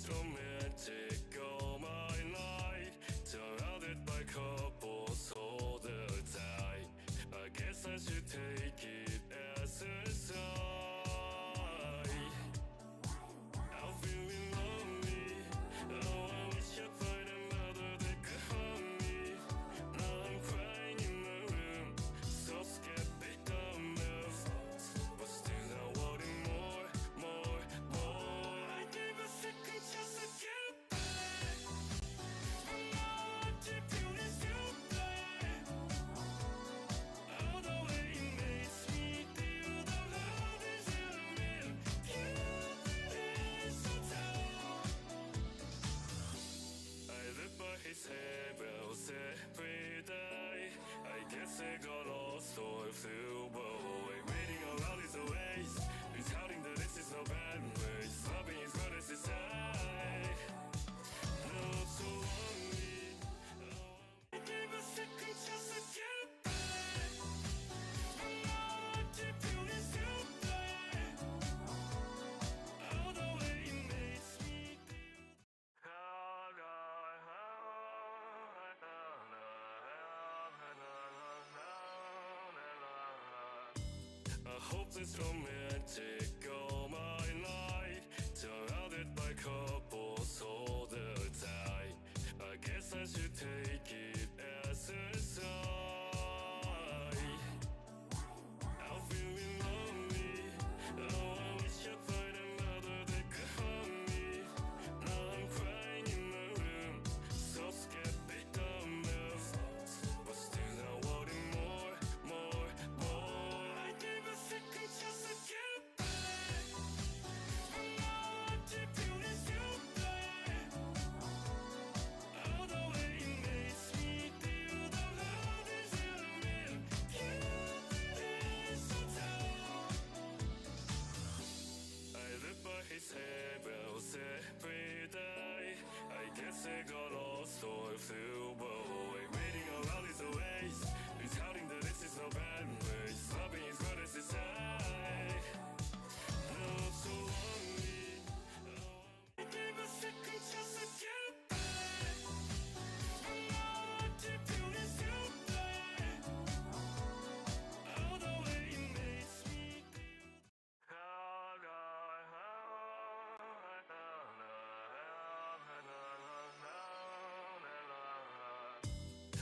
romantic all my life, surrounded by couples all the time. I guess I should take it as a sign. I'm feeling lonely. Oh, I wish I'd find another that could hold me. Now I'm crying in my room, so scared they don't know. But still I wanted more. I gave a second chance to get back, but now I keep feeling so bad. All the way it makes me feel the hardest element. So tired. I live by his handbells every day. I guess I got lost or flew away. Waiting around is a waste. He's touting that this is no bad ways. Loving is good as his eye. No, I'm so lonely. I gave a second chance to get back, but now I keep feeling so bad. All the way it makes me feel. A hopeless romantic all my life, surrounded by couples all the time. I guess I should take it as a sign. I'm feeling lonely. Oh, I wish I'd find another that could hold me. Now I'm crying in my room, so scared they don't know. But still I wanted more. I gave a second chance to get back, but now I keep feeling so bad. All the way it makes me feel the hardest element. So tired. I live by his handbells every day. I guess I got lost or flew away. Waiting around is a waste. He's touting that this is no bad ways. Loving is good as his eye. No, I'm so lonely. I gave a second chance to get back, but now I keep feeling so bad. All the way it makes me feel.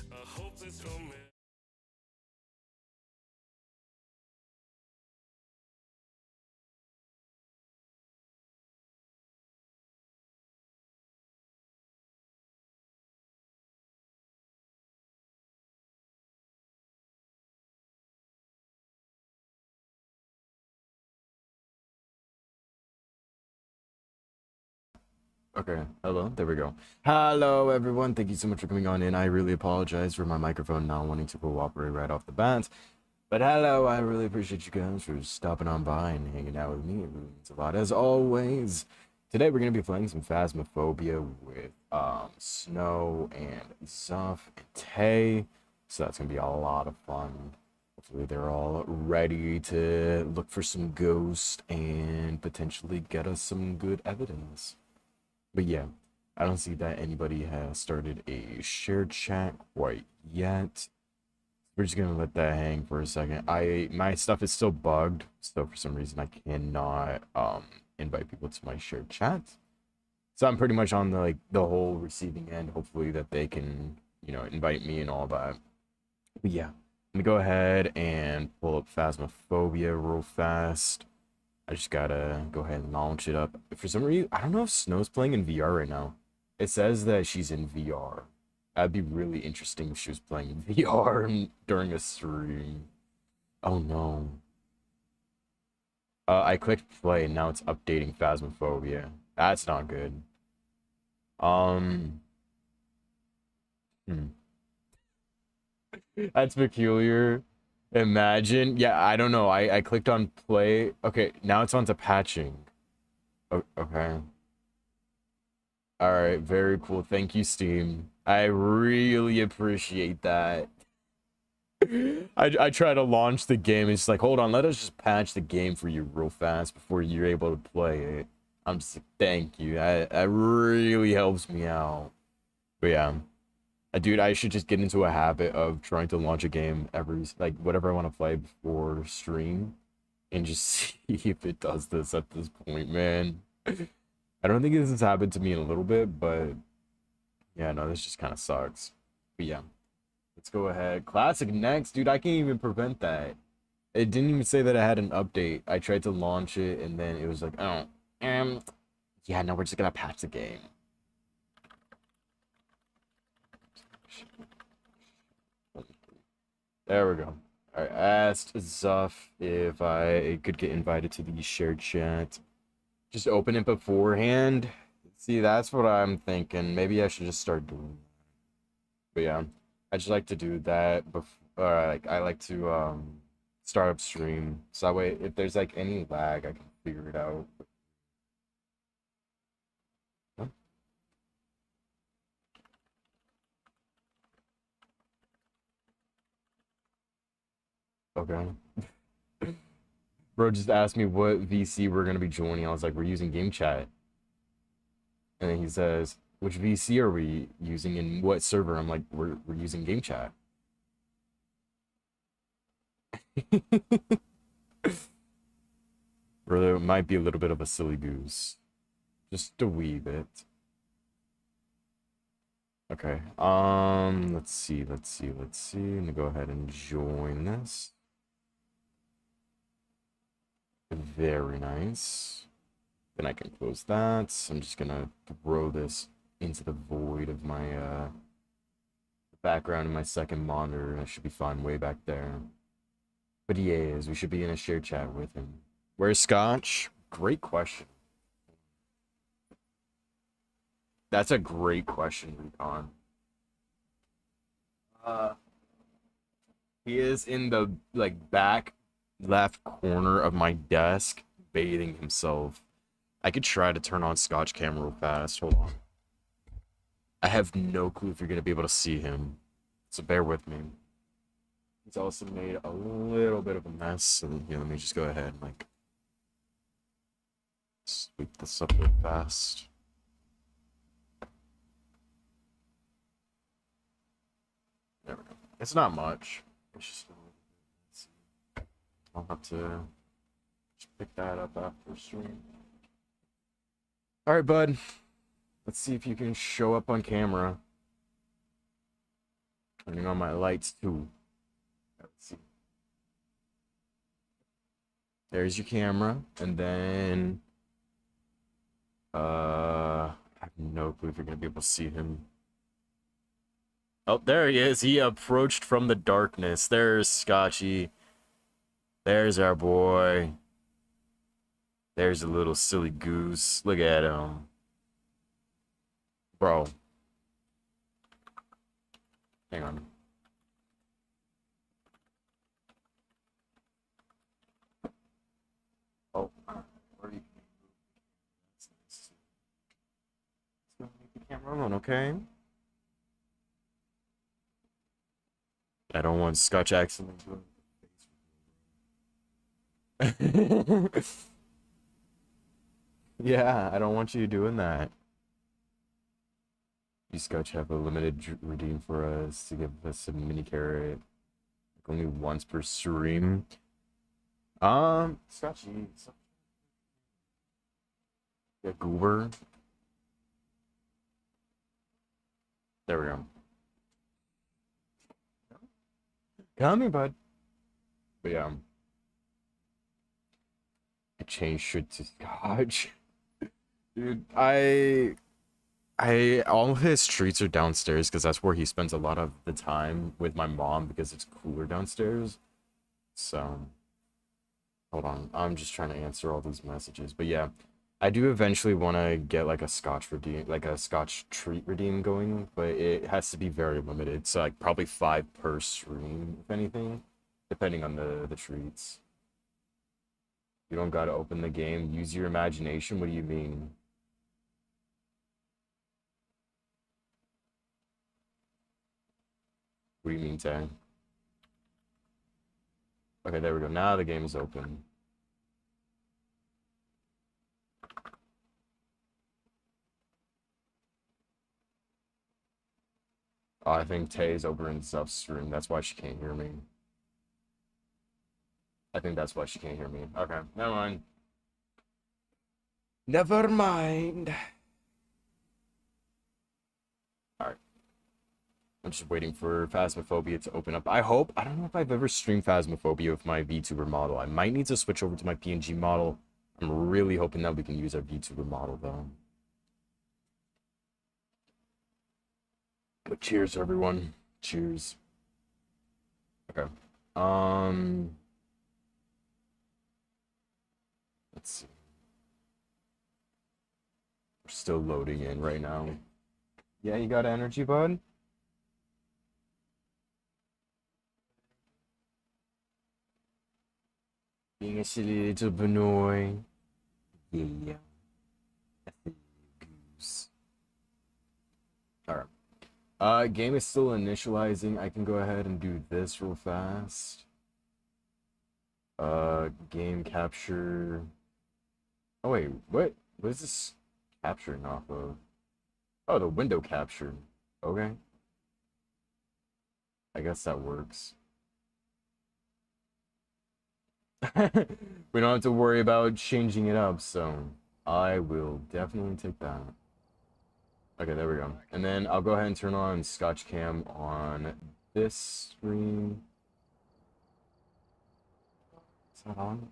A hopeless romance. Okay, hello, there we go. Hello, everyone. Thank you so much for coming on in. I really apologize for my microphone not wanting to cooperate right off the bat. But hello, I really appreciate you guys for stopping on by and hanging out with me. It really means a lot. As always, today we're going to be playing some Phasmophobia with Snow and Zuff and Tay. So that's going to be a lot of fun. Hopefully they're all ready to look for some ghosts and potentially get us some good evidence. But yeah, I don't see that anybody has started a shared chat quite yet. We're just gonna let that hang for a second. My stuff is still bugged, so for some reason I cannot invite people to my shared chat. So I'm pretty much on the whole receiving end. Hopefully that they can, invite me and all that. But yeah, let me go ahead and pull up Phasmophobia real fast. I just gotta go ahead and launch it up. For some reason, I don't know if Snow's playing in VR right now. It says that she's in VR. That'd be really interesting if she was playing in VR during a stream. Oh no. I clicked play and now it's updating Phasmophobia. That's not good. Hmm. That's peculiar. Imagine. Yeah, I don't know. I clicked on play. Okay, now it's on to patching. Okay. All right, very cool. Thank you, Steam. I really appreciate that. I try to launch the game. It's like, hold on, let us just patch the game for you real fast before you're able to play it. I'm just thank you. That really helps me out. But yeah, dude, I should just get into a habit of trying to launch a game every like whatever I want to play before stream, and just see if it does this at this point, man. I don't think this has happened to me in a little bit, but yeah, no, this just kind of sucks. But yeah, let's go ahead. Classic next, dude. I can't even prevent that. It didn't even say that I had an update. I tried to launch it, and then it was like, oh, yeah, no, we're just gonna patch the game. There we go. Alright, I asked Zuff if I could get invited to the shared chat. Just open it beforehand. See, that's what I'm thinking. Maybe I should just start doing. But yeah, I just like to do that before. Like I like to start up stream, so that way if there's like any lag, I can figure it out. Huh? Okay. Bro just asked me what VC we're gonna be joining. I was like, we're using game chat. And then he says, which VC are we using in what server? I'm like, we're using game chat. Or there might be a little bit of a silly goose. Just a wee bit. Okay. Let's see. I'm gonna go ahead and join this. Very nice. Then I can close that. I'm just gonna throw this into the void of my background in my second monitor, and I should be fine way back there. But he is. We should be in a shared chat with him. Where's Scotch? Great question. That's a great question, Recon. Uh, he is in the like back left corner of my desk, bathing himself. I could try to turn on Scotch camera real fast. Hold on. I have no clue if you're gonna be able to see him, so bear with me. He's also made a little bit of a mess, and here, let me just go ahead and like sweep this up real fast. There we go. It's not much. It's just let's see. I'll have to just pick that up after stream. All right, bud. Let's see if you can show up on camera. Turning on my lights too. Let's see. There's your camera, and then I have no clue if you're gonna be able to see him. Oh, there he is. He approached from the darkness. There's Scotchy. There's our boy. There's a little silly goose. Look at him. Bro. Hang on. Oh, where are you? That's nice. Let's go make the camera on, okay? I don't want Scotch accidentally doing Yeah, I don't want you doing that. You Scotch have a limited redeem for us to give us a mini carrot. Like only once per stream. Scotchy. Yeah, goober. There we go. Come here, bud. But yeah. I changed shit to Scotch. Dude, all of his treats are downstairs because that's where he spends a lot of the time with my mom because it's cooler downstairs. So, hold on. I'm just trying to answer all these messages. But yeah, I do eventually want to get like a Scotch redeem, like a Scotch treat redeem going, but it has to be very limited. So like probably 5 per stream, if anything, depending on the treats. You don't gotta open the game. Use your imagination. What do you mean? What do you mean, Tay? Okay, there we go. Now the game is open. Oh, I think Tay's over in Zuff's stream. That's why she can't hear me. I think that's why she can't hear me. Okay, never mind. Never mind. Alright. I'm just waiting for Phasmophobia to open up. I don't know if I've ever streamed Phasmophobia with my VTuber model. I might need to switch over to my PNG model. I'm really hoping that we can use our VTuber model though. But cheers, everyone. Cheers. Okay. Let's see. We're still loading in right now. Yeah, you got energy, bud? Being a silly little boy. Yeah. Goose. Alright. Game is still initializing. I can go ahead and do this real fast. Game capture. Oh wait, what is this capturing off of? Oh, the window capture. Okay. I guess that works. We don't have to worry about changing it up, so I will definitely take that. Okay, there we go. And then I'll go ahead and turn on Scotch Cam on this screen. Is that on?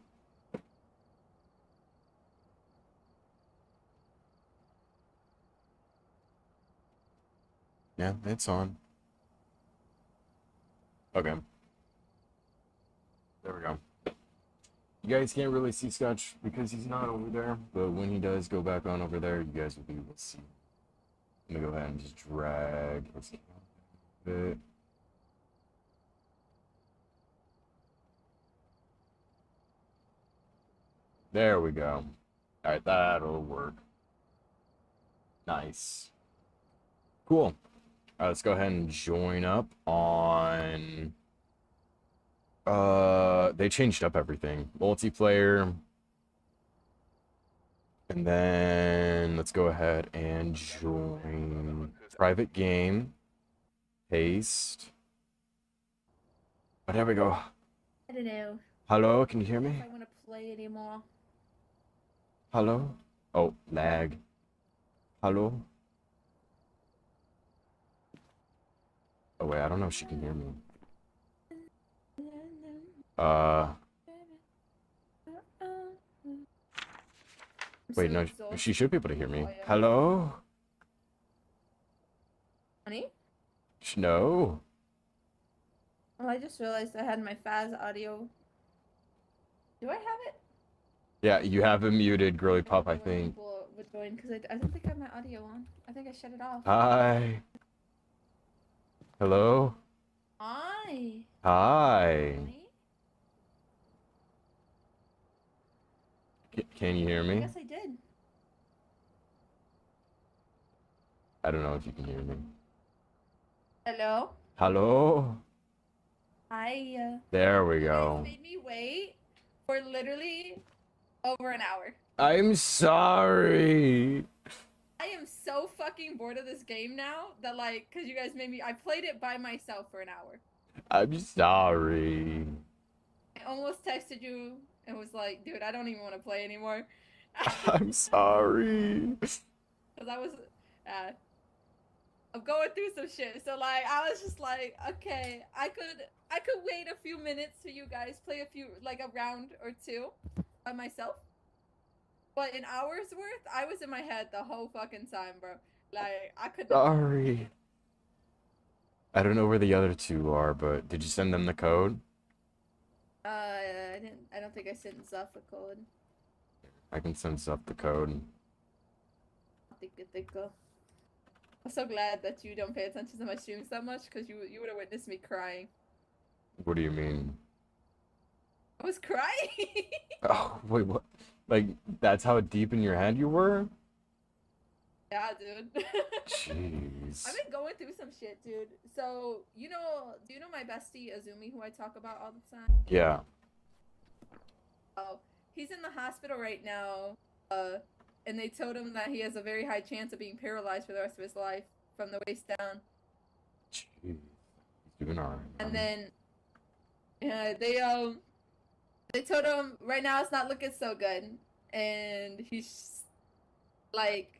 Yeah, it's on. Okay. There we go. You guys can't really see Scotch because he's not over there, but when he does go back on over there, you guys will be able to see. I'm gonna go ahead and just drag his cam a bit. There we go. Alright, that'll work. Nice. Cool. Alright, let's go ahead and join up on... They changed up everything. Multiplayer. And then let's go ahead and join private game. Paste. Oh, there we go. I don't know Hello, can you hear if me? I want to play anymore. Hello? Oh, lag. Hello? Oh wait, I don't know if she can hear me. Wait, no, she should be able to hear me. Hello? Honey? No. Oh, I just realized I had my Faz audio. Do I have it? Yeah, you have it muted, Girly Pop, I think. People would join because I don't think I have my audio on. I think I shut it off. Hi. Hello? Hi. Hi. Honey? Can you hear I me? guess I did. I don't know if you can hear me. Hello? Hello? Hi. There we You guys go. made me wait for literally over an hour. I'm sorry. I am so fucking bored of this game now that like, cause you guys made me. I played it by myself for an hour. I'm sorry. I almost texted you and was like, dude, I don't even want to play anymore. I'm sorry. Cause I was, I'm going through some shit. So like, I was just like, okay, I could wait a few minutes for you guys, play a few, like a round or two by myself. But an hour's worth, I was in my head the whole fucking time, bro. Like, I couldn't. Sorry. I don't know where the other two are, but did you send them the code? I didn't. I don't think I sent Zuff a code. I can send stuff the code. I'm so glad that you don't pay attention to my streams that much, because you would have witnessed me crying. What do you mean? I was crying. Oh, wait, what? Like, that's how deep in your head you were? Yeah, dude. Jeez. I've been going through some shit, dude. So, do you know my bestie Azumi, who I talk about all the time? Yeah. Oh, he's in the hospital right now. And they told him that he has a very high chance of being paralyzed for the rest of his life from the waist down. Jeez. He's doing alright. And then, yeah, they told him right now it's not looking so good, and he's like,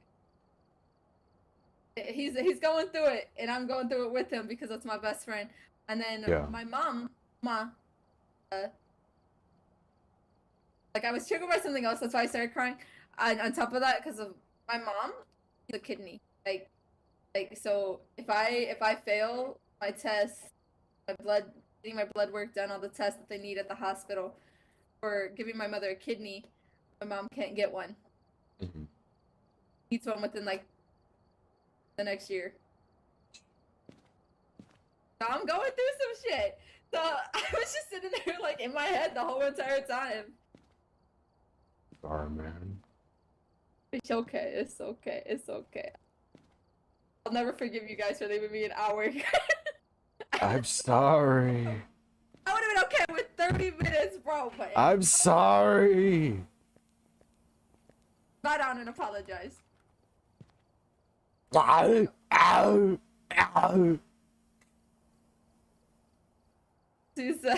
he's going through it, and I'm going through it with him because that's my best friend. And then Yeah. my mom, like I was triggered by something else, that's why I started crying. And on top of that, because of my mom, the kidney, like so if I fail my test, getting my blood work done, all the tests that they need at the hospital for giving my mother a kidney, my mom can't get one. Mhm. Needs one within like the next year. So I'm going through some shit. So I was just sitting there like in my head the whole entire time. Sorry, man. It's okay. It's okay. It's okay. I'll never forgive you guys for leaving me an hour. I'm sorry. I would have been okay with 30 minutes, bro. But I'm sorry. bow down and apologize. Ow, ow, ow. Susan.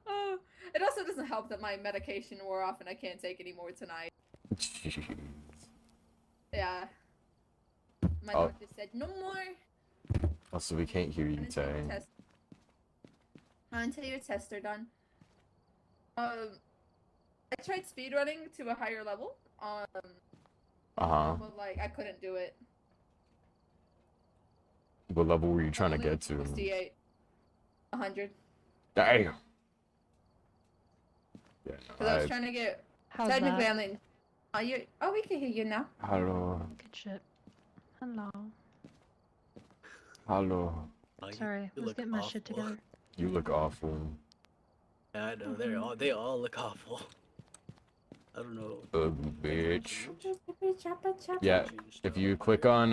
Oh, it also doesn't help that my medication wore off and I can't take any more tonight. Jeez. Yeah. My Oh. doctor said no more Also, we can't hear you, until your Tay. test. Until your tests are done. I tried speedrunning to a higher level. Uh-huh. But like I couldn't do it. What level were you trying to Only get to? 68. 100. Damn. Yeah, Because I was trying to get. How's Technically, that? I'm in. Oh, we can hear you now. Hello. Good shit. Hello. Hello. Oh, you- Sorry, you let's look get my shit awful. together. You look awful. Yeah, I know. They all look awful. I don't know. Ugly bitch. Yeah. Yeah, if you click on,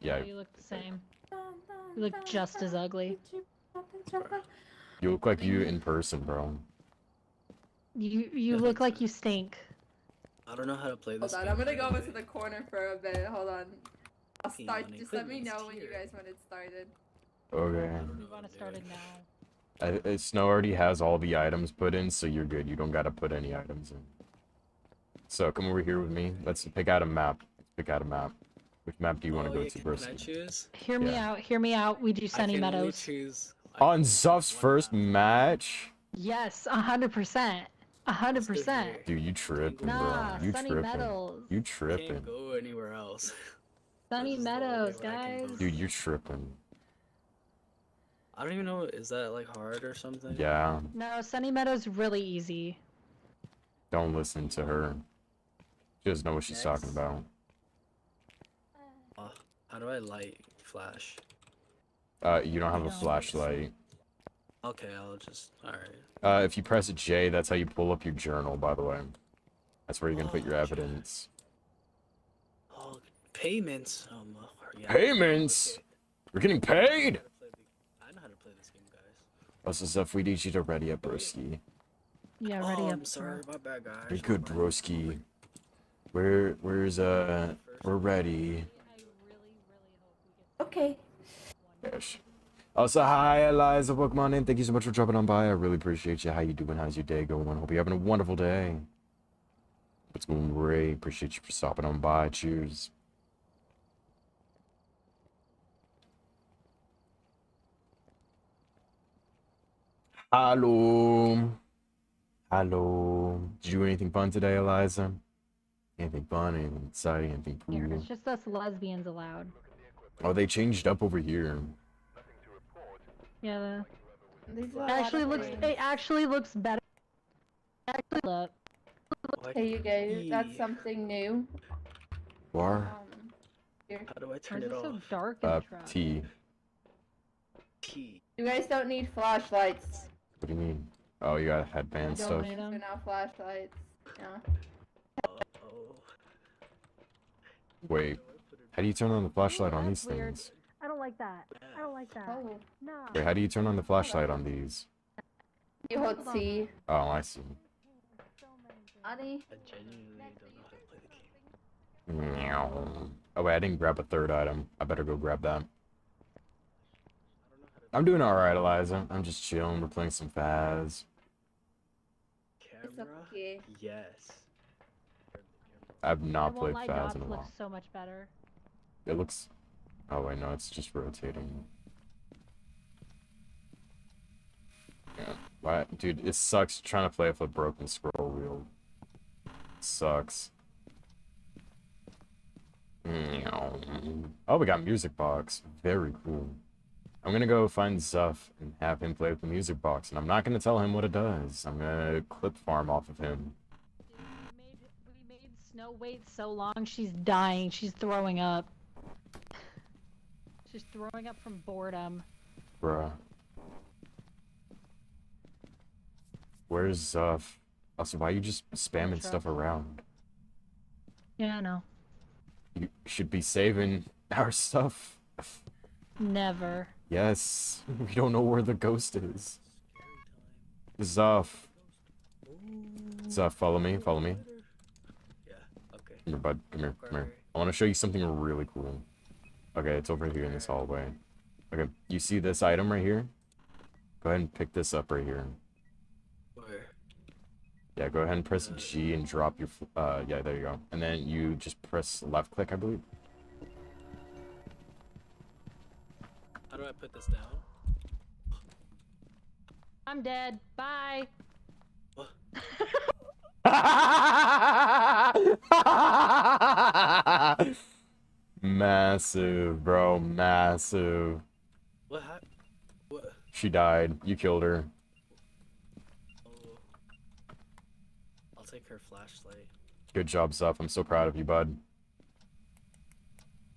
yeah, You look the same. You look just as ugly. you look like you in person, bro. You look like you stink. I don't know how to play this. Hold on, game, I'm gonna by go the into way. the corner for a bit. Hold on. I'll Hey, start. honey, Just put let me this know when you here. guys want it started. Okay. I don't know We want what to start I'm it doing. now. Snow already has all the items put in, so you're good. You don't gotta put any items in. So come over here with me. Let's pick out a map. Let's pick out a map. Which map do you want to Oh, go yeah, to, can I Broski? choose? Hear me Yeah. out. Hear me out. We do I Sunny can only Meadows. choose. On Zuff's one first map. match? Yes, 100%. Let's go 100%. here. Dude, you tripping, Nah, bro. You Sunny tripping. Meadows. You Can't tripping. go anywhere else. Sunny This is the only Meadows, way I can guys. go. Dude, you're tripping. I don't even know. Is that like hard or something? Yeah, No, Sunny Meadows really easy. don't listen to her. She doesn't know what she's talking Next. about. How do I light flash? You don't have a No. flashlight. Okay, I'll just. Alright. If you press J, that's how you pull up your journal, by the way. That's where you're gonna put your Oh, evidence. Oh, payments. Yeah. Payments? Okay. We're getting paid! I know how to play this game, guys. Also, Zuff, we need you to ready up, broski. Yeah, ready Oh, up. I'm sorry, my bad, guys. You're my good, bad. broski. We're ready. Okay. Yes. Also, hi, Eliza. Welcome on in. Thank you so much for dropping on by. I really appreciate you. How you doing? How's your day going? Hope you're having a wonderful day. It's going great. Appreciate you for stopping on by. Cheers. Hello. Hello. Did you do anything fun today, Eliza? Anything fun? Anything exciting? Anything Here, cool? it's just us lesbians allowed. Oh, they changed up over here. Yeah, These are a it lot actually of looks. things. It actually looks better. Actually, look. What? Hey, you guys, that's E. something new. War? Here. How do I Why turn is it it so off? dark in the truck? T. T. You guys don't need flashlights. What do you mean? Oh, you got headband Don't stuff. need 'em. They're not flashlights. Yeah. Oh. Wait, how do you turn on the flashlight on these That's weird. things? I don't like that. I don't like that. Oh. No. Wait, how do you turn on the flashlight on these? You hold C. Oh, I see. Honey. I genuinely don't know how to play the game. Meow. Oh wait, I didn't grab a third item. I better go grab that. I don't know how to I'm doing alright, Eliza. I'm just chilling. We're playing some Faz. camera. okay. Yes. I've I not won't played lie, Faz dots in a look while. so much better. It looks... Oh wait, no, it's just rotating. Yeah. Why? Dude, it sucks trying to play with a broken scroll wheel. It sucks. Oh, we got music box. Very cool. I'm gonna go find Zuff and have him play with the music box, and I'm not gonna tell him what it does. I'm gonna clip farm off of him. We made Snow wait so long, she's dying. She's throwing up. She's throwing up from boredom. Bruh. Where's Zuff? Also, why are you just spamming stuff around? Yeah, I know. You should be saving our stuff. Never. Yes. We don't know where the ghost is. Zuff. Zuff, follow me, follow me. Yeah. Okay. Come here, bud. Come here, come here. I want to show you something really cool. Okay, it's over here in this hallway. Okay, you see this item right here? Go ahead and pick this up right here. Where? Yeah, go ahead and press G and drop your... yeah, there you go. And then you just press left click, I believe. How do I put this down? I'm dead. Bye. What? Massive, bro, massive. What happened? What? She died. You killed her. Oh. I'll take her flashlight. Good job, Zuff. I'm so proud of you, bud.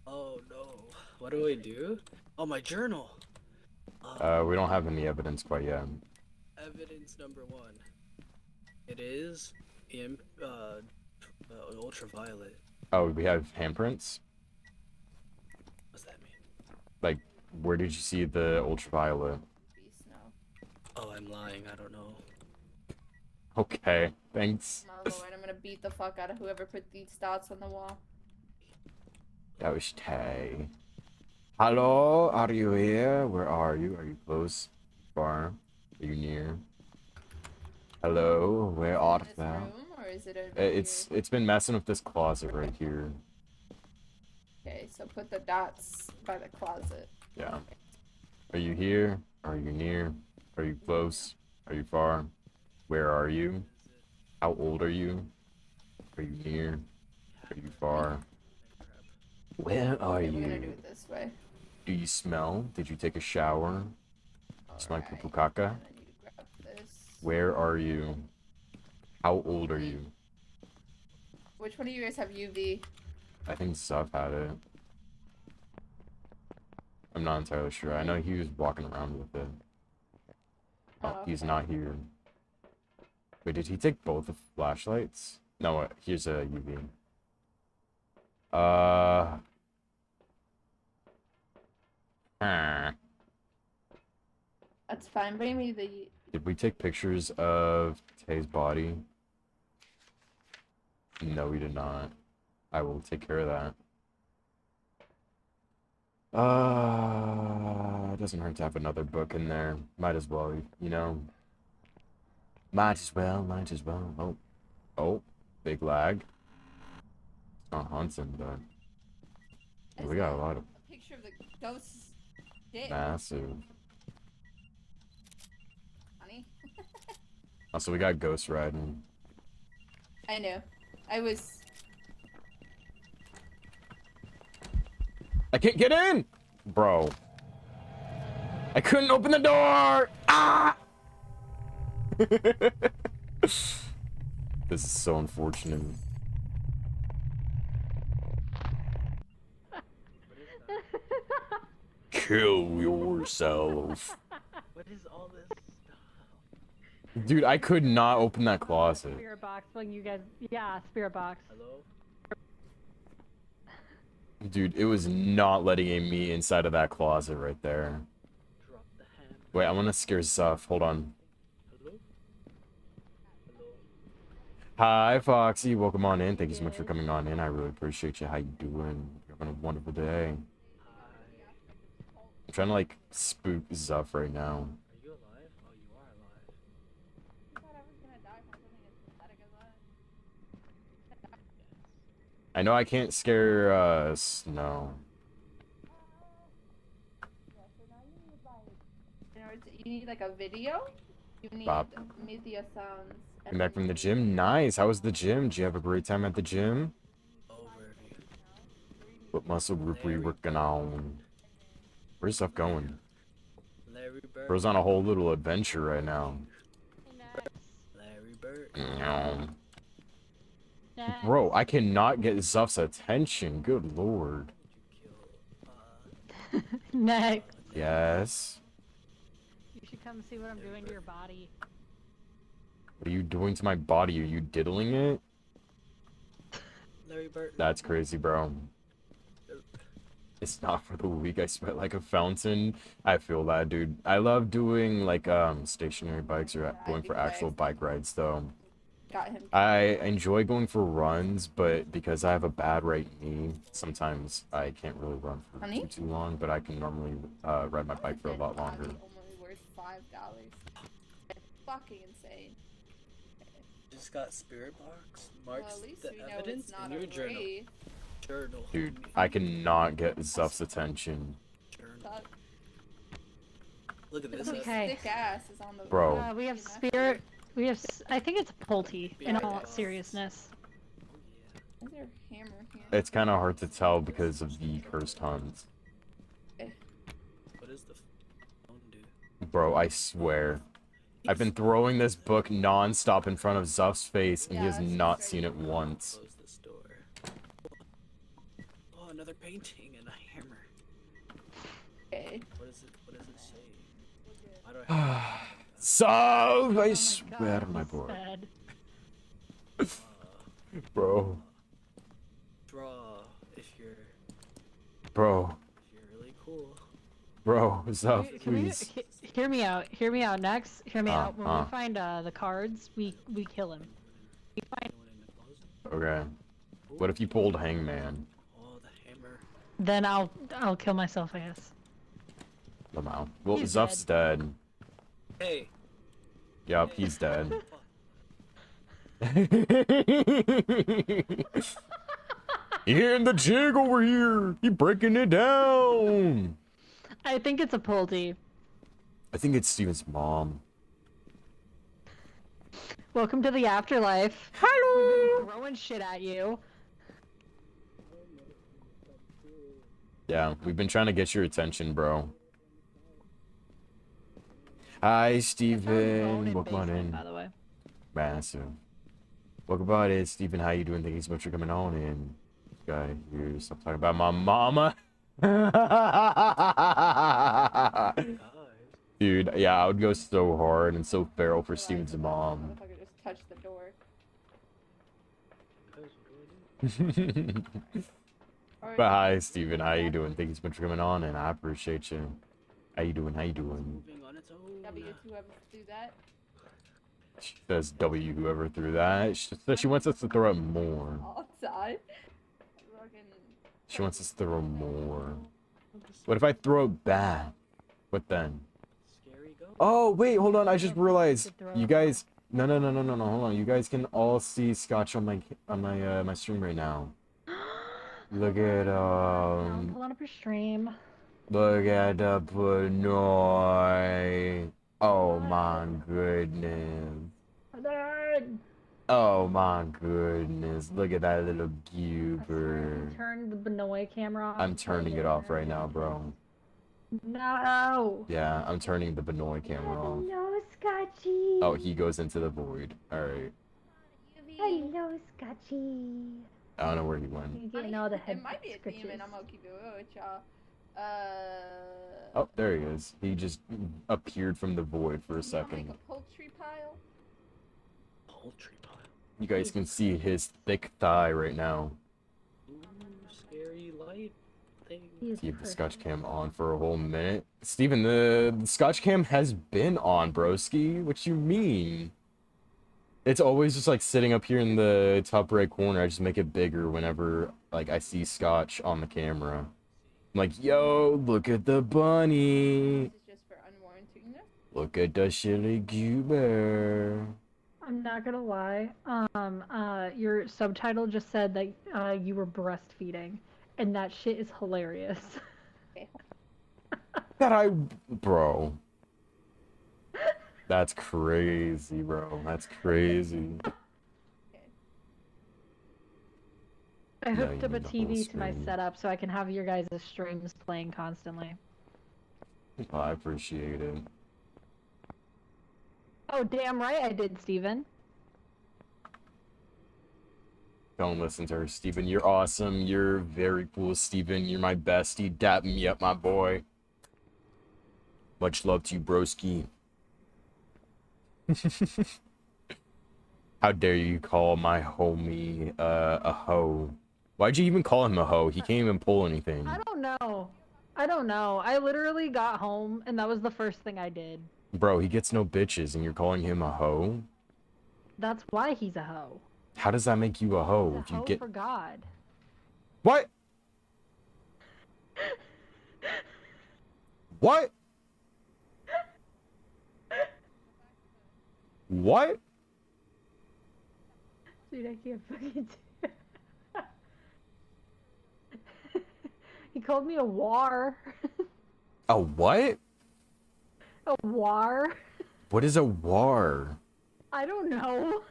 Oh no. What do I do? Oh, my journal. We don't have any evidence quite yet. Evidence number 1. It is ultraviolet. Oh, we have handprints? What's that mean? Like, where did you see the ultraviolet? Beast now. Oh, I'm lying. I don't know. Okay, thanks. My lord, I'm gonna beat the fuck out of whoever put these dots on the wall. That was Tay. Hello, are you here? Where are you? Are you close? Far? Are you near? Hello, where art This thou? room, or is it over It's been messing with this closet right here. Okay, so put the dots by the closet. Yeah. Are you here? Are you near? Are you close? Are you far? Where are you? How old are you? Are you near? Are you far? Where are Okay, we're gonna do you? it this way. Do you smell? Did you take a shower? Smell like Alright, poo caca? and I need to grab this. Where are you? How old are you? Which one of you guys have UV? I think Zuff had it. I'm not entirely sure. I know he was walking around with it. Oh, he's okay. not here. Wait, did he take both the flashlights? No, here's a UV. That's fine. Bring me the. Did we take pictures of Tay's body? No, we did not. I will take care of that. It doesn't hurt to have another book in there. Might as well, you know. Might as well, might as well. Oh. Oh, big lag. It's not Hansen, but we got a lot of A picture of the ghost's dick, massive. honey. Also, we got Ghost Riding. I know. I was. I can't get in! Bro. I couldn't open the door! Ah! This is so unfortunate. Kill yourself. What is all this stuff? Dude, I could not open that closet. Spirit box when you guys. Yeah, spirit box. Hello? Dude, it was not letting me inside of that closet right there. Drop the hand. Wait, I want to scare Zuff. Hold on. Hello? Hello? Hi, Foxy. Welcome on in. Thank you so much for coming on in. I really appreciate you. How you doing? Having a wonderful day. Hi. I'm trying to like spook Zuff right now. Are you alive? Oh, you are alive. I thought I was gonna die from something as pathetic as that. I know I can't scare Snow. Yeah, so now you need like, in order to, you need like a video. You need Bop. media sounds. Came back from the gym. Nice. How was the gym? Did you have a great time at the gym? Overview. What muscle group were you working on? Where's stuff going? Larry Bird. Bro's on a whole little adventure right now. Larry Bird. Meow. Next. Bro, I cannot get Zuff's attention. Good lord. Did you kill? Next. Yes. You should come see what I'm doing to your body. What are you doing to my body? Are you diddling it? Larry Bird. That's crazy, bro. It's not for the weak. I sweat like a fountain. I feel that, dude. I love doing like stationary bikes or going for actual bike rides though. Got him. I enjoy going for runs, but because I have a bad right knee, sometimes I can't really run for Honey? too long, but I can normally ride my bike for a lot longer. Only worth $5. It's fucking insane. Just got spirit box. Well, Marks at least the we know evidence it's not in a your journal. wraith. Journal. Dude, homie. I cannot get Zuff's attention. Journal. That Look at this. his Okay. thick ass is on the. Bro. We have fucking spirit. We have. I think it's Pulte. In all Spirit. seriousness. Oh, Is there a hammer here? It's kind of hard to tell because of the cursed hunt. yeah. What does the phone do? Bro, I swear. I've been throwing this book non-stop in front of Zuff's face, and he has Yeah, it's not right seen it here. once. Close this door. Oh, another painting and a hammer. Okay. What does it say? Why do I have Zuff, I Oh swear, God, my he's boy. fed. Bro, draw if you're bro, really cool? bro, Zuff, Can we- please. hear me out. Hear me out. Next, hear me out. When uh. we find the cards, we kill him. We find. Anyone in the closet? Okay. What if you pulled Hangman? Oh, the hammer. Then I'll kill myself, I guess. Somehow. Well, He's Zuff's dead. Hey. Yup, he's dead. You hearing the jig over here? He breaking it down. I think it's a Pulte. I think it's Steven's mom. Welcome to the afterlife. Hello. Throwing shit at you. Yeah, we've been trying to get your attention, bro. Hi, Steven. Welcome on in. By the way. Massive. Welcome on in, Steven. How you doing? Thank you so much for coming on in. This guy here, stop talking about my mama. Guys. Dude, yeah, I would go so hard and so feral for Steven's mom. Motherfucker just touched the door. Guys, what do I do? Alright. But hi, Steven. How you doing? Thank you so much for coming on, and I appreciate you. How you doing? How you doing? Moving on its own. W2 ever do that? She says W, whoever threw that. She says she wants us to throw it more. All time. Fucking. She wants us to throw more. What if I throw it back? What then? Scary ghost. Oh, wait, hold on. I just realized Could throw you it guys. No. Hold on. You guys can all see Scotch on my stream right now. Look at I'm pulling up your stream. Look at the Pinoy. Oh my goodness. Oh my goodness. Look at that little goober. Turn the Benoit camera off. I'm turning it off right now, bro. No. Yeah, I'm turning the Benoit camera off. Hello, Scotchy. Oh, he goes into the void. Alright. Hello, Scotchy. I don't know where he went. You getting all the head It might be a scratches. demon. I'm gonna keep it real with y'all. Oh, there he is. He just appeared from the void for a You wanna second. Make a poultry pile. Poultry pile. You guys can see his thick thigh right now. Ooh, scary light thing. He is Keep the perfect. Scotch cam on for a whole minute. Steven, the Scotch cam has been on, broski. What you mean? It's always just like sitting up here in the top right corner. I just make it bigger whenever like I see Scotch on the camera. I'm like, yo, look at the bunny. This is just for unwarranted. Look at the silly goober. I'm not gonna lie. Your subtitle just said that you were breastfeeding, and that shit is hilarious. Okay. Bro. That's crazy, bro. That's crazy. I Yeah, hooked you up a need the whole TV to my screen. setup so I can have your guys' streams playing constantly. Oh, I appreciate it. Oh, damn right I did, Steven. Don't listen to her, Steven. You're awesome. You're very cool, Steven. You're my bestie. Dap me up, my boy. Much love to you, broski. How dare you call my homie a hoe? Why'd you even call him a hoe? He can't even pull anything. I don't know. I don't know. I literally got home and that was the first thing I did. Bro, he gets no bitches and you're calling him a hoe? That's why he's a hoe. How does that make you a hoe? He's If a you hoe get for God. What? What? What? Dude, I can't fucking do it. He called me a war. A what? A war? What is a war? I don't know.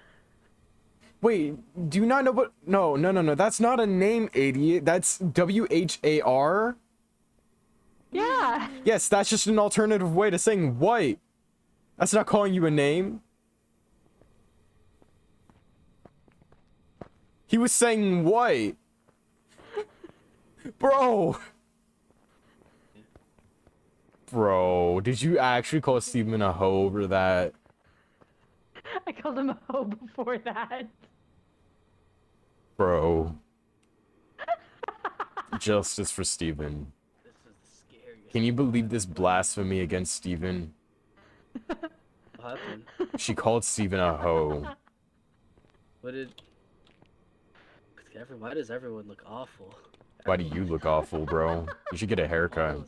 Wait, do you not know what? No, no, no, no. That's not a name, idiot. That's WHAR. Yeah. Yes, that's just an alternative way to saying white. That's not calling you a name. He was saying white. Bro. Bro, did you actually call Steven a hoe over that? I called him a hoe before that. Bro. Justice for Steven. This is the scariest. Can you believe this blasphemy against Steven? What happened? She called Steven a hoe. What did? Why does everyone look awful? Why do you look awful, bro? You should get a haircut.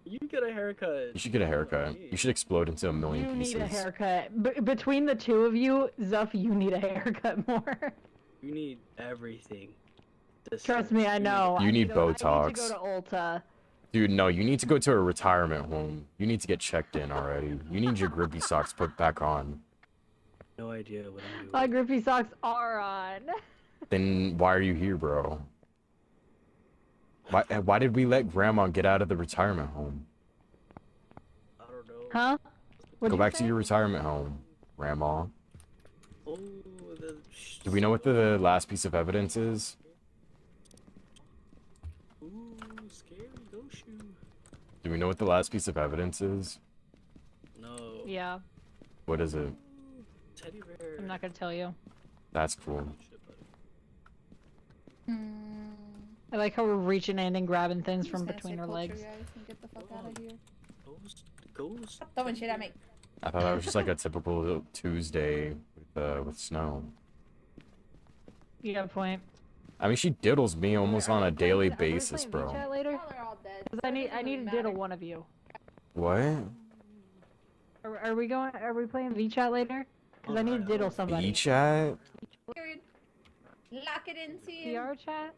You get a haircut. You should get a haircut. You should explode into a You million pieces. need a haircut. Between the two of you, Zuff, you need a haircut more. You need everything. Trust me, I know. You I need to- I need Botox. to go to Ulta. Dude, no, you need to go to a retirement home. You need to get checked in already. You need your grippy socks put back on. No idea what I'm doing. My grippy socks are on. Then why are you here, bro? Why did we let grandma get out of the retirement home? I don't know. Huh? What'd Go you back say? to your retirement home, grandma. Oh, Do we know what the last piece of evidence is? Ooh, scary. Go shoot. Do we know what the last piece of evidence is? No. Yeah, What is it? Teddy bear. I'm not gonna tell you. That's cool. Shit, buddy. I like how we're reaching in and grabbing things I'm from just gonna between say our culture, legs. guys, and get the fuck out of here. Ghost. Stop throwing shit at me. I thought that was just like a typical Tuesday with snow. You got a point. I mean, she diddles me almost on a daily Are we basis, playing bro. VChat later? Y'all are all dead. 'Cause so I it need doesn't to matter. diddle one of you. What? Are we going? Are we playing VChat later? Because I need to diddle somebody. E-chat? Weird. Lock it in, team. VR chat?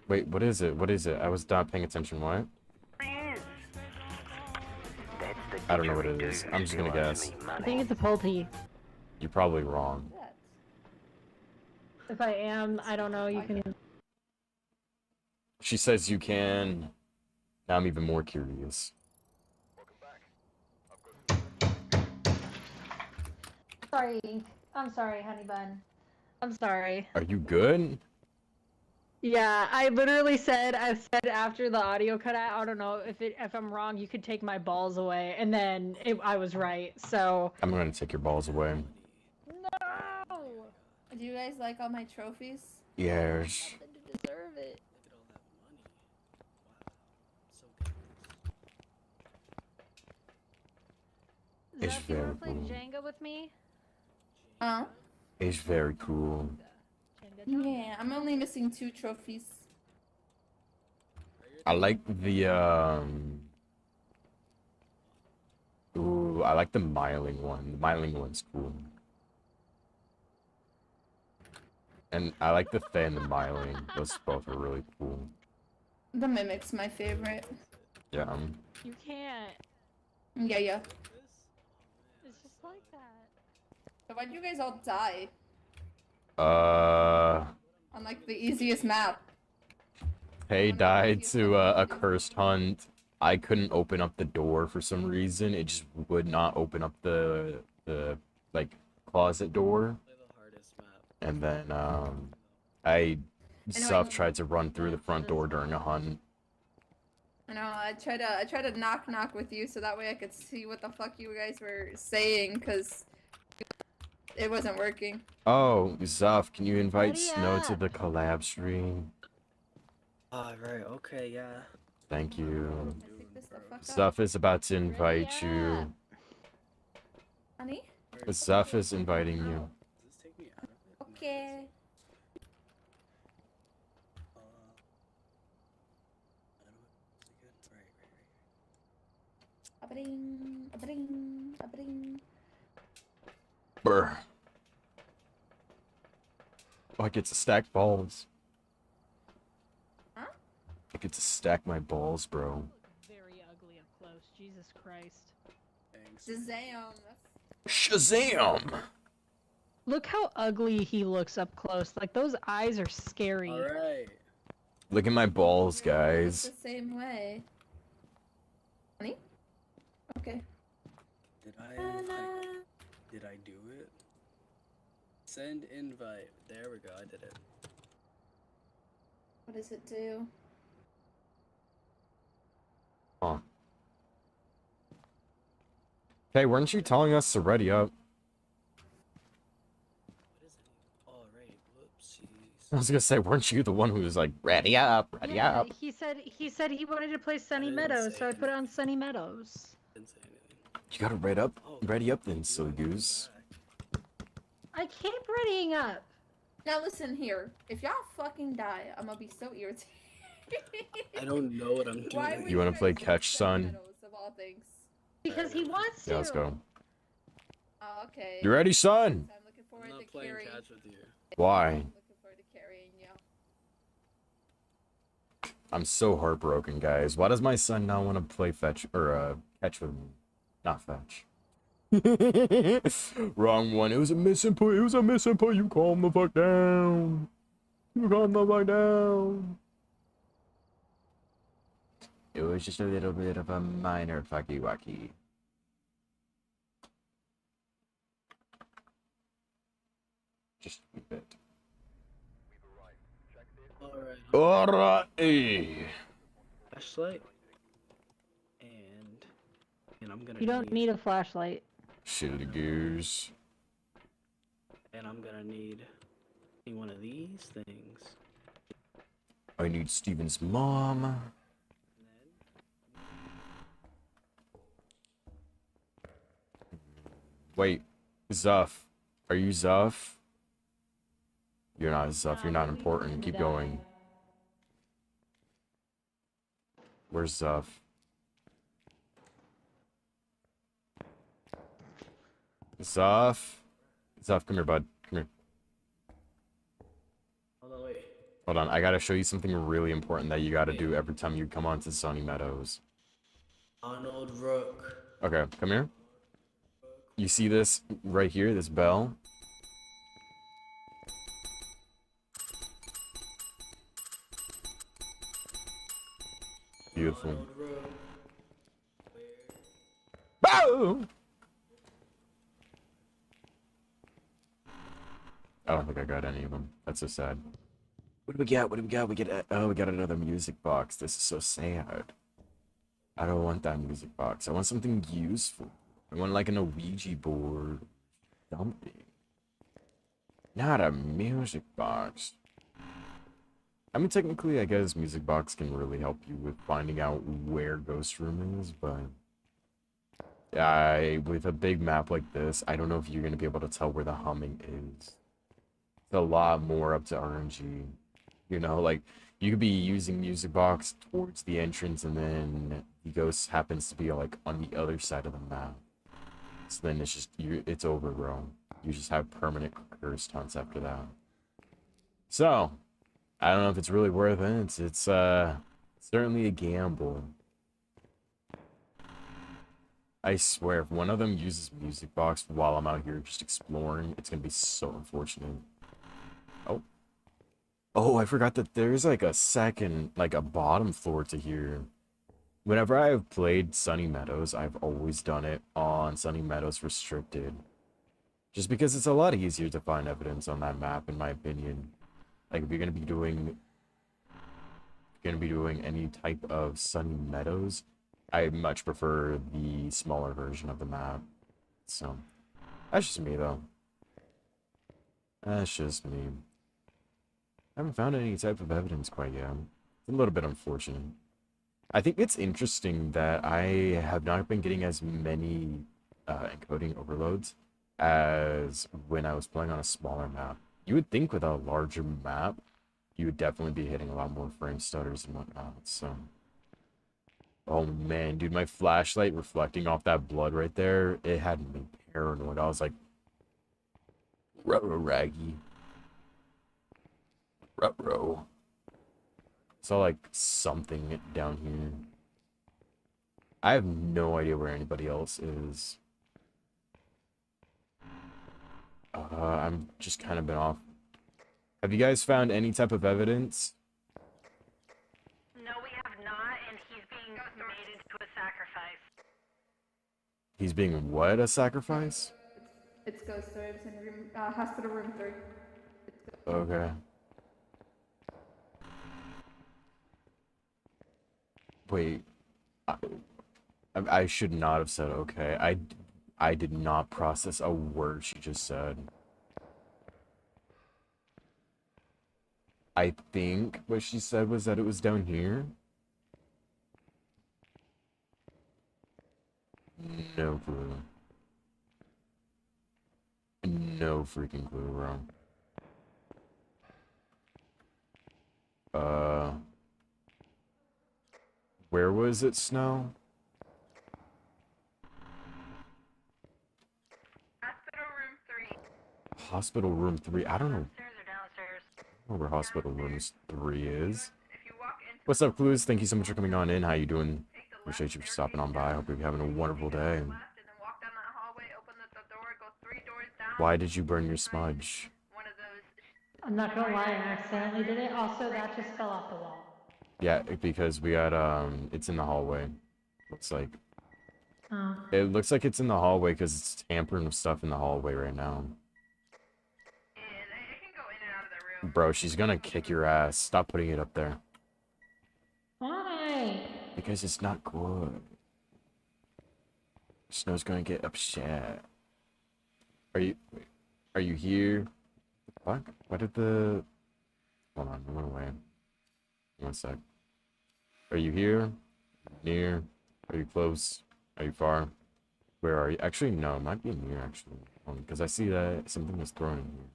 Wait, what is it? What is it? I was not paying attention. What? I don't know what it is. I'm just gonna guess. I think it's a Pulte. You're probably wrong. What? If I am, I don't know. You can. She says you can. Now I'm even more curious. Sorry. I'm sorry, honey bun. I'm sorry. Are you good? Yeah, I literally said. I said after the audio cut out. I don't know if I'm wrong. You could take my balls away, and then I was right. So. I'm gonna take your balls away. No. Do you guys like all my trophies? Yes. I deserve it. Look at all that money. Wow. So good. It's Zeph, you wanna very play cool. Jenga with me? Huh? It's very cool. Jenga Yeah, I'm only missing 2 trophies. I like the Ooh, I like the Myling one. The Myling one's cool. And I like the Fae and the Myling. Those both are really cool. The Mimic's my favorite. Yeah. You can't. Yeah. It's just like that. So why'd you guys all die? On like the easiest map. Fae On the died easiest to map a you can do. cursed hunt. I couldn't open up the door for some reason. It just would not open up the like closet door. Play the hardest map. And then I Zuff I- tried to run through the front door during a hunt. I know, I try to knock with you so that way I could see what the fuck you guys were saying, cause it wasn't working. Oh, Zuff, can you invite Ready Snow to up. the collab stream? Right, okay, yeah. Thank you. I pick this the fuck up. Zuff is about to invite Ready you. up. Honey? Zuff is inviting you. Does this take me out of it? Okay. A-bring, a-bring, a-bring. Brr. Oh, I get to stack balls. Huh? I get to stack my balls, bro. Very ugly up close. Jesus Christ. Thanks. Shazam. Shazam! Look how ugly he looks up close. Like those eyes are scary. Alright. Look at my balls, It's guys. the same way. Honey? Okay. Did I do it? Send invite. There we go, I did it. What does it do? Huh. Hey, weren't you telling us to ready up? What is it? Alright, whoopsies. I was gonna say, weren't you the one who was like, ready up, ready Yeah, up? he said he wanted to play Sunny didn't Meadows, say so I put it on Sunny Meadows. Didn't say anything. You gotta ready up, Oh, ready up then, silly goose. I keep readying up. Now listen here. If y'all fucking die, I'm gonna be so irritated. I don't know what I'm Why doing. would You wanna guys play choose Catch, Sunny son? Meadows of all things? Because he wants to. Yeah, let's go. Oh, okay. You ready, son? I'm looking forward I'm to not playing carrying. catch with you. Why? Looking forward to carrying you. I'm so heartbroken, guys. Why does my son not want to play fetch or catch with me? Not fetch. Wrong one. It was a misinput. It was a misinput. You calm the fuck down. You calm the fuck down. It was just a little bit of a minor fucky wacky. Just a bit. Alright. Alright. Flashlight. And I'm gonna You don't need a flashlight. Shitty goose. And I'm gonna need one of these things. I need Steven's mom. And Wait, Zuff. Are you Zuff? You're not Zuff. You're not important. Keep going. Where's Zuff? Zuff? Zuff, come here, bud. Come here. hold on, wait. Hold on. I gotta show you something really important that you gotta do every time you come onto Sunny Meadows. Arnold Rook. Okay, come here. You see this right here, this bell? Beautiful. Arnold Rook. Boom! I don't think I got any of them. That's so sad. What do we get? What do we got? We get oh, we got another music box. This is so sad. I don't want that music box. I want something useful. I want like an Ouija board. Something. Not a music box. I mean, technically, I guess music box can really help you with finding out where Ghost Room is, but with a big map like this, I don't know if you're gonna be able to tell where the humming is. a lot more up to RNG. You know, like you could be using music box towards the entrance, and then the ghost happens to be like on the other side of the map. So then it's just it's over, bro. You just have permanent curse taunts after that. So I don't know if it's really worth it. It's certainly a gamble. I swear, if one of them uses music box while I'm out here just exploring, it's gonna be so unfortunate. Oh. Oh, I forgot that there's like a second, like a bottom floor to here. Whenever I've played Sunny Meadows, I've always done it on Sunny Meadows Restricted. Just because it's a lot easier to find evidence on that map, in my opinion. Like, if you're gonna be doing any type of Sunny Meadows, I much prefer the smaller version of the map. So, that's just me, though. That's just me. I haven't found any type of evidence quite yet. It's a little bit unfortunate. I think it's interesting that I have not been getting as many encoding overloads as when I was playing on a smaller map. You would think with a larger map, you would definitely be hitting a lot more frame stutters and whatnot. So, oh man, dude, my flashlight reflecting off that blood right there, it had me paranoid. I was like, ruh-roh, Raggy. Ruh-roh. Saw like something down here. I have no idea where anybody else is. I'm just kind of been off. Have you guys found any type of evidence? No, we have not, and he's being made into a sacrifice. He's being what? A sacrifice? It's Ghost Story. It's in hospital room 3. Okay. Wait. I should not have said okay. I did not process a word she just said. I think what she said was that it was down here. No clue. No freaking clue, bro. Where was it, Snow? Hospital room 3. Hospital room 3. I don't know. Upstairs or downstairs? I don't know where hospital room 3 is. If you walk into What's up, Clues? Thank you so much for coming on in. How you doing? Appreciate you for stopping on by. Hope you're having a wonderful day. left and then walk down that hallway, open the door, go 3 doors down. Why did you burn your smudge? One of those. I'm not gonna lie, I accidentally did it. Also, that just fell off the wall. Yeah, because we got it's in the hallway. Looks like Oh. it looks like it's in the hallway because it's tampering with stuff in the hallway right now. Yeah, they can go in and out of the room. Bro, she's gonna kick your ass. Stop putting it up there. Why? Because it's not good. Snow's gonna get upset. Are you here? Fuck? What did the... Hold on, I went away. 1 sec. Are you here? Near? Are you close? Are you far? Where are you? Actually, no, it might be near, actually. Because I see that something was thrown in here.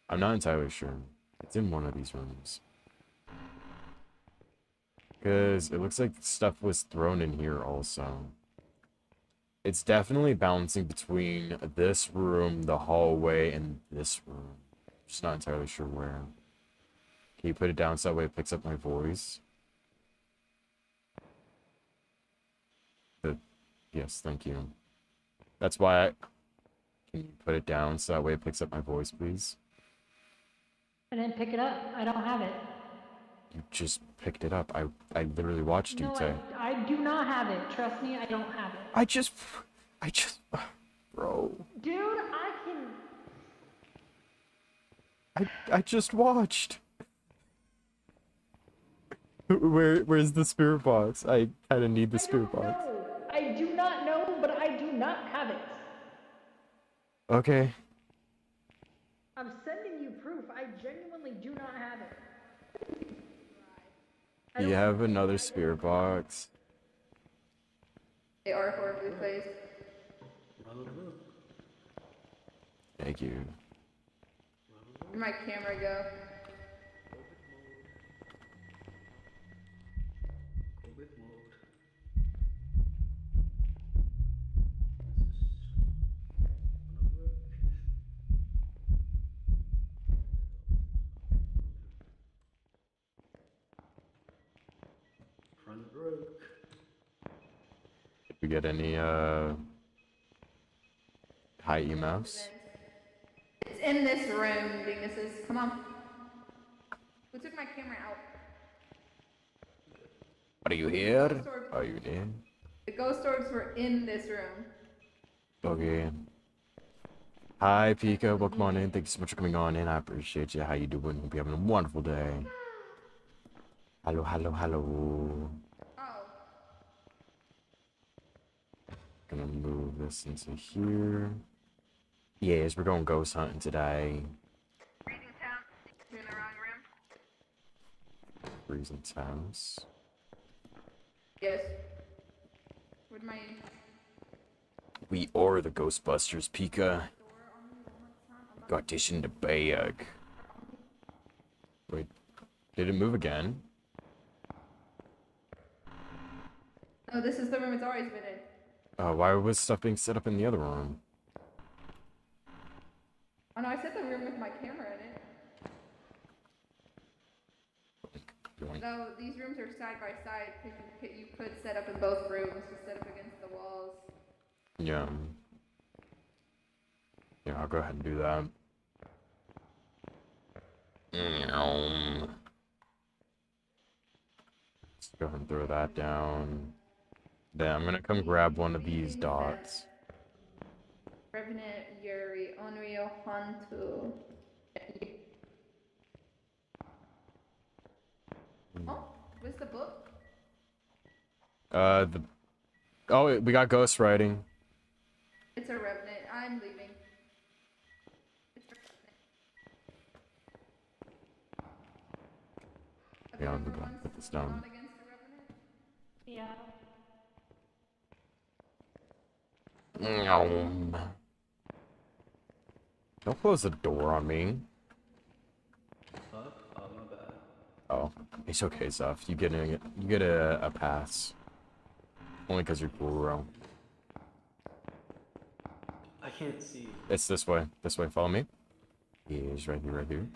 I'm not entirely sure. It's in one of these rooms. Because it looks like stuff was thrown in here also. It's definitely balancing between this room, the hallway, and this room. Just not entirely sure where. Can you put it down so that way it picks up my voice? Yes, thank you. That's why I... Can you put it down so that way it picks up my voice, please? I didn't pick it up. I don't have it. You just picked it up. I literally watched you No, today. I do not have it. Trust me, I don't have it. I just... Bro. Dude, I can... I just watched. Where's the spirit box? I kind of need the spirit box. know. I do not know, but I do not have it. Okay. I'm sending you proof. I genuinely do not have it. You have another spirit box. They are horribly placed. Thank you. Where'd my camera go? Orbit mode. Front rook. Did we get any high EMFs? It's in this room, dinguses. Come on. Who took my camera out? Are you here? Are you there? The ghost orbs were in this room. Okay. Hi, Pika. Welcome on in. Thank you so much for coming on in. I appreciate you. How you doing? Hope you're having a wonderful day. Hello, hello, hello. Oh. Gonna move this into here. Yes, we're going ghost hunting today. Freezing town. You're in the wrong room. Freezing temps. Yes. Where'd my... We are the Ghostbusters, Pika. Got dish in the bag. Wait, did it move again? No, this is the room it's always been in. Why was stuff being set up in the other room? Oh no, I set the room with my camera in it. Yoink. No, these rooms are side by side. You could set up in both rooms to set up against the walls. Yeah. Yeah, I'll go ahead and do that. Let's go ahead and throw that down. Then I'm gonna come grab one of these dots. Revenant, Yuri, Onryo, Hantu. Oh, where's the book? We got ghost writing. It's a Revenant. I'm leaving. It's a Revenant. Have Yeah, you I'll ever do that. once Put this down. fought against a Revenant? Yeah. Don't close the door on me. Huh? Oh, my bad. Oh, it's okay, Zuff. You get a pass. Only because you're cool, bro. I can't see. It's this way. This way. Follow me. He's right here, right here.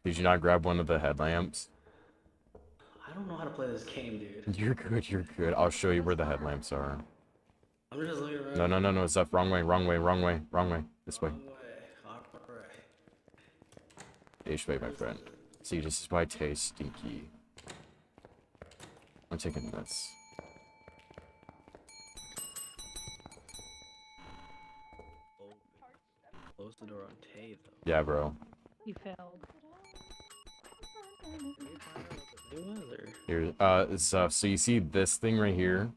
Did you not grab one of the headlamps? I don't know how to play this game, dude. You're good. You're good. I'll show you where the headlamps are. I'm just looking around. No, no, no, no, Zuff. Wrong way. Wrong way. Wrong way. Wrong way. This way. Wrong way. Alright. This way, my friend. See, this is why I taste stinky. I'm taking this. Close the door on Tay, though. Yeah, bro. You failed. Who was there? Here, Zuff. So you see this thing right here?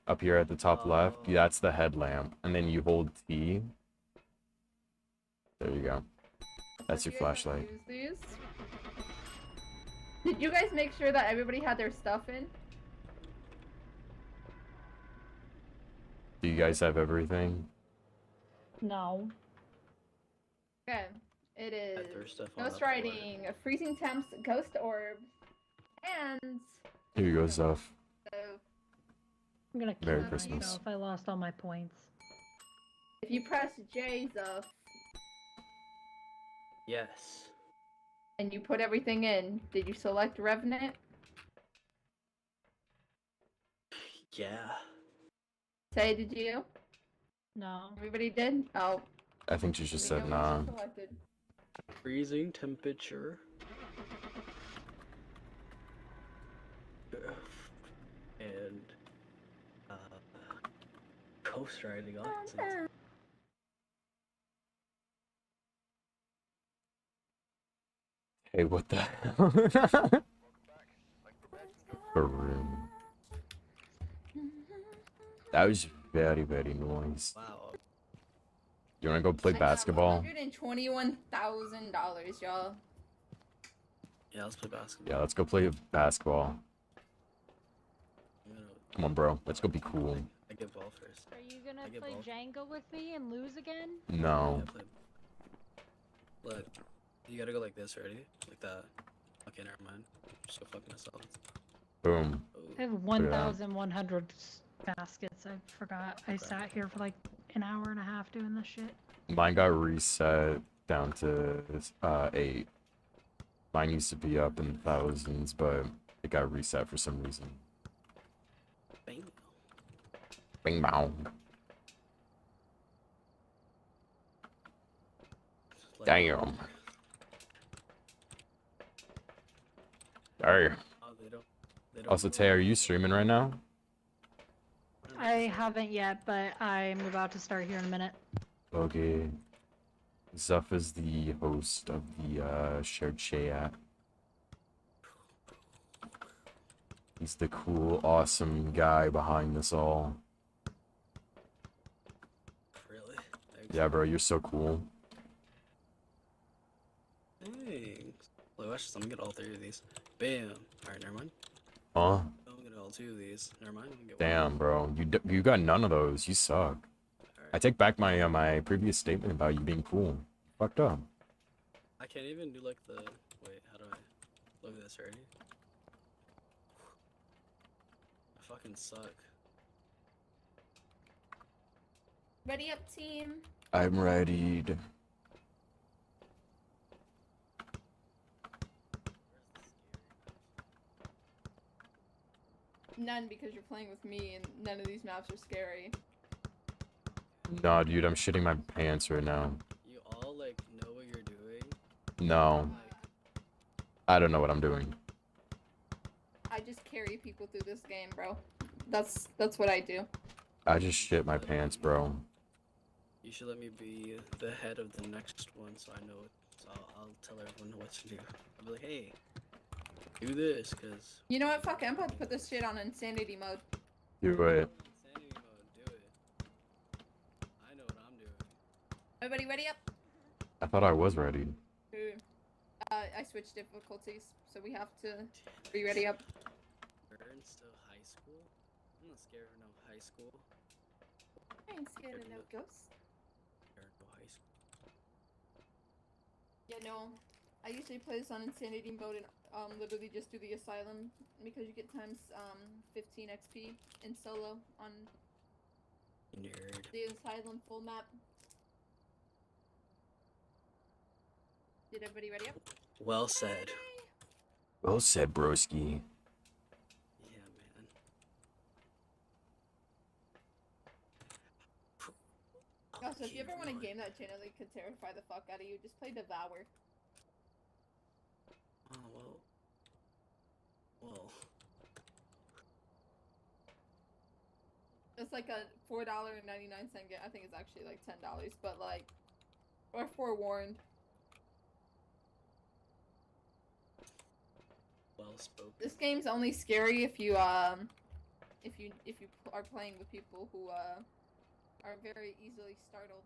Up here at the top left? That's the headlamp. And then you hold T. There you go. That's your You guys flashlight. use these? Did you guys make sure that everybody had their stuff in? Do you guys have everything? No. Okay. It is Had their stuff on ghost the floor. writing, freezing temps, ghost orb, and Here you go, Zuff. so I'm gonna Merry kill Christmas. myself. I lost all my points. if you press J, Zuff, Yes. and you put everything in, did you select Revenant? Yeah. Say, did you? No. Everybody did? Oh. I think you just there said you go, nah. you selected. Freezing temperature. And ghost riding options. Hey, what the hell? Baroom. That was very, very noise. Wow. You wanna go play I got basketball? $121,000, y'all. Yeah, let's play basketball. Yeah, let's go play basketball. I'm gonna- Come on, bro. Let's go be cool. I get ball first. Are you gonna I get play ball. Jenga with me and lose again? No. Yeah, play. Look, you gotta go like this, ready? Like that. Okay, never mind. Just go fucking us up. Boom. I have 1,100 baskets. I forgot. I sat here for like an hour and a half doing this shit. Mine got reset down to 8. Mine used to be up in the thousands, but it got reset for some reason. Bang. Bing bong. Like, Damn. Sorry. oh, they don't Also, Tay, are you streaming right now? I haven't yet, but I'm about to start here in a minute. Okay. Zuff is the host of the shared chat. He's the cool, awesome guy behind this all. Really? Thanks. Yeah, bro, you're so cool. Thanks. Wait, watch this. I'm gonna get all 3 of these. Bam. Alright, never mind. Huh? I'm gonna get all 2 of these. Never mind. I'm gonna get Damn, bro. You got none of those. You suck. one. I take back my my previous statement about you being cool. Fucked up. I can't even do like the. Wait, how do I. Look at this, ready? I fucking suck. Ready up, team. I'm readied. None, because you're playing with me, and none of these maps are scary. Nah, dude, I'm shitting my pants right now. You all like know what you're doing. No, Like, I don't know what I'm doing. I just carry people through this game, bro. That's what I do. I just shit my pants, bro. you should let me be the head of the next one, so I know. So I'll tell everyone what to do. I'll be like, hey, do this, cause. You know what? Fuck it. I'm about to put this shit on insanity mode. Do it. Insanity mode, do it. I know what I'm doing. Everybody ready up? I thought I was ready. Ooh. I switched difficulties, so we have to be ready up. Burn still high school? I'm not scared of no high school. I ain't scared of no ghosts. Scared of no high school. Yeah, no. I usually play this on insanity mode and literally just do the asylum because you get times 15 XP in solo on Nerd. the asylum full map. Did everybody ready up? Well said. Well said, broski. Yeah, man. Also, if you ever want a Lord. game that genuinely could terrify the fuck out of you, just play Devour. Oh, well. It's like a $4.99 game. I think it's actually like $10, but like, or forewarned. Well spoken. This game's only scary if you are playing with people who are very easily startled.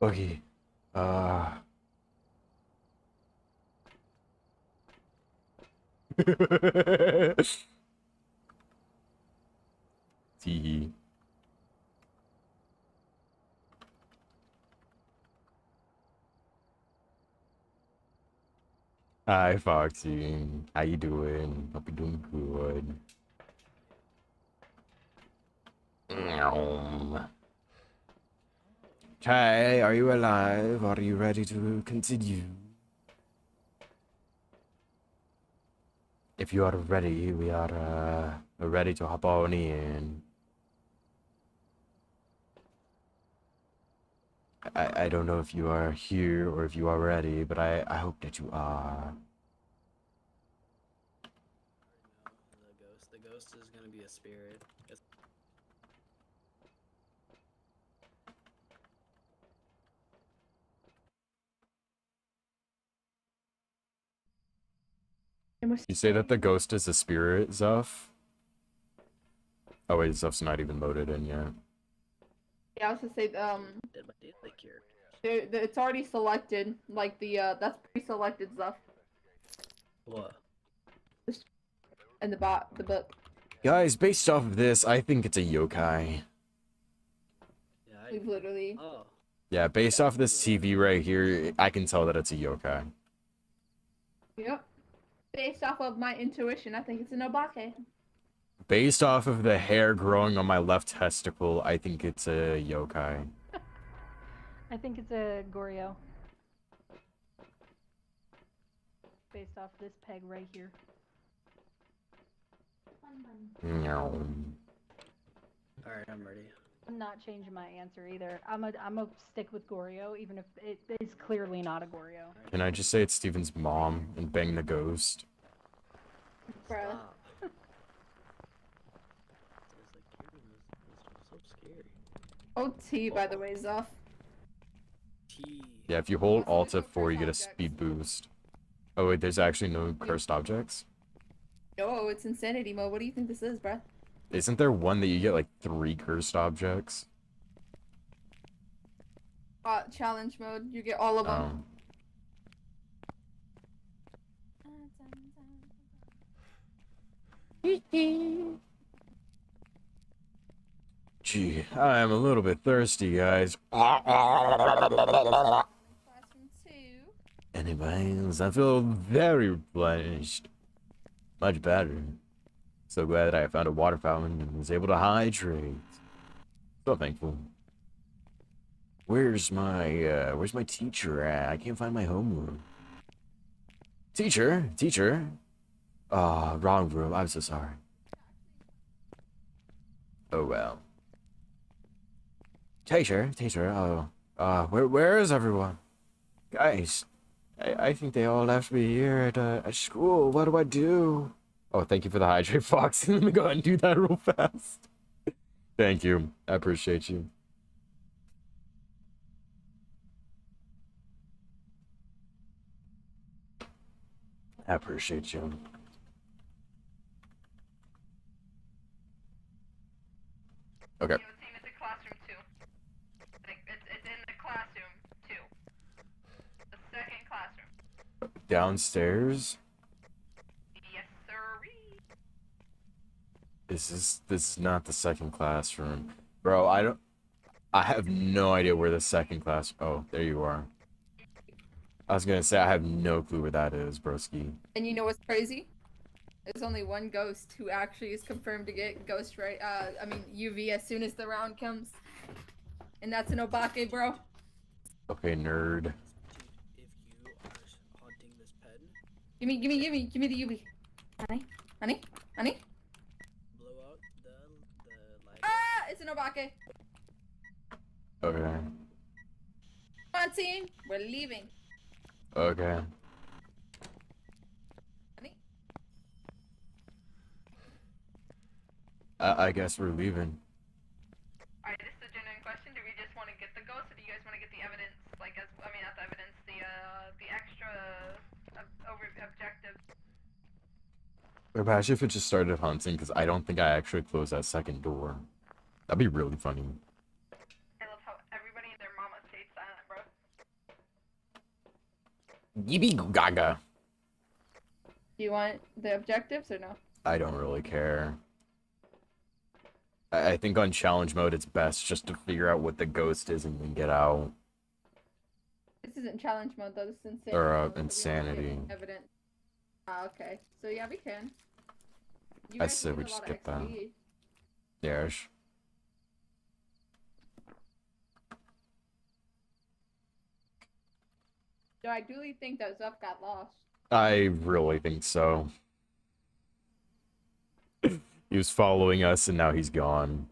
Okay. Tee. Hi, Foxy. How you doing? Hope you're doing good. Meow. Okay, are you alive? Are you ready to continue? If you are ready, we are ready to hop on in. I don't know if you are here or if you are ready, but I hope that you are. The ghost is gonna be a spirit. You say that the ghost is a spirit, Zuff? Oh wait, Zuff's not even loaded in yet. Yeah, I was gonna say Dead by Daylight character. it's already selected. Like that's pre-selected stuff What? in the book. Guys, based off of this, I think it's a yokai. Yeah, We've literally. Oh. Yeah, based off of this TV right here, I can tell that it's a yokai. Yep. Based off of my intuition, I think it's an obake. Based off of the hair growing on my left testicle, I think it's a yokai. I think it's a Goryo. Based off this peg right here. Meow. Alright, I'm ready. I'm not changing my answer either. I'm a stick with Goryo, even if it is clearly not a Goryo. Can I just say it's Steven's mom and bang the ghost? Bruh. Stop. I was like, this was so scary. OT, by the way, Zuff. T. Yeah, if you hold Also, Alt there's no F4, you cursed get a objects. speed boost. Oh wait, there's actually no cursed objects? No, it's insanity mode. What do you think this is, bruh? Isn't there one that you get like 3 cursed objects? Challenge mode. You get all of them. Gee, I am a little bit thirsty, guys. Classroom 2. Anyways, I feel very replenished. Much better. So glad that I found a water fountain and was able to hydrate. So thankful. Where's my teacher at? I can't find my homeroom. Teacher? Teacher? Ah, wrong room. I'm so sorry. Oh well. Teacher? Teacher? Oh, where is everyone? Guys, I think they all left me here at school. What do I do? Oh, thank you for the hydrate, Fox. Let me go ahead and do that real fast. Thank you. I appreciate you. I appreciate you. Okay. Yeah, the same as the classroom 2. Like, it's in the classroom 2. The second classroom. Downstairs? Yes, sirree. This is not the second classroom. Bro, I have no idea where the second class. Oh, there you are. I was gonna say I have no clue where that is, broski. And you know what's crazy? There's only one ghost who actually is confirmed to get ghost right. UV as soon as the round comes, and that's an obake, bro. Okay, nerd. Dude, if you are haunting this pen, Give me the UV. Honey. blow out the light. Ah, it's an obake. Okay. Come on, team. We're leaving. Okay. Honey. I guess we're leaving. Alright, this is a genuine question. Do we just want to get the ghost, or do you guys want to get the evidence? Like, not the evidence, the extra objective. Imagine if it just started hunting, because I don't think I actually closed that second door. That'd be really funny. I love how everybody and their mama stayed silent, bro. Yippee gaga. Do you want the objectives or no? I don't really care. I think on challenge mode it's best just to figure out what the ghost is and then get out. This isn't challenge mode though. This is insanity. Or, mode, so we won't get insanity. Evidence. Ah, okay. So yeah, we can. You I guys say get we a just lot of skip that. XP. Yes. So I do think that Zuff got lost. I really think so. He was following us and now he's gone.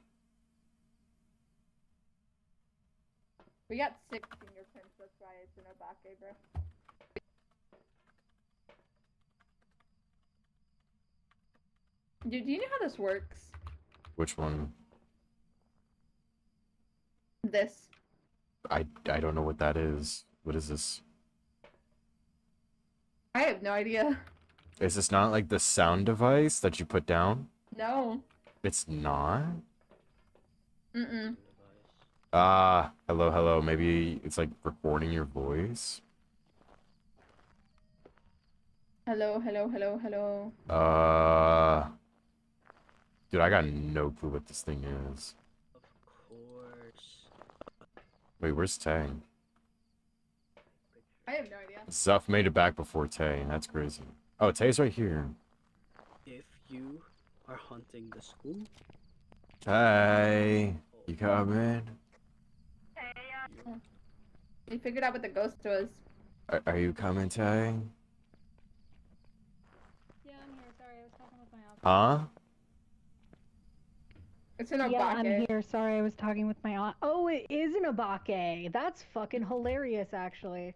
We got 6 fingerprints. That's why it's an obake, bro. Dude, do you know how this works? Which one? This. I don't know what that is. What is this? I have no idea. Is this not like the sound device that you put down? No. It's not? Mm-mm. Hello, hello. Maybe it's like recording your voice. Hello, hello, hello, hello. Dude, I got no clue what this thing is. Of course. Wait, where's Tay? I have no idea. Zuff made it back before Tay. That's crazy. Oh, Tay's right here. If you are hunting the school, Tay, you coming? We figured out what the ghost was. Are you coming, Tay? Yeah, I'm here. Sorry, I was talking with my aunt. Huh? It's an Yeah, I'm obake. here. Sorry, I was talking with my aunt. Oh, it is an abake. That's fucking hilarious, actually.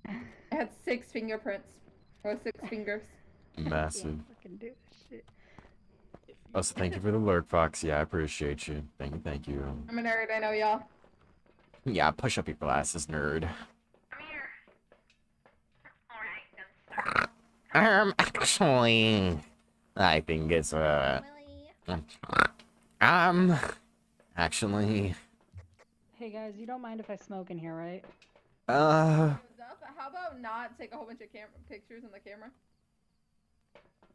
It had 6 fingerprints. Or 6 fingers. Massive. Can't fucking do this shit. if you Also, thank you for the lurk, Foxy. I appreciate you. Thank you, thank you. I'm a nerd, I know y'all. Yeah, push up your glasses, nerd. Actually, I think it's, actually, Hey guys, you don't mind if I smoke in here, right? uh, How about not take a whole bunch of pictures on the camera?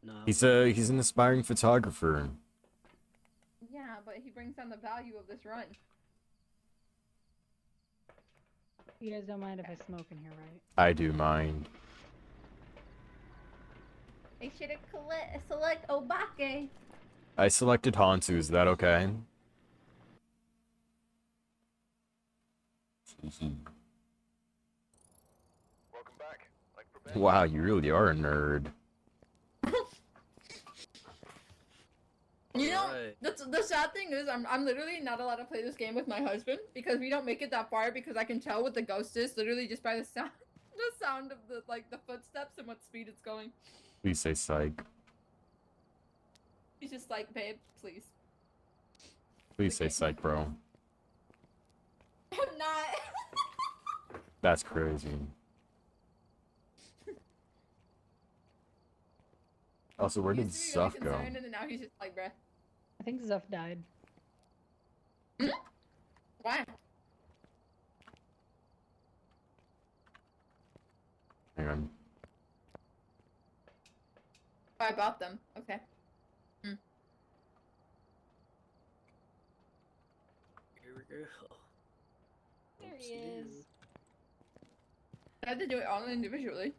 no, he's an aspiring photographer. Yeah, but he brings down the value of this run. You guys don't mind if I smoke in here, right? I do mind. They should have select Obake. I selected Hansu, is that okay? Wow, you really are a nerd. You know, Right. the sad thing is, I'm literally not allowed to play this game with my husband because we don't make it that far because I can tell what the ghost is literally just by the sound, the sound of the the footsteps and what speed it's going. Please say psych. He's just like, babe, please. Please say psych, bro. I'm not. That's crazy. Also, where He did used to be really Zuff go? concerned, and then now he's just like, bruh. I think Zuff died. Why? Hang on. Oh, I bought them. Okay. Here we go. There he Whoopsie-doo. is. I have to do it all individually.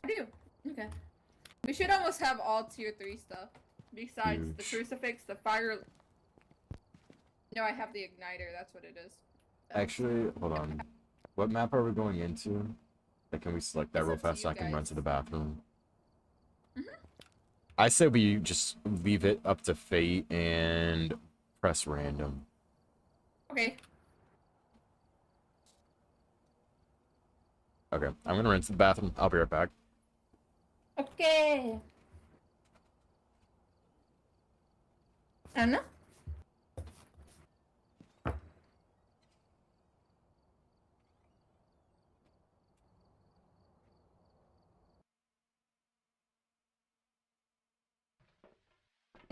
I do. Okay. We should almost have all tier 3 stuff. Besides the Huge. crucifix, the fire. No, I have the igniter. That's what it is. Actually, hold on. What map are we going into? Like, can we select that It's real up to fast so you I can run guys. to the bathroom? Mhm. I say we just leave it up to fate and press random. Okay. Okay, I'm gonna run to the bathroom. I'll be right back. Okay. Anna?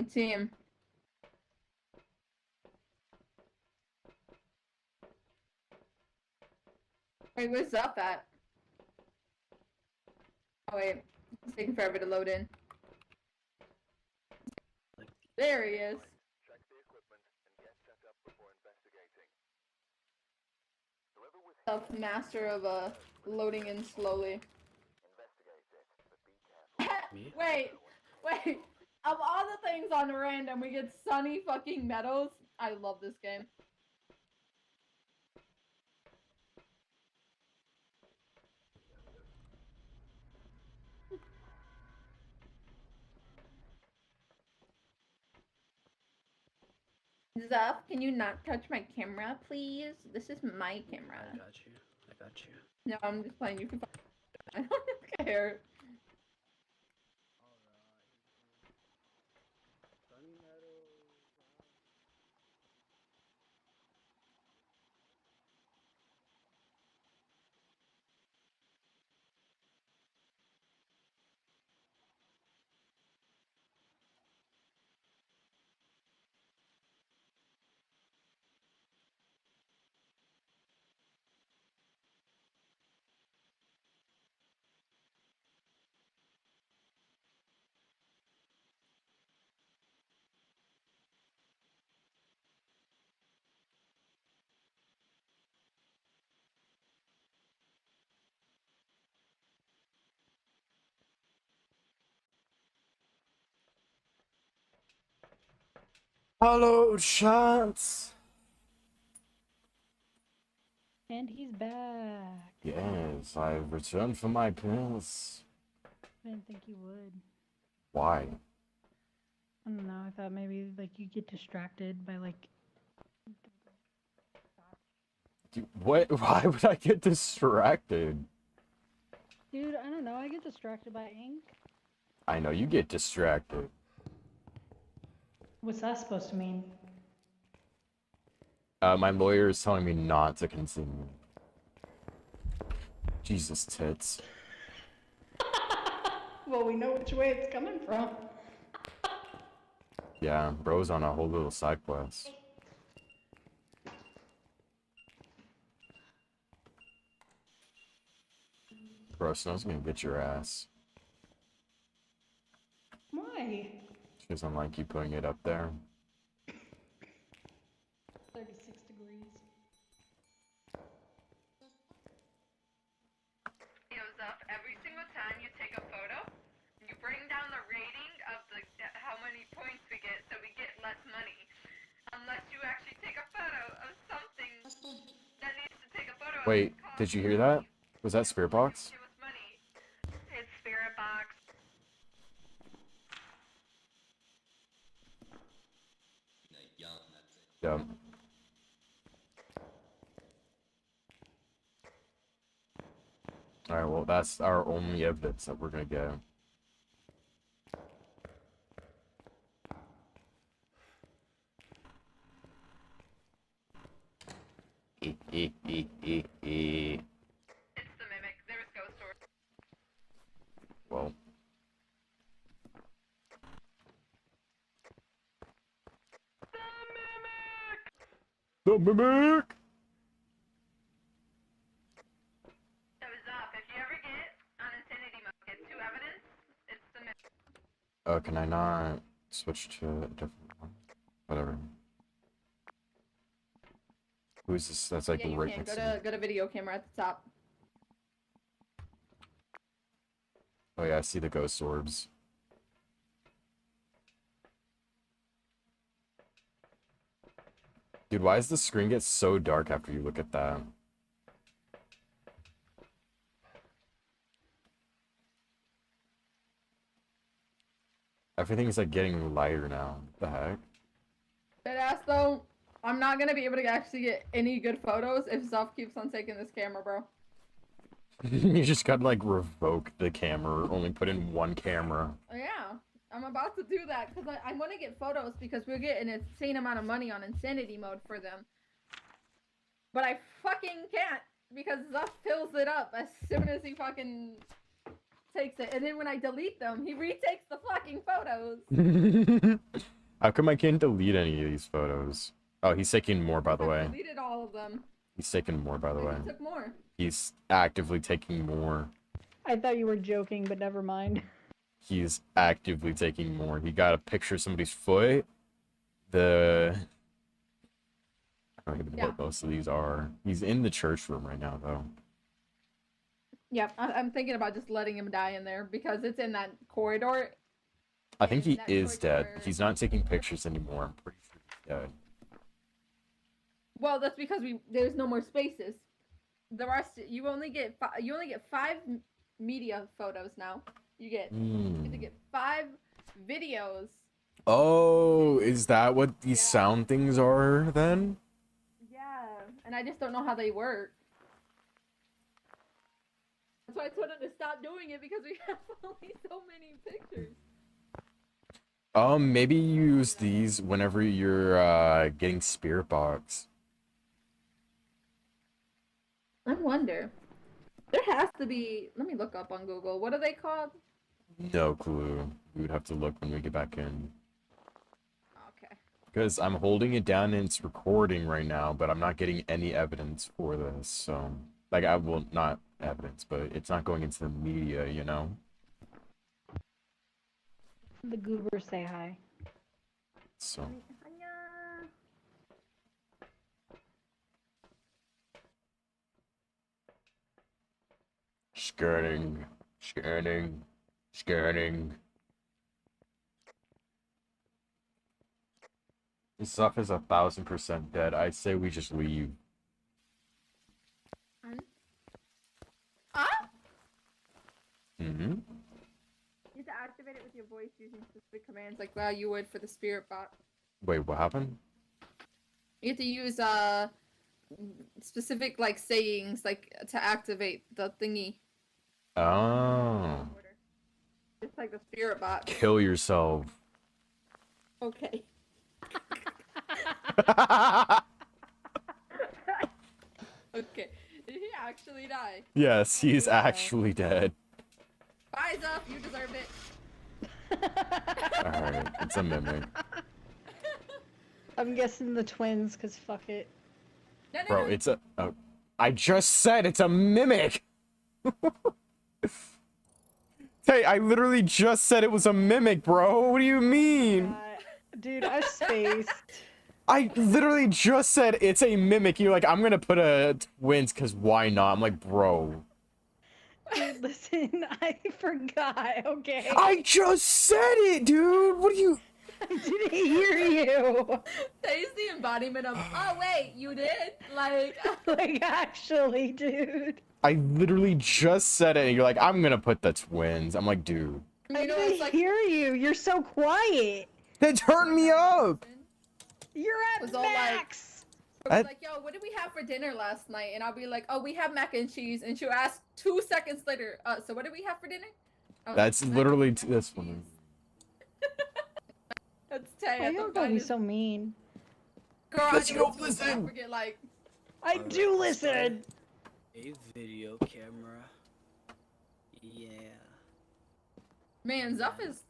Team. Wait, where's Zuff at? Oh wait, it's taking forever to load in. There he is. Master of loading in slowly. Me? Wait. Of all the things on random, we get Sunny fucking Meadows. I love this game. Zuff, can you not touch my camera, please? This is my camera. I got you. I got you. No, I'm just playing. You can. I don't care. Hello, chat. And he's back. Yes, I've returned for my pills. I didn't think you would. Why? I don't know. I thought maybe like you get distracted by like. What? Why would I get distracted? Dude, I don't know. I get distracted by ink. I know you get distracted. What's that supposed to mean? My lawyer is telling me not to continue. Jesus tits. Well, we know which way it's coming from. Yeah, bro's on a whole little side quest. Bro, Snow's gonna get your ass. Why? She doesn't like you putting it up there. 36 degrees. Goes up every single time you take a photo. You bring down the rating of the how many points we get, so we get less money. Unless you actually take a photo of something that needs to take a photo. Wait, did you hear that? Was that Spirit Box? Give us money. It's Spirit Box. Yeah. Alright, well, that's our only evidence that we're gonna get. It's the mimic. There's ghost story. Well. The mimic! Shows up. If you ever get on Infinity mode, get 2 evidence, it's the mimic. Can I not switch to a different one? Whatever. Who is this? That's like Yeah, you right can. next to me. Go to video camera at the top. Oh yeah, I see the ghost orbs. Dude, why does the screen get so dark after you look at that? Everything's like getting lighter now. What the heck? Deadass though, I'm not gonna be able to actually get any good photos if Zuff keeps on taking this camera, bro. You just gotta like revoke the camera, only put in one camera. Yeah, I'm about to do that because I want to get photos because we're getting an insane amount of money on Insanity mode for them. But I fucking can't because Zuff fills it up as soon as he fucking takes it. And then when I delete them, he retakes the fucking photos. How come I can't delete any of these photos? Oh, he's taking more, by the I way. deleted all of them. He's taking more, by the way. I took more. He's actively taking more. I thought you were joking, but never mind. He's actively taking more. He got a picture of somebody's foot. I don't even know what most of these are. He's in the church room right now, though. Yeah, I'm thinking about just letting him die in there because it's in that corridor. I think he That is dead. corridor- He's not taking pictures anymore. I'm pretty sure he's dead. Well, that's because there's no more spaces. The rest you only get 5 media photos now. You get to get 5 videos. Oh, is that what these Yeah. sound things are then? Yeah, and I just don't know how they work. That's why I told him to stop doing it because we have only so many pictures. Maybe you use these whenever you're getting Spirit Box. I wonder. There has to be. Let me look up on Google. What are they called? No clue. We would have to look when we get back in. Okay. Because I'm holding it down and it's recording right now, but I'm not getting any evidence for this. So, like, I will not evidence, but it's not going into the media, you know? The goobers say hi. So, scanning, scanning, scanning. Zuff is 1000% dead. I say we just leave. Ah? Mm-hmm. You have to activate it with your voice using specific commands, like you would for the spirit bot. Wait, what happened? You have to use specific like sayings like to activate the thingy. Oh. Just like the spirit bot. Kill yourself. Okay. Okay. Did he actually die? Yes, he's actually dead. Bye, Zuff. You deserve it. Alright, it's a mimic. I'm guessing the twins, cause fuck it. No, no, Bro, no. it's a... I just said it's a mimic! Hey, I literally just said it was a mimic, bro. What do you mean? Dude, I spaced. I literally just said it's a mimic. You're like, I'm gonna put a twins, cause why not? I'm like, bro. Dude, listen, I forgot, okay? I just said it, dude! What do you... I didn't hear you. That is the embodiment of, oh wait, you did? Like, Like, actually, dude. I literally just said it, and you're like, I'm gonna put the twins. I'm like, dude. I you know, didn't it's like, hear you. You're so quiet. That turned me up! You're Was at all like- max. I- like, yo, what did we have for dinner last night? And I'll be like, oh, we have mac and cheese. And she'll ask 2 seconds later, so what did we have for dinner? I was That's like, literally mac and this cheese. one. That's Tay Why at you the gotta be finest. so mean? Girl, Because I you don't do listen. forget, like, I Alright, do let's start listen. A video camera. Yeah. man, Zuff is...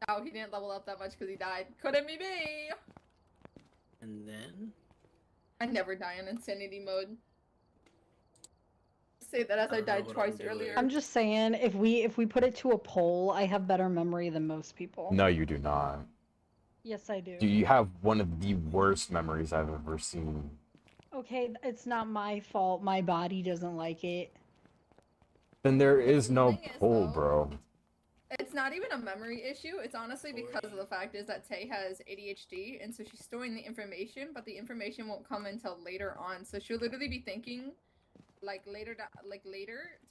Oh, he didn't level up that much because he died. Couldn't be me! And then I never die in insanity mode. Say that as I I don't know died what twice I'm doing. earlier. I'm just saying, if we put it to a poll, I have better memory than most people. No, you do not. Yes, I do. Dude, you have one of the worst memories I've ever seen. Okay, it's not my fault. My body doesn't like it. Then there is no Thing is, pull, though, bro. It's not even a memory issue. It's honestly because of the fact is that Tay has ADHD, and so she's storing the information, but the information won't come until later on. So she'll literally be thinking, like later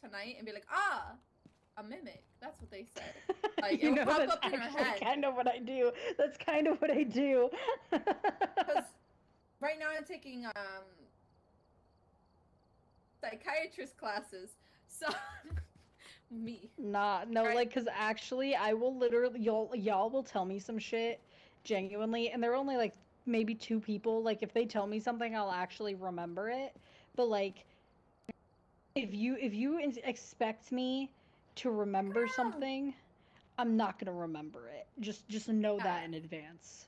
tonight, and be like, ah, a mimic. That's what they said. Like You it'll know, pop that's up in her actually head. kind of what I do. That's kind of what I do. Because right now I'm taking psychiatrist classes. So me. Nah, no, Right. like, cause actually, I will literally, y'all will tell me some shit, genuinely, and there are only like maybe 2 people. Like, if they tell me something, I'll actually remember it. But like, if you expect me to remember something, I'm not gonna remember it. Just know that in advance.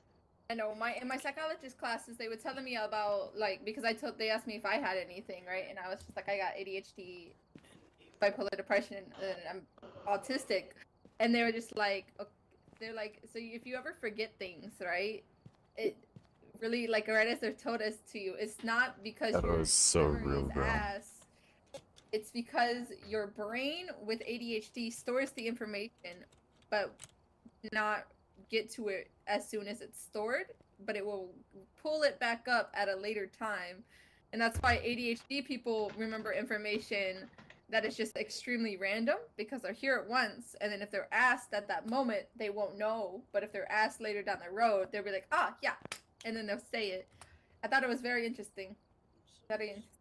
I know in my psychologist classes they were telling me about like because they asked me if I had anything, right? And I was just like I got ADHD, bipolar depression, and I'm autistic. And they were just like they're like, so if you ever forget things, right? It really like right as they're told us to you, it's not because That your was so memory real, is bro. ass. It's because your brain with ADHD stores the information, but not get to it as soon as it's stored, but it will pull it back up at a later time. And that's why ADHD people remember information that is just extremely random because they're here at once, and then if they're asked at that moment, they won't know. But if they're asked later down the road, they'll be like, ah, yeah, and then they'll say it. I thought it was very interesting. Very interesting.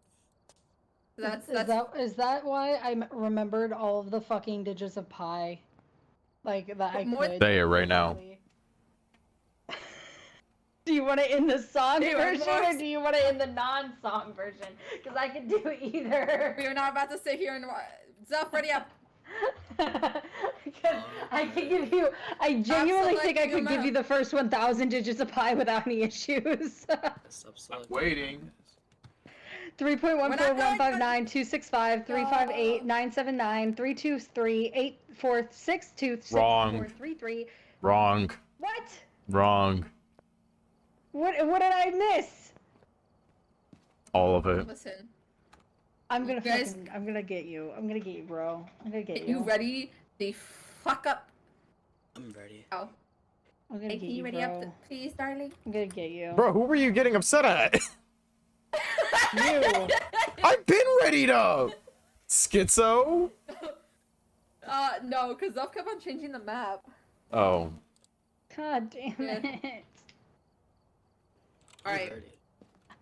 Is that why I remembered all of the fucking digits of pi? Like, that I More- could. Say it right now. perfectly. Do you want it in the song Dude, version or Morse- do you want it in the non-song version? Because I can do either. We're not about to sit here and Zuff, ready up. Because I can give you. I genuinely think I could give you the first 1,000 digits of pi without any issues. Stop selecting waiting. 3.14159265358979323 Wrong. 8462433. Wrong. What? Wrong. What did I miss? All of it. Listen, I'm gonna You guys- I'm gonna get you. I'm gonna get you, bro. I'm gonna get get you. you ready the fuck up. I'm ready. Oh. I'm gonna Hey, get can you you, ready up, bro. please, darling? I'm gonna get you. Bro, who were you getting upset at? You. I've been readied up! Schizo? No, because Zuff kept on changing the map. Oh. God damn Yeah. it. Alright. 3:30.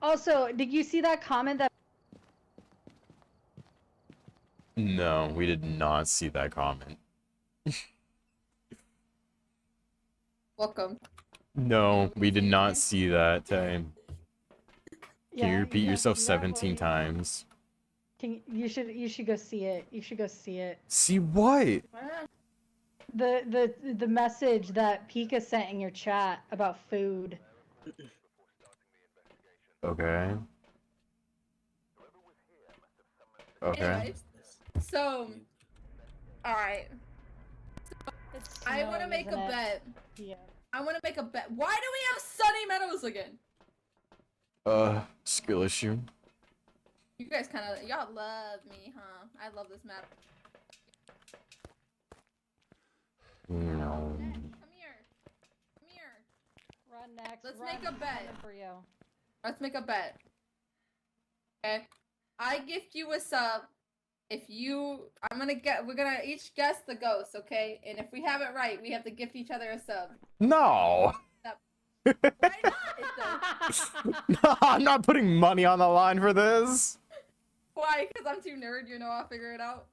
Also, did you see that comment that No, we did not see that comment. Welcome. No, we did not see that. Can you repeat have to yourself do that 17 for me? times? You should go see it. You should go see it. See what? The message that Pika sent in your chat about food. Okay. Okay. Anyways, so, alright. It's I want to snowing, make a isn't it? bet. Yeah. I want to make a bet. Why do we have Sunny Meadows again? Skill issue. You guys kind of, y'all love me, huh? I love this map. No. Come here. Come here. Run next. Let's run. make a bet. Coming for you. Let's make a bet. Okay. I gift you a sub. If you, we're gonna each guess the ghost, okay? And if we have it right, we have to gift each other a sub. No. Why not? No, I'm not putting money on the line for this. Why? Because I'm too nerd, you know, I'll figure it out.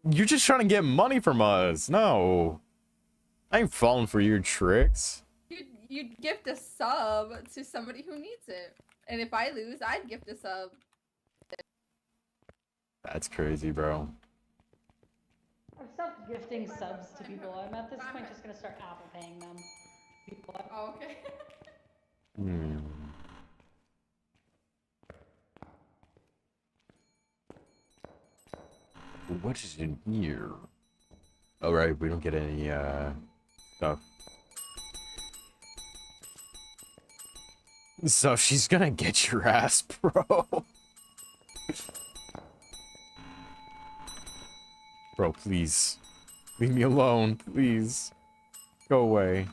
You're just trying to get money from us. No. I ain't falling for your tricks. You'd gift a sub to somebody who needs it. And if I lose, I'd gift a sub. That's crazy, bro. I've stopped gifting subs to people. I'm at this point just gonna start Apple paying them. People. Oh, okay. Hmm. What is in here? Alright, we don't get any, stuff. So she's gonna get your ass, bro. Bro, please. Leave me alone, please. Go away.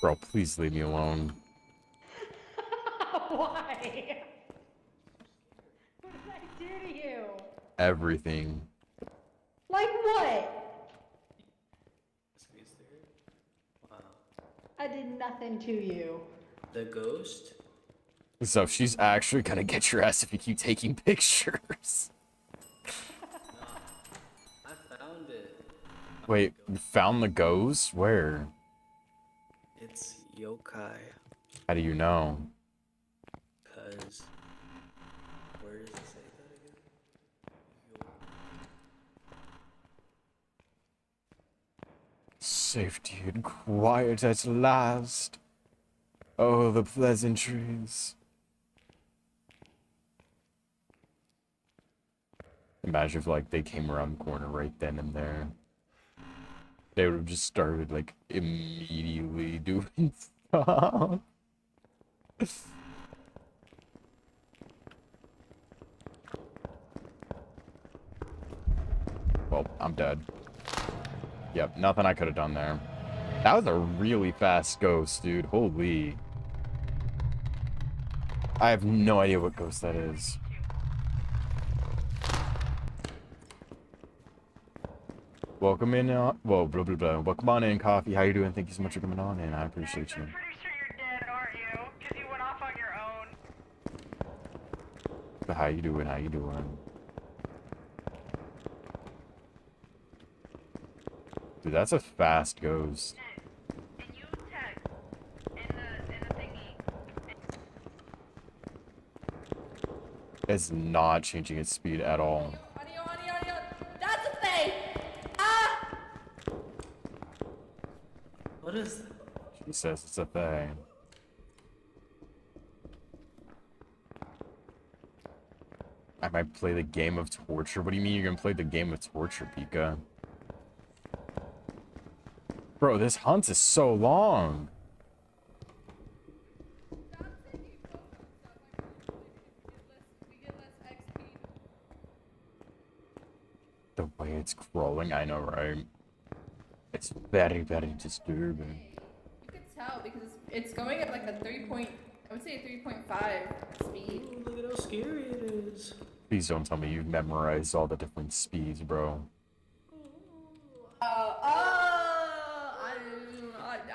Bro, please leave me alone. Why? What did I do to you? Everything. Like what? Space there. Wow. I did nothing to you. The ghost? So she's actually gonna get your ass if you keep taking pictures. I found it. Wait, you found the ghost? Where? It's yokai. How do you know? Cause where does it say that again? Safety and quiet at last. Oh, the pleasantries. Imagine if, like, they came around the corner right then and there. They would have just started, like, immediately doing stuff. Well, I'm dead. Yep, nothing I could have done there. That was a really fast ghost, dude. Holy. I have no idea what ghost that is. Welcome in, whoa, blah, blah, blah. Welcome on in, Coffee. How you doing? Thank you so much for coming on in. I appreciate you. I'm pretty sure you're dead, aren't you? Because you went off on your own. How you doing? How you doing? Dude, that's a fast ghost. And you text in the thingy. It's not changing its speed at all. Audio. That's a thing! Ah! What is that? She says it's a thing. might play the game of torture. What do you mean you're gonna play the game of torture, Pika? Bro, this hunt is so long. Stop taking photos of we get less XP. The way it's crawling, I know, right? It's very, very disturbing. You could tell because it's going at like a 3 point, I would say a 3.5 speed. Ooh, look at how scary it is. Please don't tell me you've memorized all the different speeds, bro.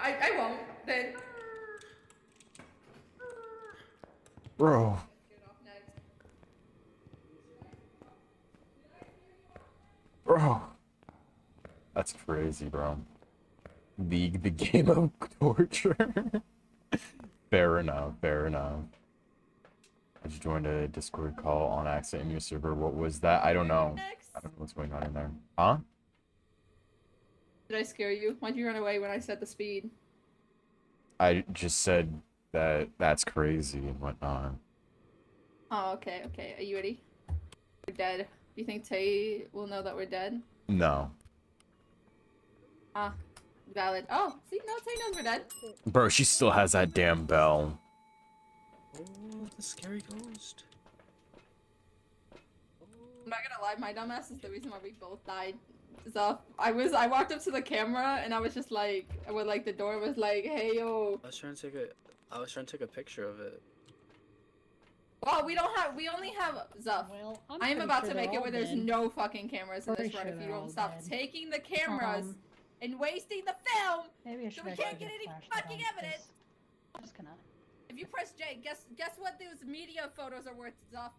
I won't then. Bro. Get off next. Bro. That's crazy, bro. League the game of torture. Fair enough, fair enough. I just joined a Discord call on accident in your server. What was that? I don't know. Next. I don't know what's going on in there. Huh? Did I scare you? Why'd you run away when I said the speed? I just said that that's crazy and whatnot. Oh, okay, okay. Are you ready? We're dead. Do you think Tay will know that we're dead? No. Ah, valid. Oh, see, no, Tay knows we're dead. Bro, she still has that damn bell. Oh, the scary ghost. I'm not gonna lie, my dumbass is the reason why we both died. So I walked up to the camera and I was just like, with like the door was like, hey yo. I was trying to take a picture of it. Well, we only have Zuff. Well, I am pretty about sure to make they're it where all there's dead. no fucking cameras in Pretty this run sure if you they're all don't stop dead. taking the cameras and wasting the film. Maybe I So should we actually can't get any flashlight fucking on, 'cause evidence. I'm just gonna. If you press J, guess what those media photos are worth, Zuff?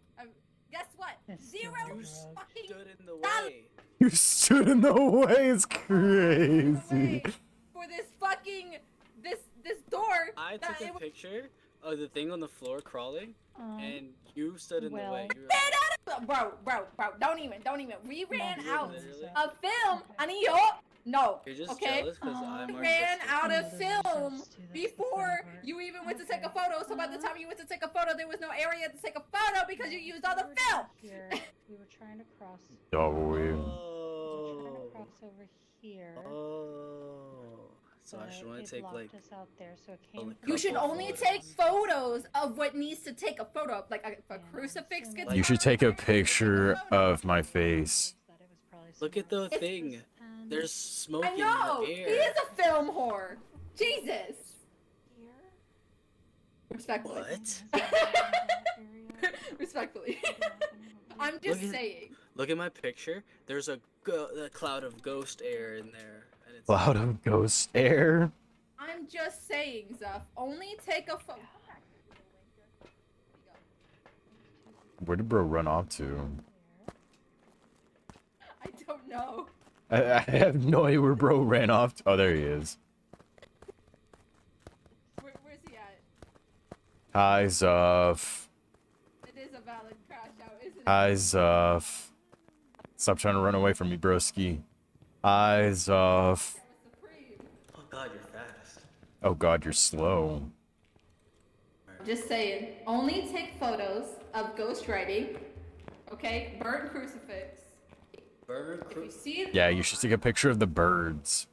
Guess what? It's Zero still You drugs. fucking stood in the dollars way. You stood in the way. It's crazy. away for this fucking this door. I that took it a was- picture of the thing on the floor crawling, and you stood in the well- way. You were Get out of bro, don't even. We ran you out literally- of film. Anio. No. You're just Okay. jealous because Oh. I'm We ran artistic. out of Some of those film reference to that's the before funny part. you even went to take a Okay. photo. So by the time you went to take a photo, there was no area to take a photo because you used all the We were down film. Here. We were trying to cross. Oh, We were trying to Oh. cross over here. Oh. So I but should want it to take blocked like. us out there, so it a came couple You should only photos. take photos of what needs to take a photo of, like a Yeah, crucifix so gets. like- you should take a picture photo. of my face. that it was probably Look at the somewhere thing. else. And There's smoke I in know. the He air. is a film whore. Jesus. here. Respectfully. What? Respectfully. I'm Look just at- saying. Look at my picture. There's a cloud of ghost air in there, and it's Cloud of ghost air. I'm just saying, Zuff. Only take a photo. Where did bro run off to? I don't know. I have no idea where bro ran off to. Oh, there he is. Where's he at? Hi, Zuff. It is a valid crash out, isn't it? Hi, Zuff. Stop trying to run away from me, broski. Hi, Zuff. Supreme. oh god, you're fast. Oh god, you're slow. Just saying. Only take photos of ghostwriting. Okay? Burnt crucifix. Burger If you see Yeah, you should take a picture of the birds.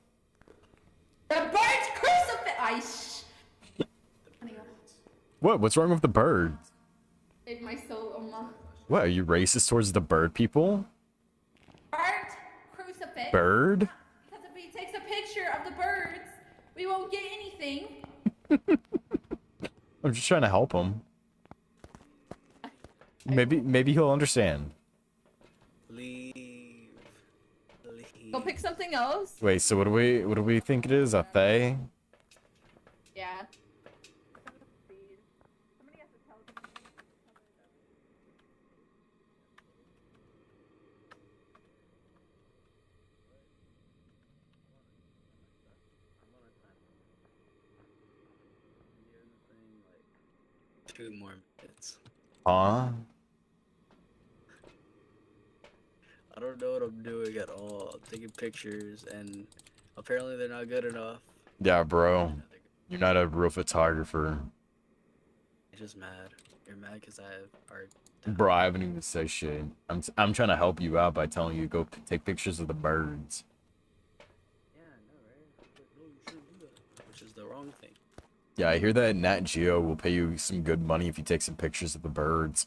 the burnt crucifix. Honey, What? What's wrong with the birds? save my soul, Oma. What, are you racist towards the bird people? Burnt crucifix. Bird? Because if he takes a picture of the birds, we won't get anything. I'm just trying to help him. Maybe he'll understand. Leave. Go pick something else. Wait, so what do we think it is? A Fae? Yeah. Two more minutes. Huh? I don't know what I'm doing at all. I'm taking pictures, and apparently they're not good enough. Yeah, bro. You're not a real photographer. You're just mad. You're mad because I have Bro, I haven't even said shit. I'm trying to help you out by telling you to go take pictures of the birds. Yeah, I know, right? But no, you shouldn't do that. Which is the wrong thing. Yeah, I hear that Nat Geo will pay you some good money if you take some pictures of the birds.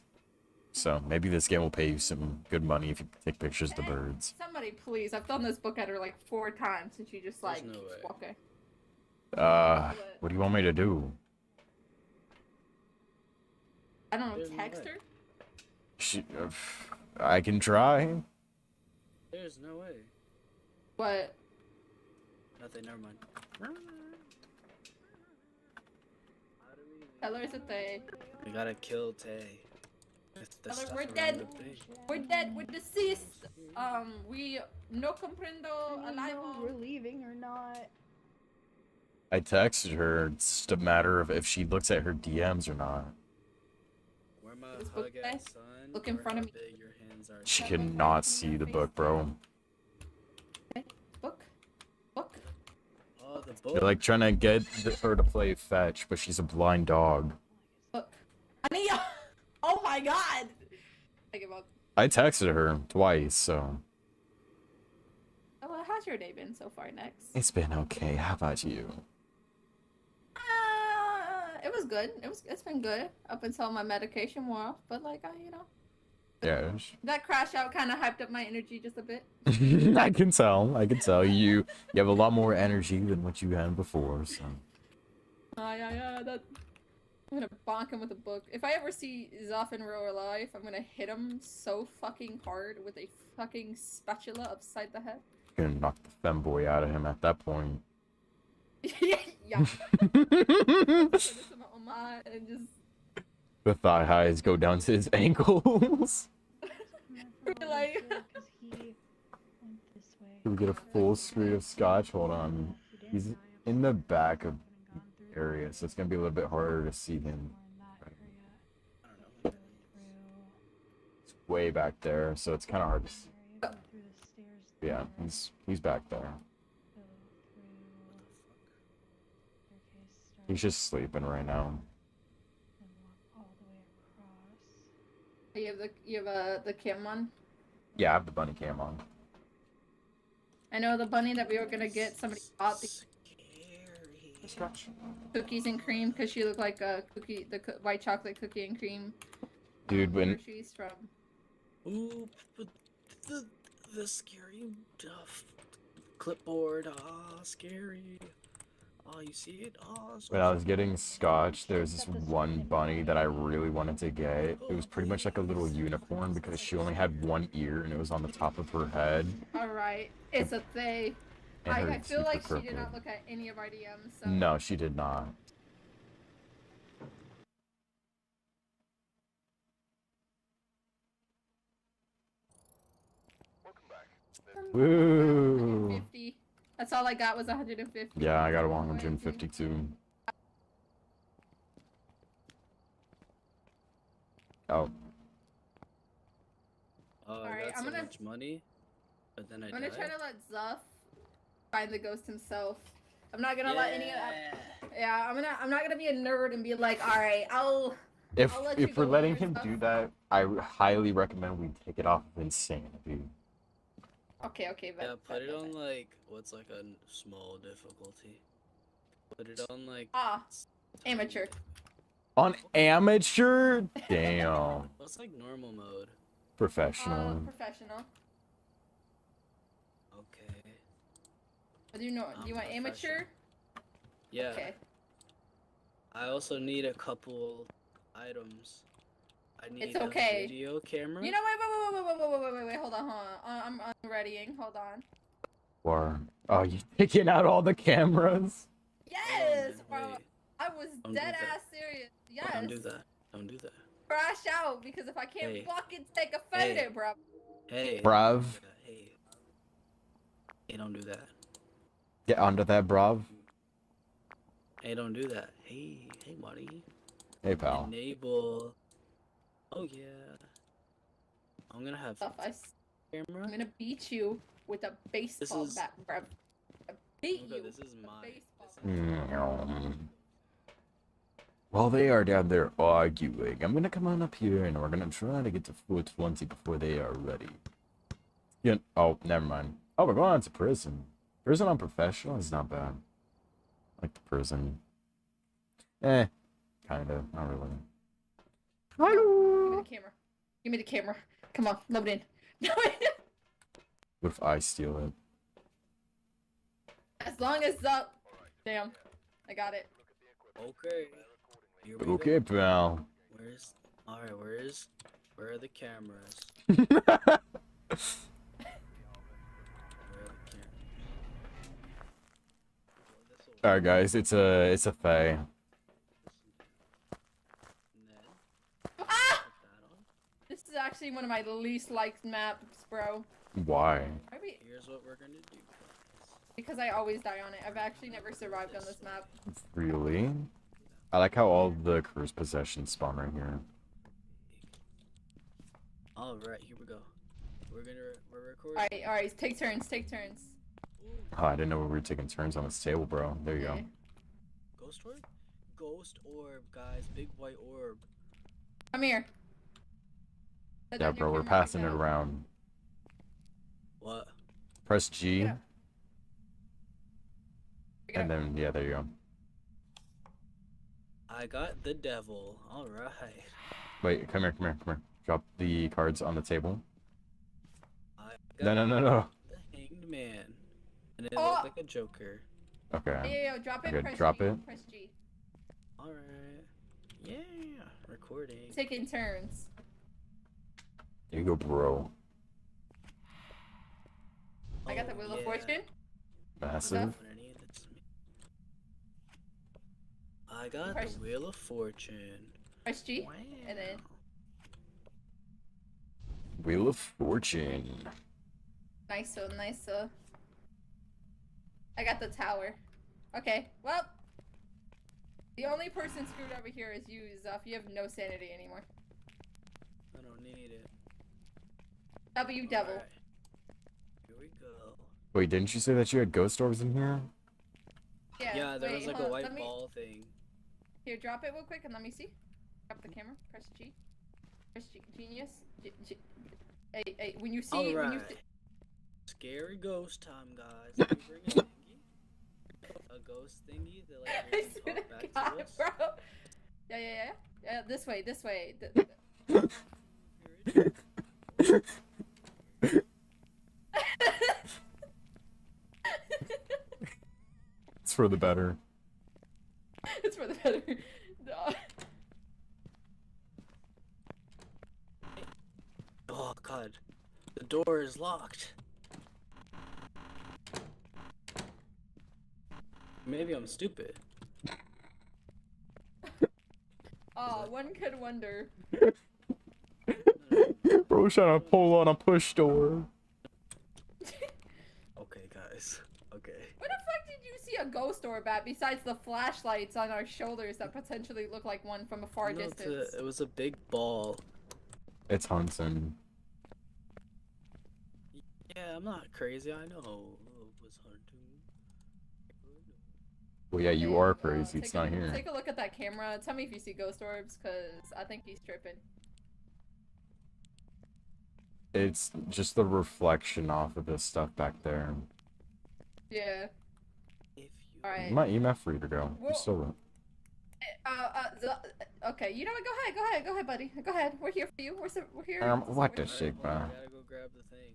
So maybe this game will pay you some good money if you take pictures of the birds. Somebody, please. I've done this book at her like 4 times, and she just like There's no keeps way. walking. What do you want me to do? I don't know. There's no Text way. her. I can try. There's no way. But Nothing, never mind. tell her it's a thing. We gotta kill Tay. Tell her we're dead. We're dead. We're deceased. We no comprendo I don't know if we're alive. leaving or not. I texted her. It's just a matter of if she looks at her DMs or not. Where my This book hug guy? at, son? Look in Or front of how me. big your hands are. She Is that my cannot face see on the your book, face? bro. Book. Book. Oh, the book. You're like trying to get her to play fetch, but she's a blind dog. Book. Honey. Oh my God. I give up. I texted her twice, so Oh, well, how's your day been so far? Next. it's been okay. How about you? It was good. It's been good up until my medication wore off. But like you know, Yeah, that crash out kind of hyped up my energy just a bit. I can tell. I can tell you have a lot more energy than what you had before. So Yeah. That. I'm gonna bonk him with a book. If I ever see Zoff in real life, I'm gonna hit him so fucking hard with a fucking spatula upside the head. gonna knock the femboy out of him at that point. Yeah. Put this in my mind and just The thigh highs go down to his ankles. Like- Can we get a full screen of Scotch? Hold on. He's in the back of the area, so it's gonna be a little bit harder to see him. I don't know. It's way back there, so it's kind of hard to see. Yeah, he's back there. He's just sleeping right now. you have the Kim one. Yeah, I have the bunny cam on. I know the bunny that we were gonna get. Somebody bought the Scotch. cookies and cream because she looked like a cookie, white chocolate cookie and cream. Dude, when Hershey's from. Ooh, but the scary clipboard. Ah, scary. Oh, you see it? Oh, when I was getting Scotch, there was this one bunny that I really wanted to get. It was pretty much like a little unicorn because she only had one ear and it was on the top of her head. All right, it's a they. And her I feel super like she did crooked. not look at any of our DMs. So. No, she did not. Woo! 150. That's all I got was 150. Yeah, I got a 152. Oh, Oh, I Alright, got I'm so gonna- much money, but then I I'm gonna died. try to let Zuff find the ghost himself. I'm not gonna let any of Yeah, I'm not gonna be a nerd and be like, all right, I'll let you if we're go letting with your him stuff. do that, I highly recommend we take it off of Insanity. Okay, but Yeah, put it on like what's like a small difficulty. Put it on like amateur. On amateur? Damn. what's like normal mode. Professional. Professional. Okay. Do you know? Do you want I'm amateur? Yeah. Okay. I also need a couple items. I need It's okay. a video camera. You know, wait, hold on. I'm readying. Hold on. Or you taking out all the cameras? Yes, man, bro. wait. I was Don't do dead that. ass serious. Yes. Don't do that. Don't do that. Crash out because if I can't Hey. fucking take a photo, Hey. bro. Hey. Bruv. don't do that. Hey. Hey, don't do that. Get onto that, bruv. Hey, don't do that. Hey, buddy. Hey, pal. Enable. Oh yeah. I'm gonna have Stuff. I'm camera. gonna beat you with a baseball is- bat, bro. I beat Okay, you. this is with a mine. baseball This bat. is- While they are down there arguing, I'm gonna come on up here and we're gonna try to get to 420 before they are ready. Yeah. Oh, never mind. Oh, we're going on to prison. Prison on professional is not bad. Like the prison. Kinda. Not really. Give me the camera. Give me the camera. Come on, load in. What if I steal it? As long as the. Damn, I got it. Okay. Here we Okay, go. pal. Alright, where are the cameras? Alright, guys, it's a Fae. Ah! This is actually one of my least liked maps, bro. Why? Maybe Here's what we're gonna do, guys. because I always die on it. I've actually never survived on this map. Really? I like how all the crew's possessions spawn right here. Alright, here we go. We're recording. Alright, take turns, take turns. Oh, I didn't know we were taking turns on this table, bro. There you go. Okay. Ghost orb? Ghost orb, guys. Big white orb. Come here. Set Yeah, down your bro, we're camera right passing it now. around. What? Press G, Yeah. Pick it and up. then, yeah, there you go. I got the devil. Alright. Wait, come here. Drop the cards on the table. I No, got no. the hanged man. And it Oh! looked like a joker. Okay. Yeah, drop it. Okay, Press drop G. it. Press G. Alright. Yeah. Recording. Taking turns. There you go, bro. I got the Wheel of Fortune. Massive. Stuff. When I need it, it's me. I got Press- the Wheel of Fortune. Press G. Wow. And then Wheel of Fortune. nice. I got the tower. Okay. Well, the only person screwed over here is you, Zuff. You have no sanity anymore. I don't need it. W devil. Alright. Here we go. Wait, didn't you say that you had ghost orbs in here? Yeah, there wait, was like hold a on, white ball thing. Here, drop it real quick and let me see. Drop the camera. Press G. Press G. Genius. Hey, when you see, when you Alright. Scary ghost time, guys. Let me bring a thingy. A ghost thingy that like I you swear can to talk back God, to us. bro. Yeah. This way. It's for the better. It's for the better. No. Oh god. The door is locked. Maybe I'm stupid. Oh, one could wonder. Bro's trying to pull on a push door. Okay, guys. Okay. Where the fuck did you see a ghost orb at besides the flashlights on our shoulders that potentially look like one from a far No, distance? it was a big ball. It's Hunson. Yeah, I'm not crazy. I know. It was hunting. Well, yeah, you Hey, are crazy. It's take not here. Take a look at that camera. Tell me if you see ghost orbs, cause I think he's tripping. It's just the reflection off of this stuff back there. Yeah. If you Alright. My EMF reader go. You Well- still Okay. You know what? Go ahead, buddy. Go ahead. We're here for you. We're here. what the We're- shit, Hold on, man? I gotta go grab the thing.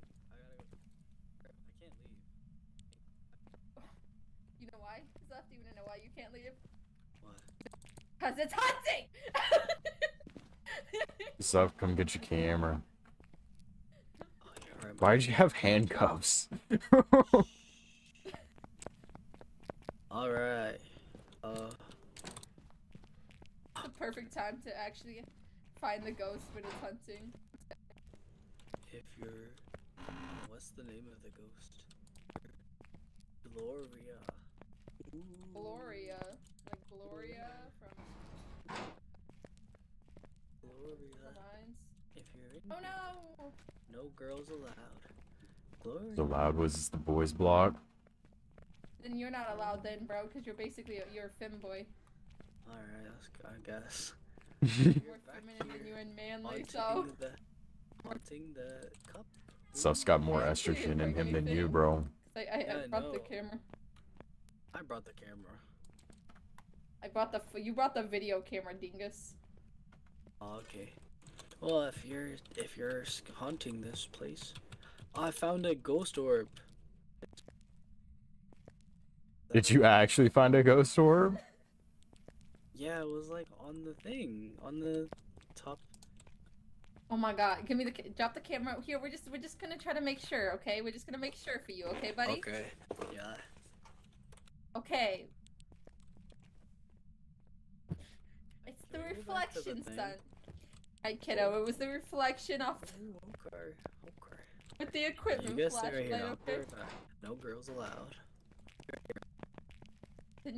I can't leave. You know why? Zuff, do you wanna know why you can't leave? Why? Cause it's hunting. Sup, come get your camera. Oh, you're right. Why'd you have handcuffs? Alright. The perfect time to actually find the ghost when it's hunting. If you're. What's the name of the ghost? Gloria. Ooh. Gloria, like Gloria from Gloria. Mines. If you're in. Oh no! No girls allowed. Gloria. The loud was the boys block. Then you're not allowed then, bro, because you're basically you're a femboy. Alright, I guess. More You're back feminine than you here and manly, haunting so. haunting the cup. Stuff's got more I actually estrogen didn't in bring him than you, anything. bro. I Yeah, I brought the know. camera. I brought the camera. I brought you brought the video camera, dingus. Oh, okay. Well, if you're haunting this place, I found a ghost orb. Did you actually find a ghost orb? Yeah, it was like on the thing, on the top. Oh my god, give me the drop the camera here. We're just gonna try to make sure, okay? We're just gonna make sure for you, okay, buddy? Okay. Yeah. Okay. It's the Can we go back to the reflection, thing? son. Right, kiddo. It was the reflection off Okay. Okay. with the You equipment guys stay right flashlight here. I'll up be there. right back. No girls allowed.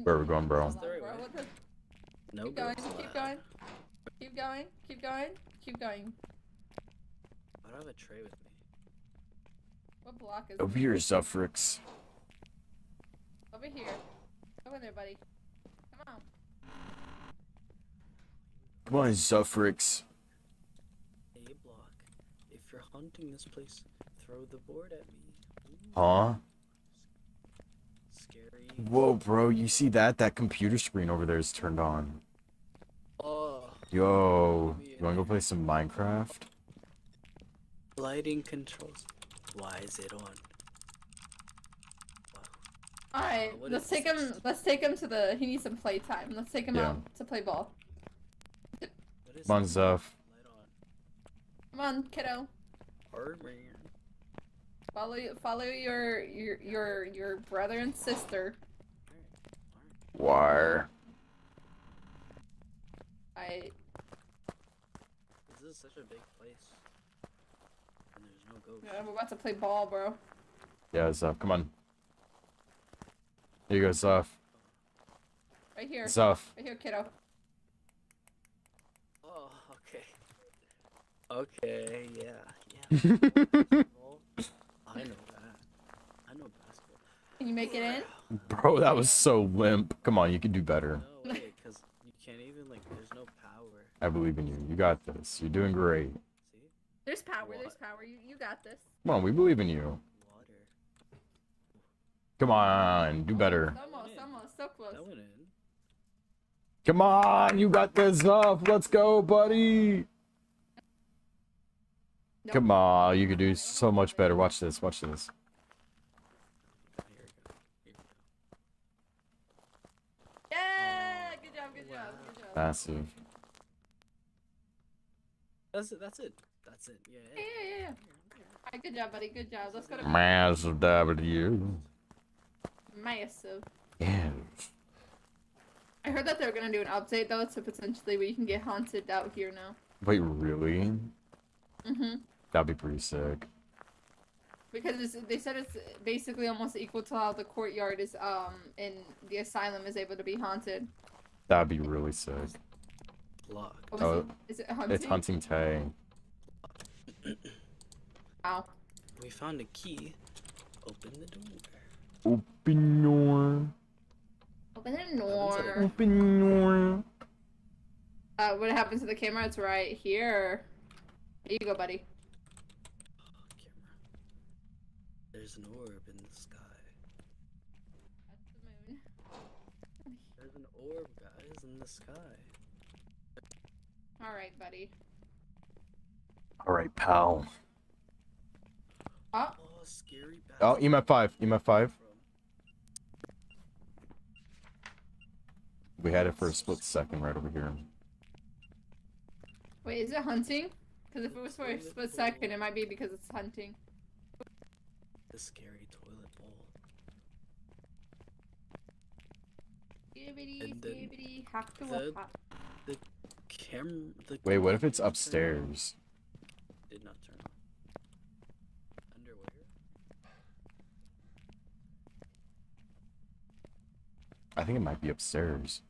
Where we going, bro? Hold on, Stay right bro. away. What the- No Keep going, girls allowed. keep going. Keep going, keep going, keep going. I don't have a tray with me. What block is Over here, Zuffrix. Over here. Over there, buddy. Come on. Come on, Zuffrix. A block. If you're hunting this place, throw the board at me. Ooh, Huh? scary. Whoa, bro, you see that? That computer screen over there is turned on. Oh, Yo, you wanna go play some Minecraft? lighting controls. Why is it on? Wow. Alright, what let's is take this? him to the he needs some playtime. Let's take him Yeah. out to play ball. What is Come on, this? Zuff. Light on. Come on, kiddo. Hard man. Follow your brother and sister. Wire. This is such a big place. And there's no ghost. Yeah, we're about to play ball, bro. Yeah, Zuff, come on. Here you go, Zuff. Right here. Zuff. Right here, kiddo. Oh, okay. Okay, yeah. Well, I know that. I know basketball. Can you make it in? Bro, that was so limp. Come on, you can do better. No way, because you can't even, like, there's no power. I believe in you. You got this. You're doing great. See? There's power. What? There's power. You got this. Come on, we believe in you. Water. Come on, do better. Almost. So close. That went in. Come on, you got this, Zuff. Let's go, buddy. Nope. Come on, you could do so much better. Watch this. Watch this. Here we go. Here we go. Yeah! Good job. Good job. Massive. That's it. That's it. That's it. Yeah. Alright, good job, buddy. Good job. Let's go to Massive W. massive. Yeah. I heard that they're gonna do an update though, so potentially we can get haunted out here now. Wait, really? Mhm. That'd be pretty sick. Because they said it's basically almost equal to how the courtyard is in the asylum is able to be haunted. That'd be really sick. Locked. Oh, Oh, is it hunting? it's Hunting Tay. Wow. We found a key. Open the door. Open your. Open the door. Open your. What happened to the camera? It's right here. Here you go, buddy. Camera. There's an orb in the sky. That's the moon. There's an orb, guys, in the sky. Alright, buddy. Alright, pal. Oh, Oh, scary Oh, bastard. EMF 5. EMF 5. We had it for a split second right over here. wait, is it hunting? Because if it was for a split second, it might be because it's hunting. The scary toilet bowl. Skibbity, And then skibbity, hop to the- a hop. Wait, what if it's camera upstairs? Did not turn on. Underwear. I think it might be upstairs.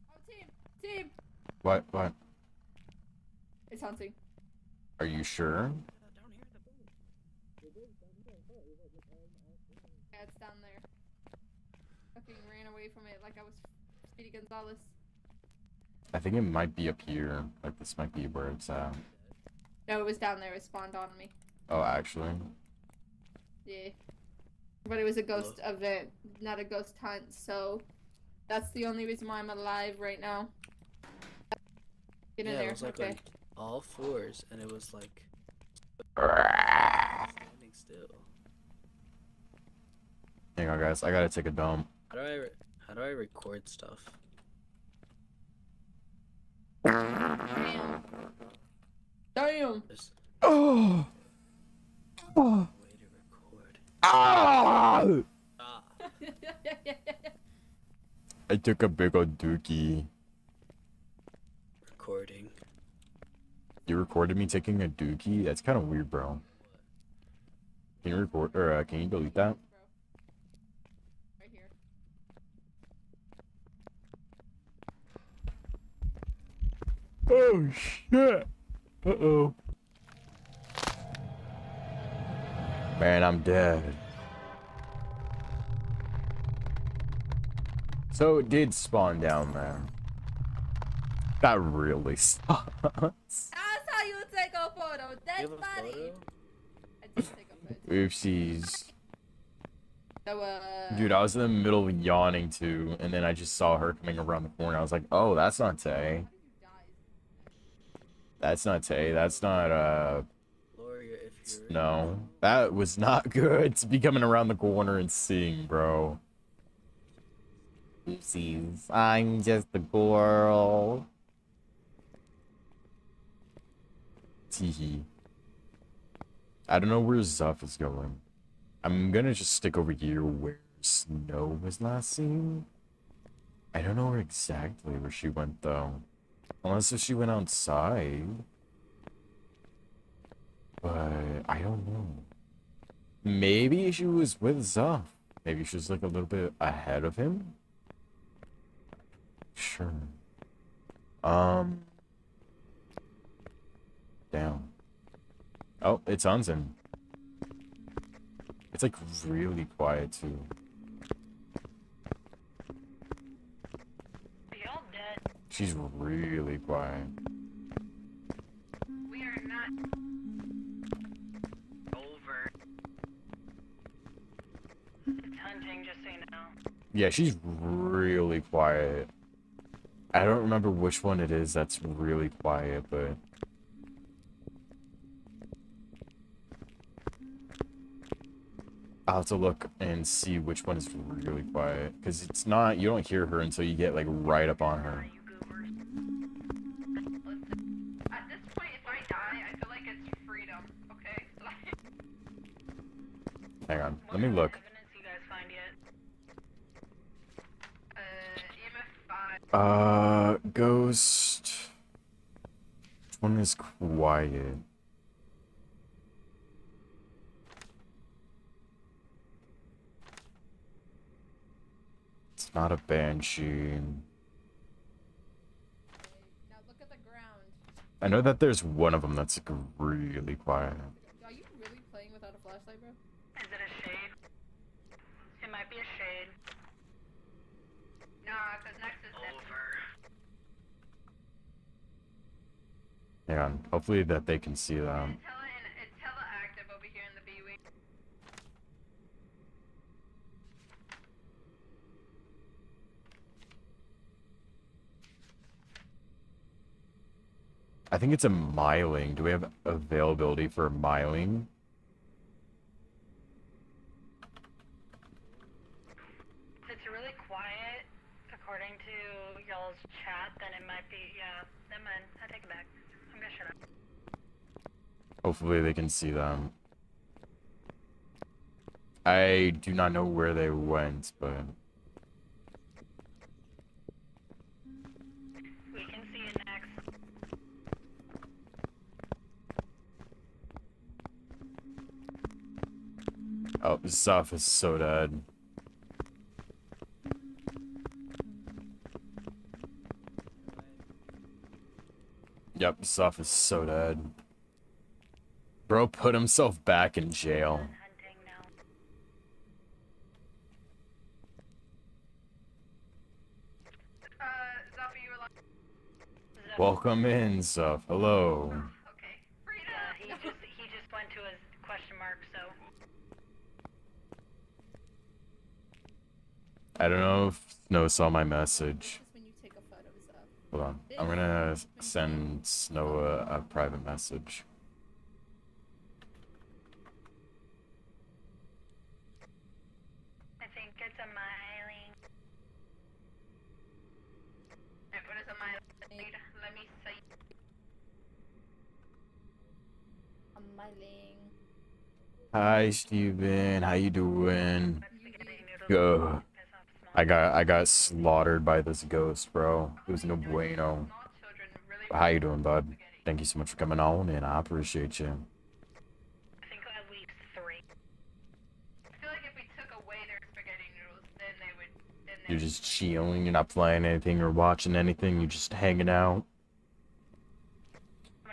Oh, team! What? What? It's hunting. Are you sure? Down here, the bowl. Yeah, it's down there. fucking ran away from it like I was Speedy Gonzalez. I think it might be up here. Like, this might be where it's at. No, it was down there. It spawned on me. Oh, actually. Yeah. But it was a ghost event, not a ghost hunt, so that's the only reason why I'm alive right now. Get in Yeah, there. it was like Okay. on all fours, and it was like standing still. Hang on, guys. I gotta take a dump. How do I record stuff? Damn. Damn. There's Oh! a way to record. Ah! Ah, I took a big old dookie. recording. You recorded me taking a dookie? That's kind of weird, bro. Can you record, or can you delete that? Right here. Oh, shit! Uh-oh. Man, I'm dead. So it did spawn down there. That really sucks. That's how you take a photo. You Dead have a body. photo? I did take a photo. Oopsies. So, Dude, I was in the middle yawning too, and then I just saw her coming around the corner. I was like, oh, that's not Tay. That's not Tay. That's not, Gloria, if you're no. That was not good to be coming around the corner and seeing, bro. Oopsies. I'm just a girl. Teehee. I don't know where Zuff is going. I'm gonna just stick over here where Snow was last seen. I don't know exactly where she went though. Unless if she went outside. But I don't know. Maybe she was with Zuff. Maybe she was like a little bit ahead of him. Sure. Down. Oh, it's Unzen. It's like really quiet too. Y'all dead. She's really quiet. We are not over. It's hunting, just so you know. Yeah, she's really quiet. I don't remember which one it is that's really quiet, but I'll have to look and see which one is really quiet. Because it's not, you don't hear her until you get like right up on her. You goobers. Listen, at this point, if I die, I feel like it's freedom, okay? Like, Hang on, what let me kind of look. evidence you guys find yet? EMF 5. Ghost. Which one is quiet? It's not a banshee. now look at the ground. I know that there's one of them that's like really quiet. Are you really playing without a flashlight, bro? Is it a shade? It might be a shade. Nah, because next is over. Hang on, hopefully that they can see that. It's hella active over here in the B wing. I think it's a miling. Do we have availability for miling? If it's really quiet, according to y'all's chat, then it might be, yeah, never mind. I take it back. I'm gonna shut up. Hopefully they can see them. I do not know where they went, but We can see it next. oh, Zuff is so dead. Yep, Zuff is so dead. Bro put himself back in jail. Hunting now. Welcome in, Zuff. Hello. Okay. He just went to his question mark, so. I don't know if Snow saw my message. This is when you take a photo of stuff. Hold on. I'm gonna send Snow a private message. I think it's a miling. What is a miling? Let me see. I'm smiling. Hi, Steven. How you doing? Spaghetti noodles. Go. Piss off small. I got slaughtered by this ghost, bro. It was no bueno. Small children really How you doing, bud? spaghetti. Thank you so much for coming on, and I appreciate you. I think at least 3. I feel like if we took away their spaghetti noodles, then they would. Then they You're just chilling. You're not playing anything or watching anything. You're just hanging out.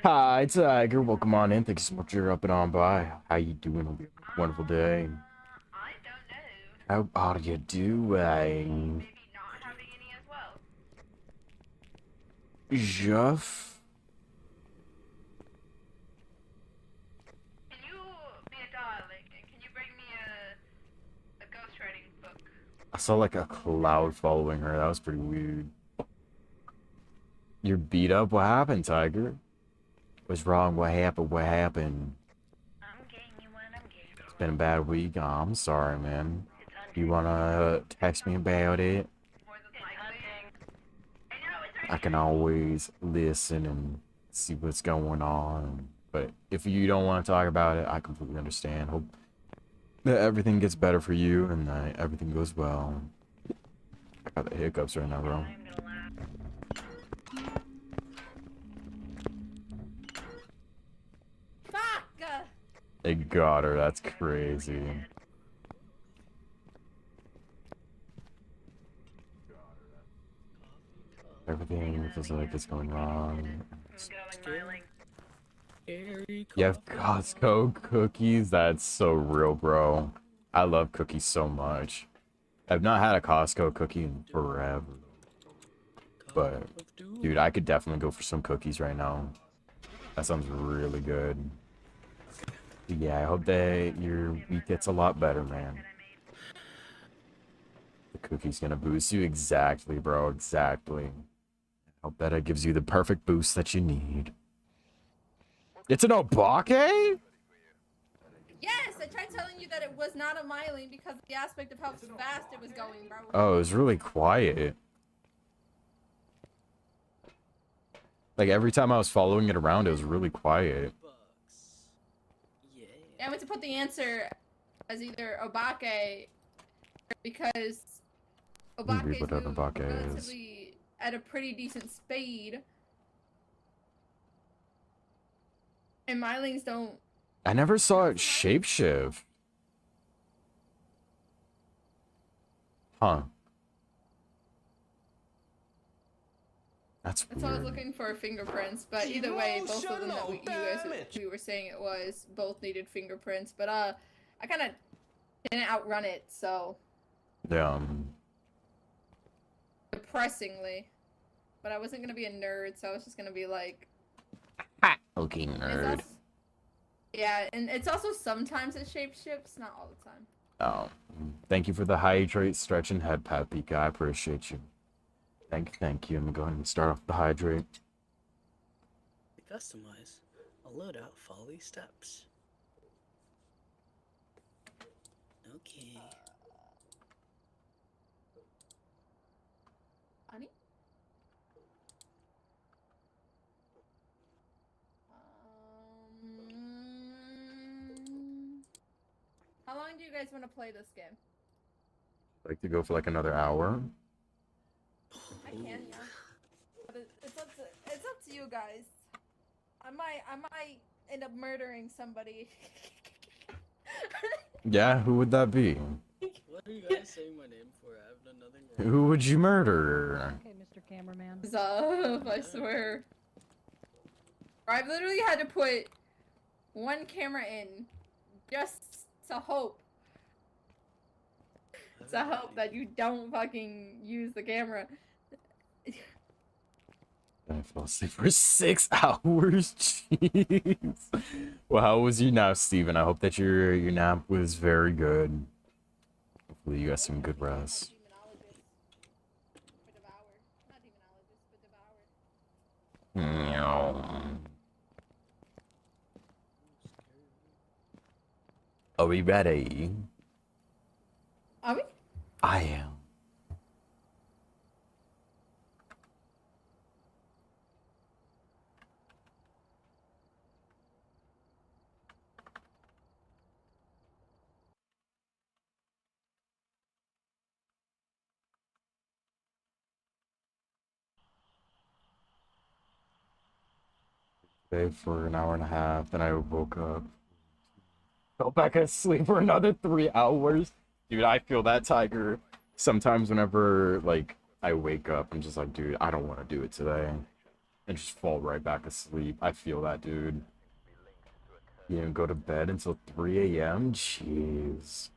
Hi, Tiger. Welcome on in. Thank you so much for up and on by. How you doing? Hope you have a wonderful day. I don't know. How are you doing? Maybe not having any as well. Jeff? Can you be a darling? And can you bring me a ghostwriting book? I saw like a cloud following her. That was pretty weird. You're beat up? What happened, Tiger? What's wrong? What happened? What happened? I'm getting you one, I'm getting you It's been a bad week. Oh, I'm sorry, man. It's hunting. You wanna text me about it? More than It's likely. hunting. I know it's I can always listen and see what's going on. But if you don't want to talk about it, I completely understand. Hope that everything gets better for you and that everything goes well. I got the hiccups right now, bro. I'm gonna laugh. Fuck! They got her. That's crazy. Everything feels like it's going wrong. I'm going miling. Scary You have coffee. Costco cookies? That's so real, bro. I love cookies so much. I've not had a Costco cookie in forever. But, Cup of doom. dude, I could definitely go for some cookies right now. That sounds really good. Yeah, I hope that your week gets a lot better, man. The cookie's gonna boost you. Exactly, bro. Exactly. Hope that it gives you the perfect boost that you need. It's an Obake? Yes, I tried telling you that it was not a miling because of the aspect of how fast it was going, bro. Oh, it was really quiet. Like every time I was following it around, it was really quiet. Bucks. Yeah. I went to put the answer as either Obake because Let me read Obake's what an move Obake is. relatively at a pretty decent speed. And milings don't. I never saw it shapeshift. Huh. That's That's why I was weird. looking for fingerprints, but either way, both of them that we were saying it was both needed fingerprints. But I kind of didn't outrun it, so Yeah. depressingly. But I wasn't gonna be a nerd, so I was just gonna be like, Okay, it's nerd. also, yeah, and it's also sometimes it shapeshifts, not all the time. Oh, thank you for the hydrate, stretch, and head pat, Pika. I appreciate you. Thank you. I'm gonna go ahead and start off the hydrate. To customize, I'll load out follow these steps. Okay. Honey? How long do you guys want to play this game? Like to go for like another hour. I can, yeah. But it's up to you guys. I might end up murdering somebody. Yeah, who would that be? What are you guys saying my name for? I've done nothing wrong. Who would you murder? Okay, Mr. Cameraman. Zuff, I swear. I've literally had to put one camera in just to hope that you don't fucking use the camera. I fell asleep for 6 hours. Jeez. Well, how was your nap, Steven? I hope that your nap was very good. Hopefully you got some good rest. Demonologist for Devour. Not demonologist, but Devour. Meow. Are we ready? Are we? I am. Stayed for an hour and a half, then I woke up. Fell back asleep for another 3 hours. Dude, I feel that, Tiger. Sometimes whenever, like, I wake up, I'm just like, dude, I don't want to do it today. And just fall right back asleep. I feel that, dude. You didn't go to bed until 3 a.m.? Jeez.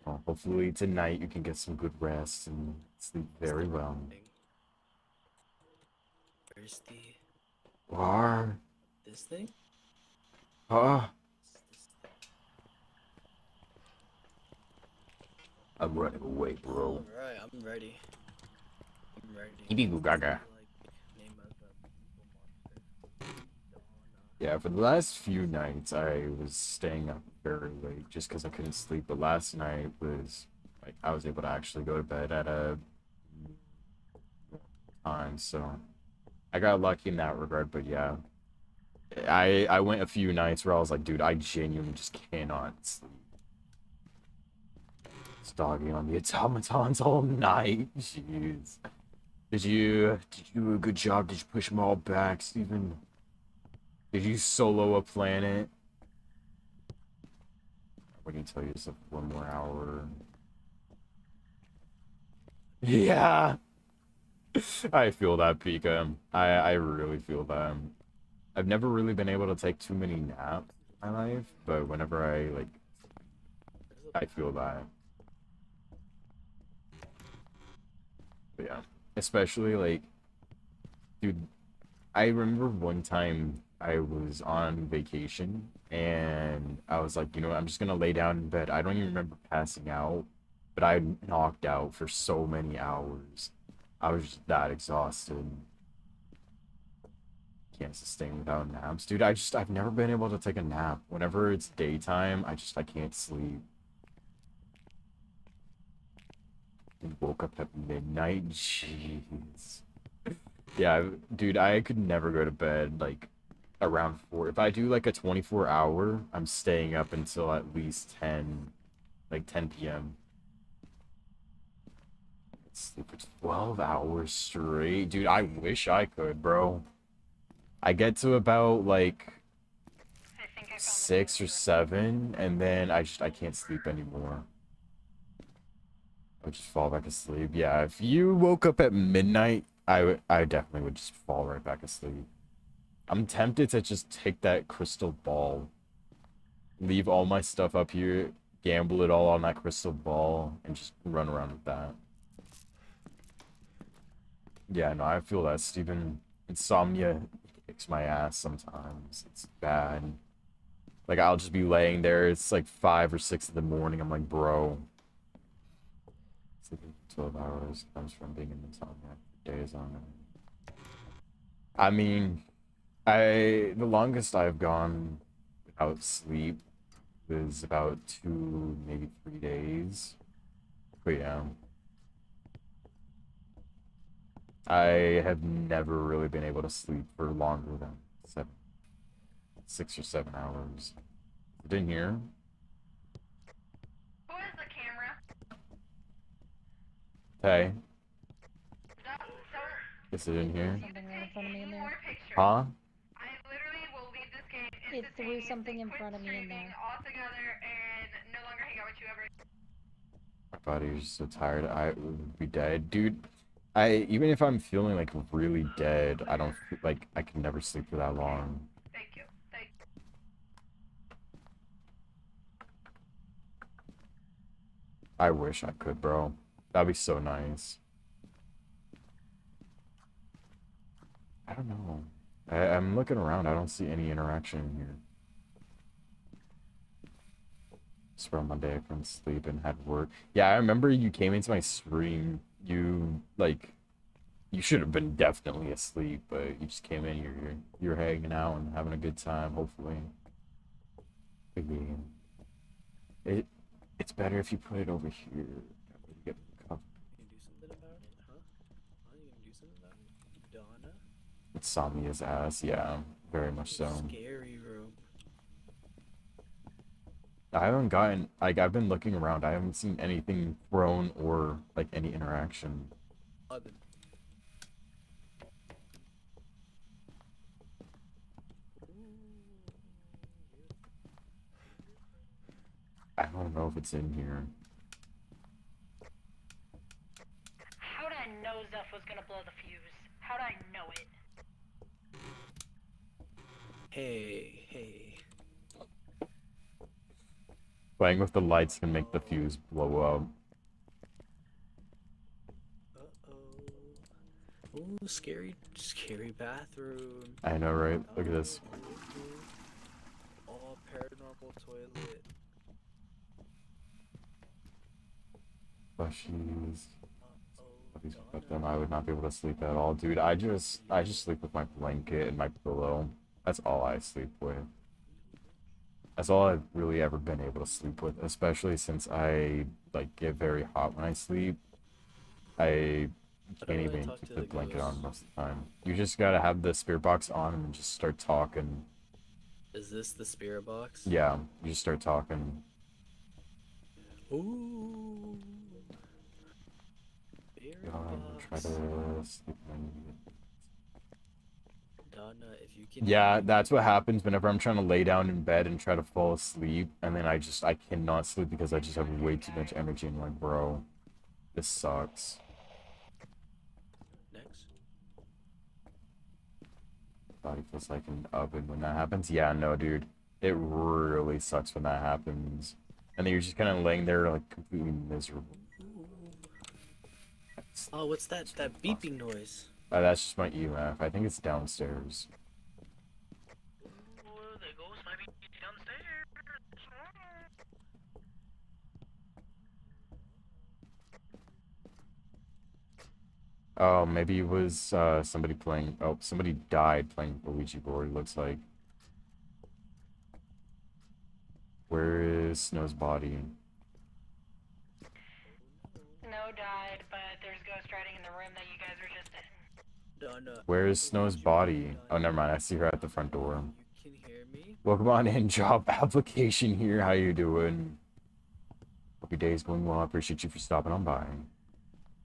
Well, hopefully tonight you can get some good rest and sleep very well. Where's the War. this thing? Huh? This I'm running away, bro. Alright, I'm ready. I'm ready. Ibigu Gaga. Like, name of the monster. Yeah, for the last few nights, I was staying up very late just because I couldn't sleep. But last night was like I was able to actually go to bed at a time, so I got lucky in that regard. But yeah, I went a few nights where I was like, dude, I genuinely just cannot sleep. It's doggy on the automatons all night. Jeez. Did you do a good job? Did you push them all back, Steven? Did you solo a planet? What can you tell you? It's like 1 more hour. Yeah. I feel that, Pika. I really feel that. I've never really been able to take too many naps in my life, but whenever I feel that. But yeah. Especially like, dude, I remember one time I was on vacation and I was like, you know what, I'm just gonna lay down in bed. I don't even remember passing out, but I knocked out for so many hours. I was just that exhausted. Can't sustain without naps. Dude, I've never been able to take a nap. Whenever it's daytime, I can't sleep. And woke up at midnight. Jeez. Yeah, dude, I could never go to bed like around 4. If I do like a 24-hour, I'm staying up until at least 10 p.m. Sleep for 12 hours straight. Dude, I wish I could, bro. I get to about like I think I found 6 or 7, and then I can't sleep anymore. I would just fall back asleep. Yeah, if you woke up at midnight, I definitely would just fall right back asleep. I'm tempted to just take that crystal ball, leave all my stuff up here, gamble it all on that crystal ball, and just run around with that. Yeah, no, I feel that, Steven. Insomnia kicks my ass sometimes. It's bad. Like, I'll just be laying there. It's like 5 or 6 in the morning. I'm like, bro. Sleeping for 12 hours comes from being an insomniac for days on end. I mean, the longest I've gone without sleep was about 2, maybe 3 days. But yeah. I have never really been able to sleep for longer than 6 or 7 hours. Didn't hear. Who has the camera? Hey, So, guess I didn't hear. you Something can right in take front of me any in there. more pictures. Huh? I literally will leave this game It threw instantaneously, something in quit front of me in streaming there. altogether, and no longer hang out with you ever. My body's so tired. I would be dead, dude. Even if I'm feeling like really dead, I don't feel like I can never sleep for that long. Thank you. Thank you. I wish I could, bro. That'd be so nice. I don't know. I'm looking around. I don't see any interaction in here. Swear on Monday I couldn't sleep and had work. Yeah, I remember you came into my stream. You like, you should have been definitely asleep, but you just came in. You're hanging out and having a good time. Hopefully. Big game. It's better if you put it over here. That way you get the cover. You do something about it, huh? Are you gonna do something about it, Donna? It's Samia's ass. Yeah, very much so. Scary room. I haven't gotten, like, I've been looking around. I haven't seen anything thrown or, like, any interaction. Oven. I don't know if it's in here. How did I know Zeph was gonna blow the fuse? How did I know it? Hey. Playing with the lights can make the fuse blow up. Uh-oh. Ooh, scary bathroom. I know, right? Look at this. Oh, paranormal toilet. Plushies. Uh-oh. These with them, I would not be able to sleep at all, dude. I just sleep with my blanket and my pillow. That's all I sleep with. That's all I've really ever been able to sleep with, especially since I like get very hot when I sleep. I can't really even talk keep to the the blanket ghosts. on most of the time. You just gotta have the spirit box on and just start talking. Is this the spirit box? Yeah, you just start talking. Ooh. Spirit Try box. to sleep when Donna, if you can. Yeah, that's what happens whenever I'm trying to lay down in bed and try to fall asleep, and then I cannot sleep because I just have way too much energy. And I'm like, bro, this sucks. Next. Body feels like an oven when that happens. Yeah, no, dude, it really sucks when that happens. And then you're just kind of laying there like completely miserable. Oh, what's that beeping noise? That's just my EMF. I think it's downstairs. Ooh, there goes my baby downstairs. Oh, maybe it was somebody playing. Oh, somebody died playing the Ouija board. It looks like. Where is Snow's body? Snow died, but there's ghostwriting in the room that you guys were just in. Donna. Where is Snow's body? Oh, never mind. I see her at the front door. You can hear me? Welcome on in. Job application here. How you doing? Hope your day's going well. I appreciate you for stopping on by.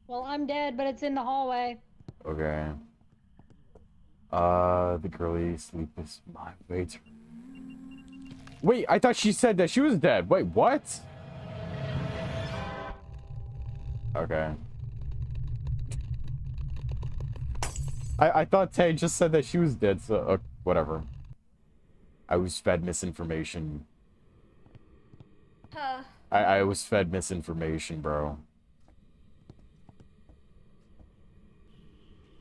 Well, I'm dead, but it's in the hallway. Okay. The girly sleep is my way to... Wait, I thought she said that she was dead. Wait, what? Okay. I thought Tay just said that she was dead, so whatever. I was fed misinformation. I was fed misinformation, bro.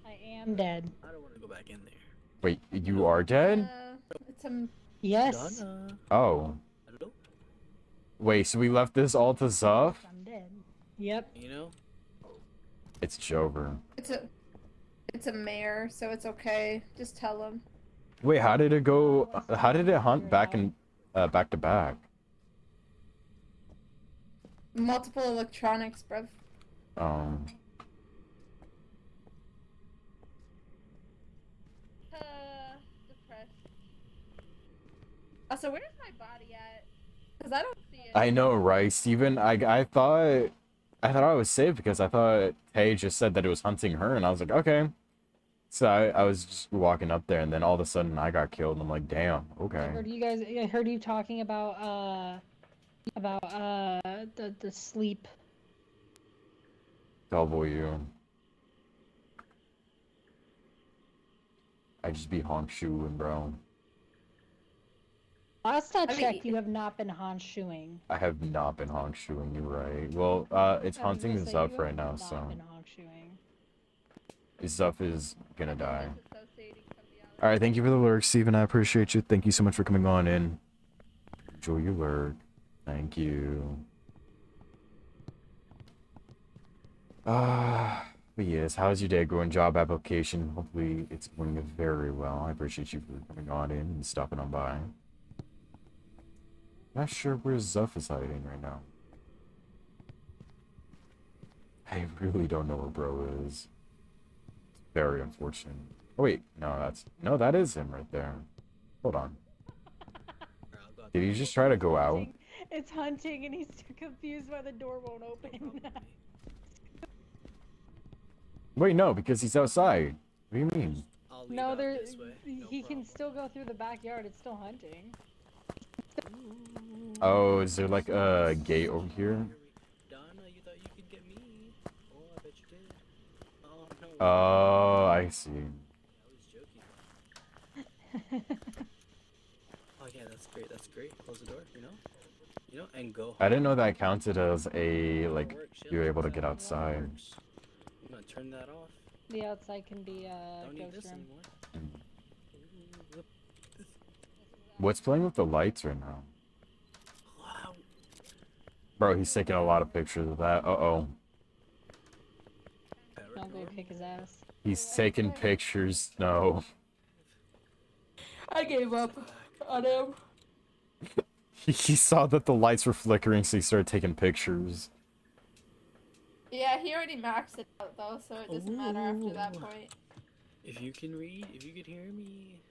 I am dead. I don't want to go back in there. Wait, you are dead? It's a Yes. Donna. Oh. Hello? Wait, so we left this all to Zuff? I'm dead. Yep. You know? It's Jover. it's a mare, so it's okay. Just tell him. Wait, how did it go? How did it hunt back to back? Multiple electronics, bruv. Depressed. Also, where's my body at? Because I don't see it. I know, right, Steven? I thought I was safe because I thought Tay just said that it was hunting her, and I was like, okay. So I was just walking up there, and then all of a sudden I got killed, and I'm like, damn, okay. I heard you talking about the sleep. W. I just be honk shoeing, bro. Last I I mean- checked, you have not been hon-shoeing. I have not been honk shoeing, you're right. Well, it's I was hunting gonna say, Zuff you right have now, not so been hon-shoeing. Zuff is gonna die. Disassociating All right, thank you for the lurk, Steven. I appreciate you. Thank you so much for coming on in. Enjoy your lurk. Thank you. But yes, how's your day going? Job application. Hopefully it's going very well. I appreciate you for coming on in and stopping on by. Not sure where Zuff is hiding right now. I really don't know where bro is. It's very unfortunate. Oh wait, no, that is him right there. Hold on. Did he just try to go out? It's hunting, and he's too confused why the door won't open. Wait, no, because he's outside. What do you mean? I'll leave No, out there. this way. No He can problem. still go through the backyard. It's still hunting. Oh, is there like a gate over here? Donna, you thought you could get me? Oh, I bet you did. Oh no. Oh, I see. I was joking. Oh yeah, that's great. That's great. Close the door. You know, and go. I didn't know that counted as a, like, Work, shit, you're able to that's get how it outside. works. I'm gonna turn that off. The outside can be Don't need ghost this room. anymore. What's playing with the lights right now? Wow. Bro, he's taking a lot of pictures of that. Uh-oh. I'll go kick his ass. He's taking pictures. No. I gave up on him. He saw that the lights were flickering, so he started taking pictures. Yeah, he already maxed it out though, so it doesn't matter after that Ooh. point. If you can read, if you can hear me,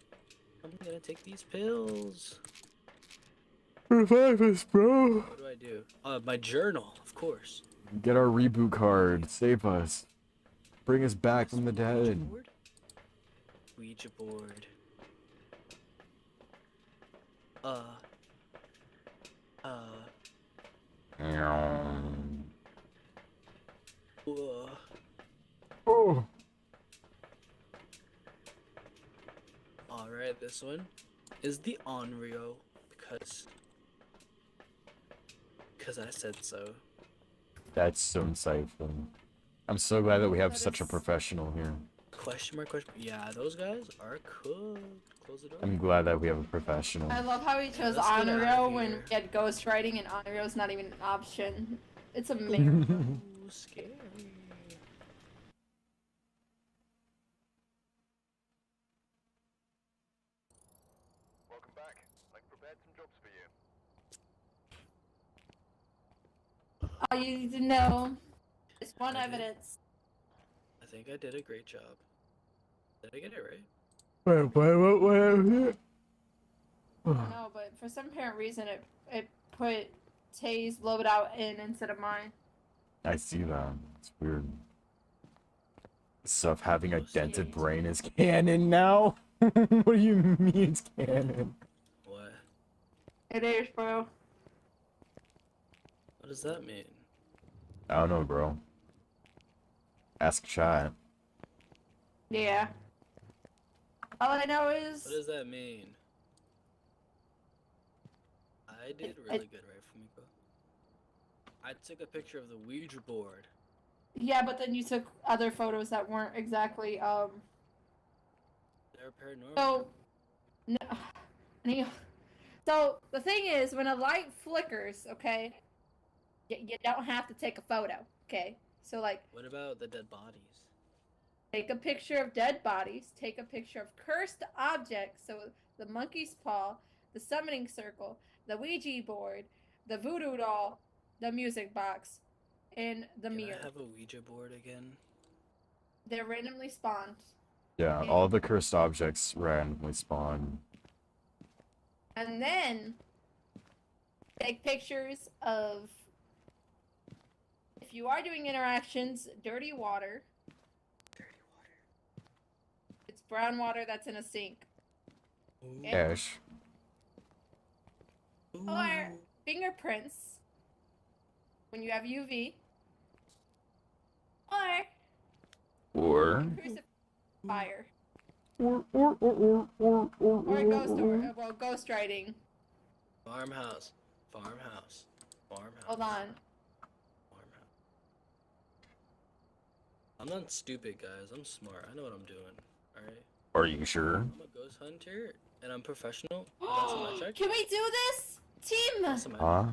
I'm gonna take these pills. Revive us, bro. What do I do? My journal, of course. Get our reboot card. Save us. Bring us back from the Ouija dead. board? Ouija board. Oh. Alright, this one is the Onryo because I said so. That's so insightful. I'm so glad that we have That such a is- professional here. Question mark, question. Yeah, those guys are cool. Close the door. I'm glad that we have a professional. I love how he chose let's get outta Onryo when here. we had ghostwriting and Onryo's not even an option. It's amazing. Ooh, scary. Welcome back. I've prepared some jobs for you. All you need to know is one I did. evidence. I think I did a great job. Did I get it right? Wait. No, but for some apparent reason it put Tay's loadout in instead of mine. I see that. It's weird. Stuff having a Oh, dented shit. brain is canon now? What do you mean it's canon? What? It is, bro. What does that mean? I don't know, bro. Ask chat. Yeah. All I know is What does that mean? I did really good, right, Fumiko? I took a picture of the Ouija board. yeah, but then you took other photos that weren't exactly They're paranormal. So, no, Neil. So the thing is, when a light flickers, okay, you don't have to take a photo, okay? So like, What about the dead bodies? take a picture of dead bodies, take a picture of cursed objects, so the monkey's paw, the summoning circle, the Ouija board, the voodoo doll, the music box, and the Can mirror. I have a Ouija board again? They're randomly spawned. Yeah, Okay. all the cursed objects randomly spawn. And then take pictures of, if you are doing interactions, dirty water. It's brown water that's in a sink. Ooh. Ash. Or fingerprints when you have UV. Or fire. Or ghost writing. Farmhouse. Hold on. Farmhouse. I'm not stupid, guys. I'm smart. I know what I'm doing. Alright? Are you sure? I'm a ghost hunter and I'm professional. That's a my check. Can we do this? Team! That's a my Huh?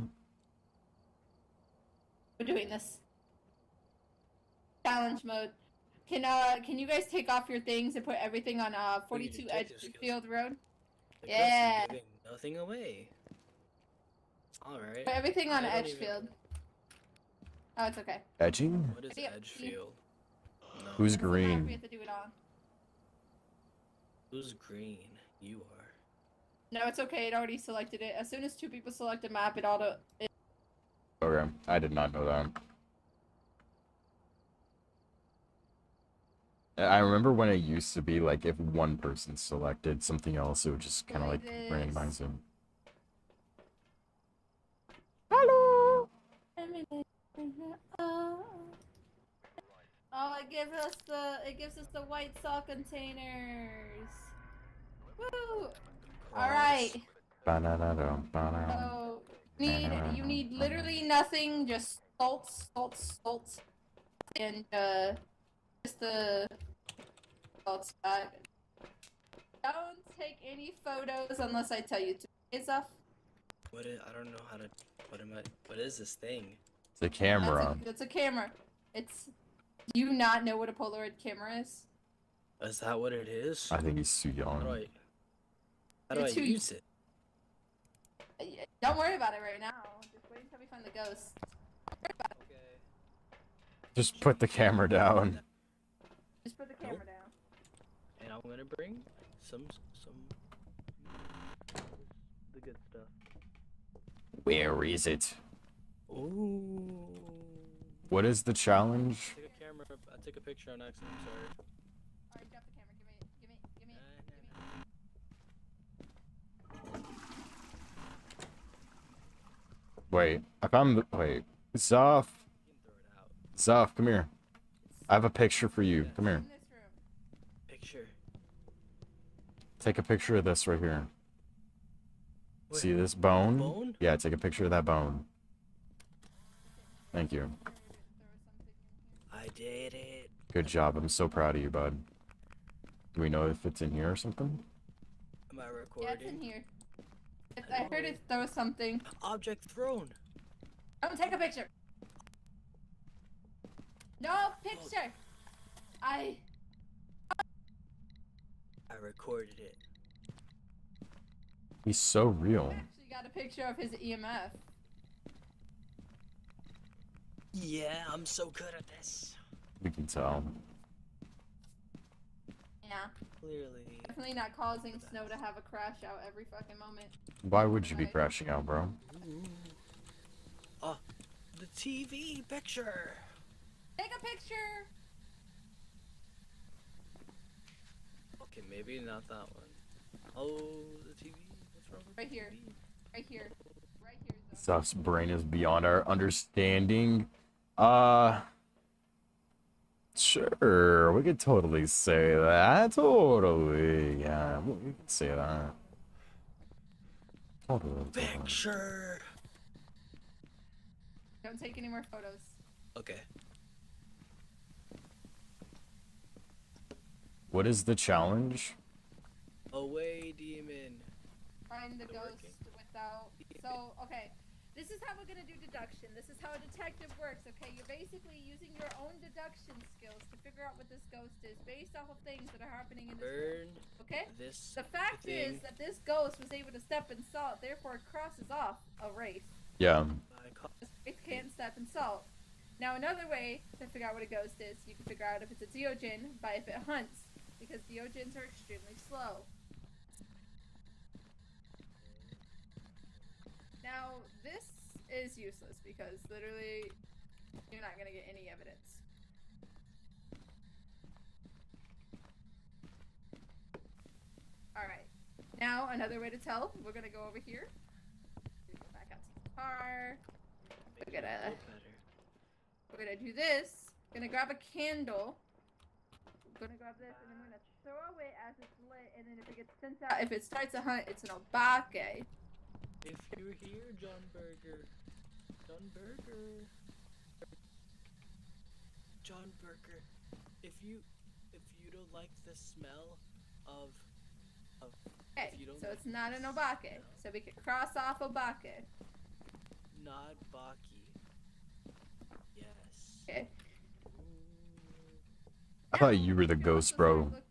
We're doing this. Challenge mode. Can you guys take off your things and put everything on 42 detective skills. Edgefield Road? The Yeah. ghost is giving nothing away. Alright. Put everything on I don't even- Edgefield. Oh, it's okay. Edging? What is Yep. Edgefield? No. Who's That's the map green? We have to do it on. Who's green? You are. No, it's okay. It already selected it. As soon as 2 people select a map, it auto. Okay, I did not know that. I remember when it used to be like if one person selected something else, it would just kind of like randomize them. Hello. Oh, it gives us the white saw containers. Woo! All right. Ba-na-na-dum, ba-na. So you need literally nothing, just salt, and just the salt back. Don't take any photos unless I tell you to. It's off. What is, I don't know how to. What is this thing? It's a camera. That's a camera. It's. Do you not know what a Polaroid camera is? Is that what it is? I think he's too How do young. I? How do I You're too- use it? Don't worry about it right now. Just wait until we find the ghost. Okay. Just put the camera down. Just put the Nope. camera down. And I'm gonna bring some the good stuff. Where is it? Ooh. What is the challenge? Take a camera. I took a picture on accident. I'm sorry. Alright, drop the camera. Give me. Wait, I found the. Wait. Zoff. You can throw it out. Zoff, come here. I have a picture for you. Come here. In this room. Picture. Take a picture of this right here. Wait, See this bone? bone? Yeah, take a picture of that bone. Thank you. I did it. Good job. I'm so proud of you, bud. Do we know if it's in here or something? Am I Yeah, recording? it's in here. I heard it throw something. Object thrown. Don't take a picture. No picture. I recorded it. He's so real. actually got a picture of his EMF. Yeah, I'm so good at this. We can tell. Yeah. Clearly. Definitely not causing Snow to have a crash out every fucking moment. Why would you be crashing out, bro? Oh, the TV picture. Take a picture. Okay, maybe not that one. Oh, the TV. What's wrong with Right the here. TV? Right here. Right here. Stuff's brain is beyond our understanding. Sure, we could totally say that. Totally, yeah, we could say that. Totally. Picture. Don't take any more photos. Okay. What is the challenge? Away, demon. Find the Not ghost working. without. So, okay. This is how we're gonna do deduction. This is how a detective works, okay? You're basically using your own deduction skills to figure out what this ghost is based off of things that are happening in this room. Burn Okay? this The fact thing is that this ghost was able to step in salt, therefore it crosses off a race. Yeah. by co- It can't step in salt. Now, another way to figure out what a ghost is, you can figure out if it's a Deogen by if it hunts, because Deogens are extremely slow. Now, this is useless because literally you're not gonna get any evidence. Alright. Now, another way to tell, we're gonna go over here. Go back out to the car. make We're it gonna- look better. We're gonna do this. Gonna grab a candle. Gonna grab this and I'm gonna throw it as it's lit, and then if it gets sent out, if it starts a hunt, it's an obake. If you're here, John Burger. John Burger. John Burger. If you don't like the smell of Okay, if you don't so it's not an Obake. So we could cross off Obake. not Baki. Yes. Okay. I thought Now, you were the we can ghost, also bro. start look-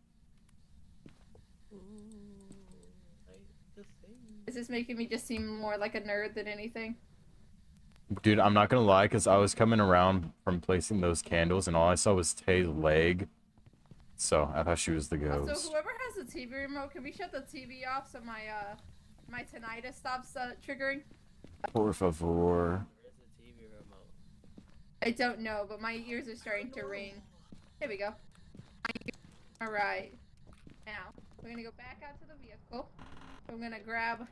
The thing. Is this making me just seem more like a nerd than anything? Dude, I'm not gonna lie, because I was coming around from placing those candles, and all I saw was Tay's leg. So, I thought she was the Also, ghost. whoever has the TV remote, can we shut the TV off so my tinnitus stops triggering? Por favor. Where's the TV remote? I don't know, but my ears are starting to ring. Here we go. Alright. Now, we're gonna go back out to the vehicle. I'm gonna grab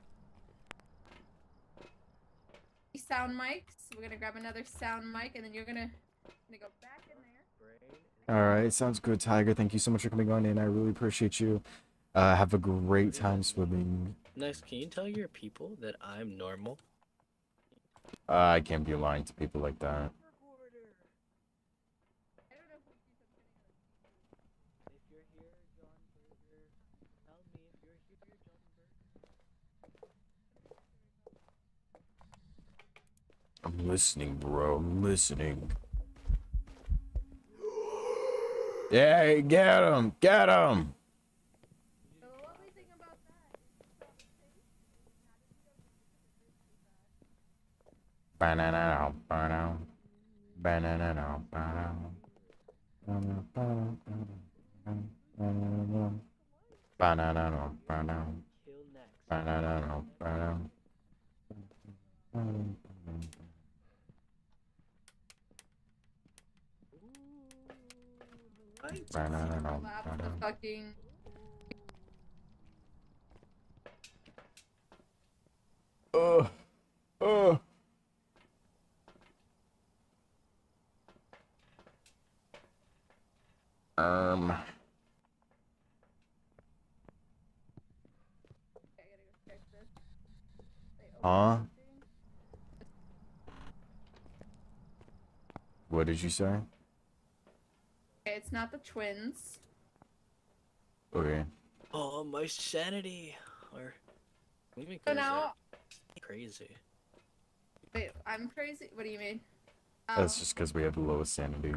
these sound mics. We're gonna grab another sound mic, and then you're gonna go back in there. Alright, sounds good, Tiger. Thank you so much for coming on in. I really appreciate you. Have a great time swimming. Next, can you tell your people that I'm normal? I can't be lying to people like that. I don't know who keeps If you're here, John Burger, tell me if you're here, John Burger. I'm listening, bro. I'm listening. Yeah, get him! Get him! So the lovely thing about that Banana, banana, banana, banana, banana, banana, Kill next. banana, banana. Right. Banana, overlap the banana. fucking Oh, oh. I gotta go check this. Wait, Huh? overlapping? What did you say? Okay, it's not the twins. Okay. Oh, my sanity. Or let me So close now, that. Crazy. wait, I'm crazy? What do you mean? That's Oh, just because we have the lowest sanity.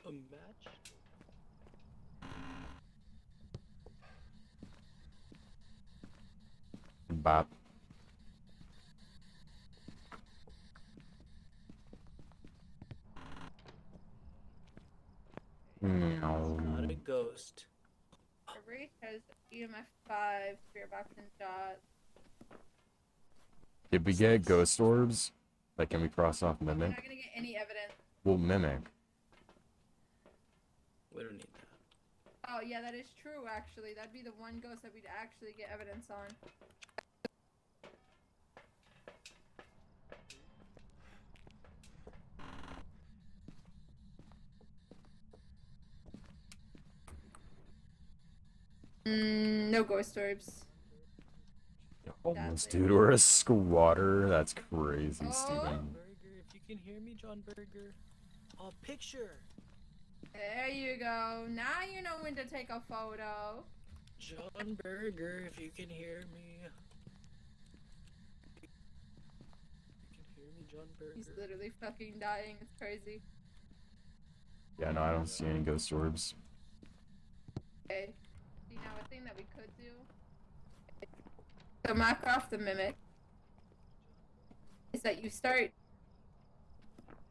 A match? Bop. Not a ghost. Every has EMF 5, spirit box and shot. Did we get ghost orbs? Like, can we cross off We're mimic? not gonna get any evidence. Well, mimic. We don't need that. Oh yeah, that is true actually. That'd be the one ghost that we'd actually get evidence on. No ghost orbs. Homeless Sadly. dude or a squatter? That's crazy, Oh. Steven. Burger, if you can hear me, John Burger. A picture. There you go. Now you know when to take a photo. John Burger, if you can hear me. You can hear me, John Burger. He's literally fucking dying. It's crazy. Yeah, no, I don't see any ghost orbs. Okay. See now a thing that we could do. So mark off the mimic. Is that you start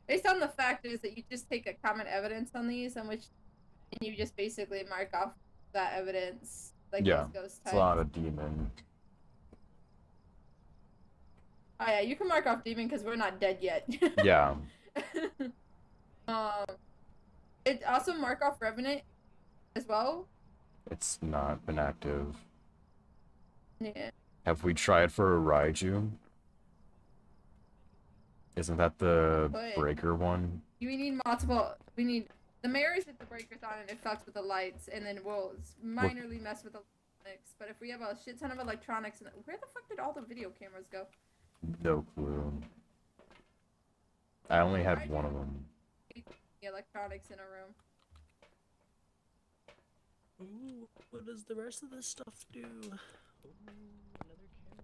based on the fact is that you just take a common evidence on these and you just basically mark off that evidence like Yeah, those ghost It's types. not a demon. Oh yeah, you can mark off demon because we're not dead yet. Yeah. It also mark off revenant as well. It's not been active. Yeah. Have we tried for a Raiju? Isn't that the But- breaker one? We need multiple. We need the mirrors with the breakers on and it fucks with the lights, and then we'll minorly mess with the electronics. But if we have a shit ton of electronics, and where the fuck did all the video cameras go? No clue. I only had one of them. The electronics in a room. Ooh, what does the rest of this stuff do? Ooh, another camera.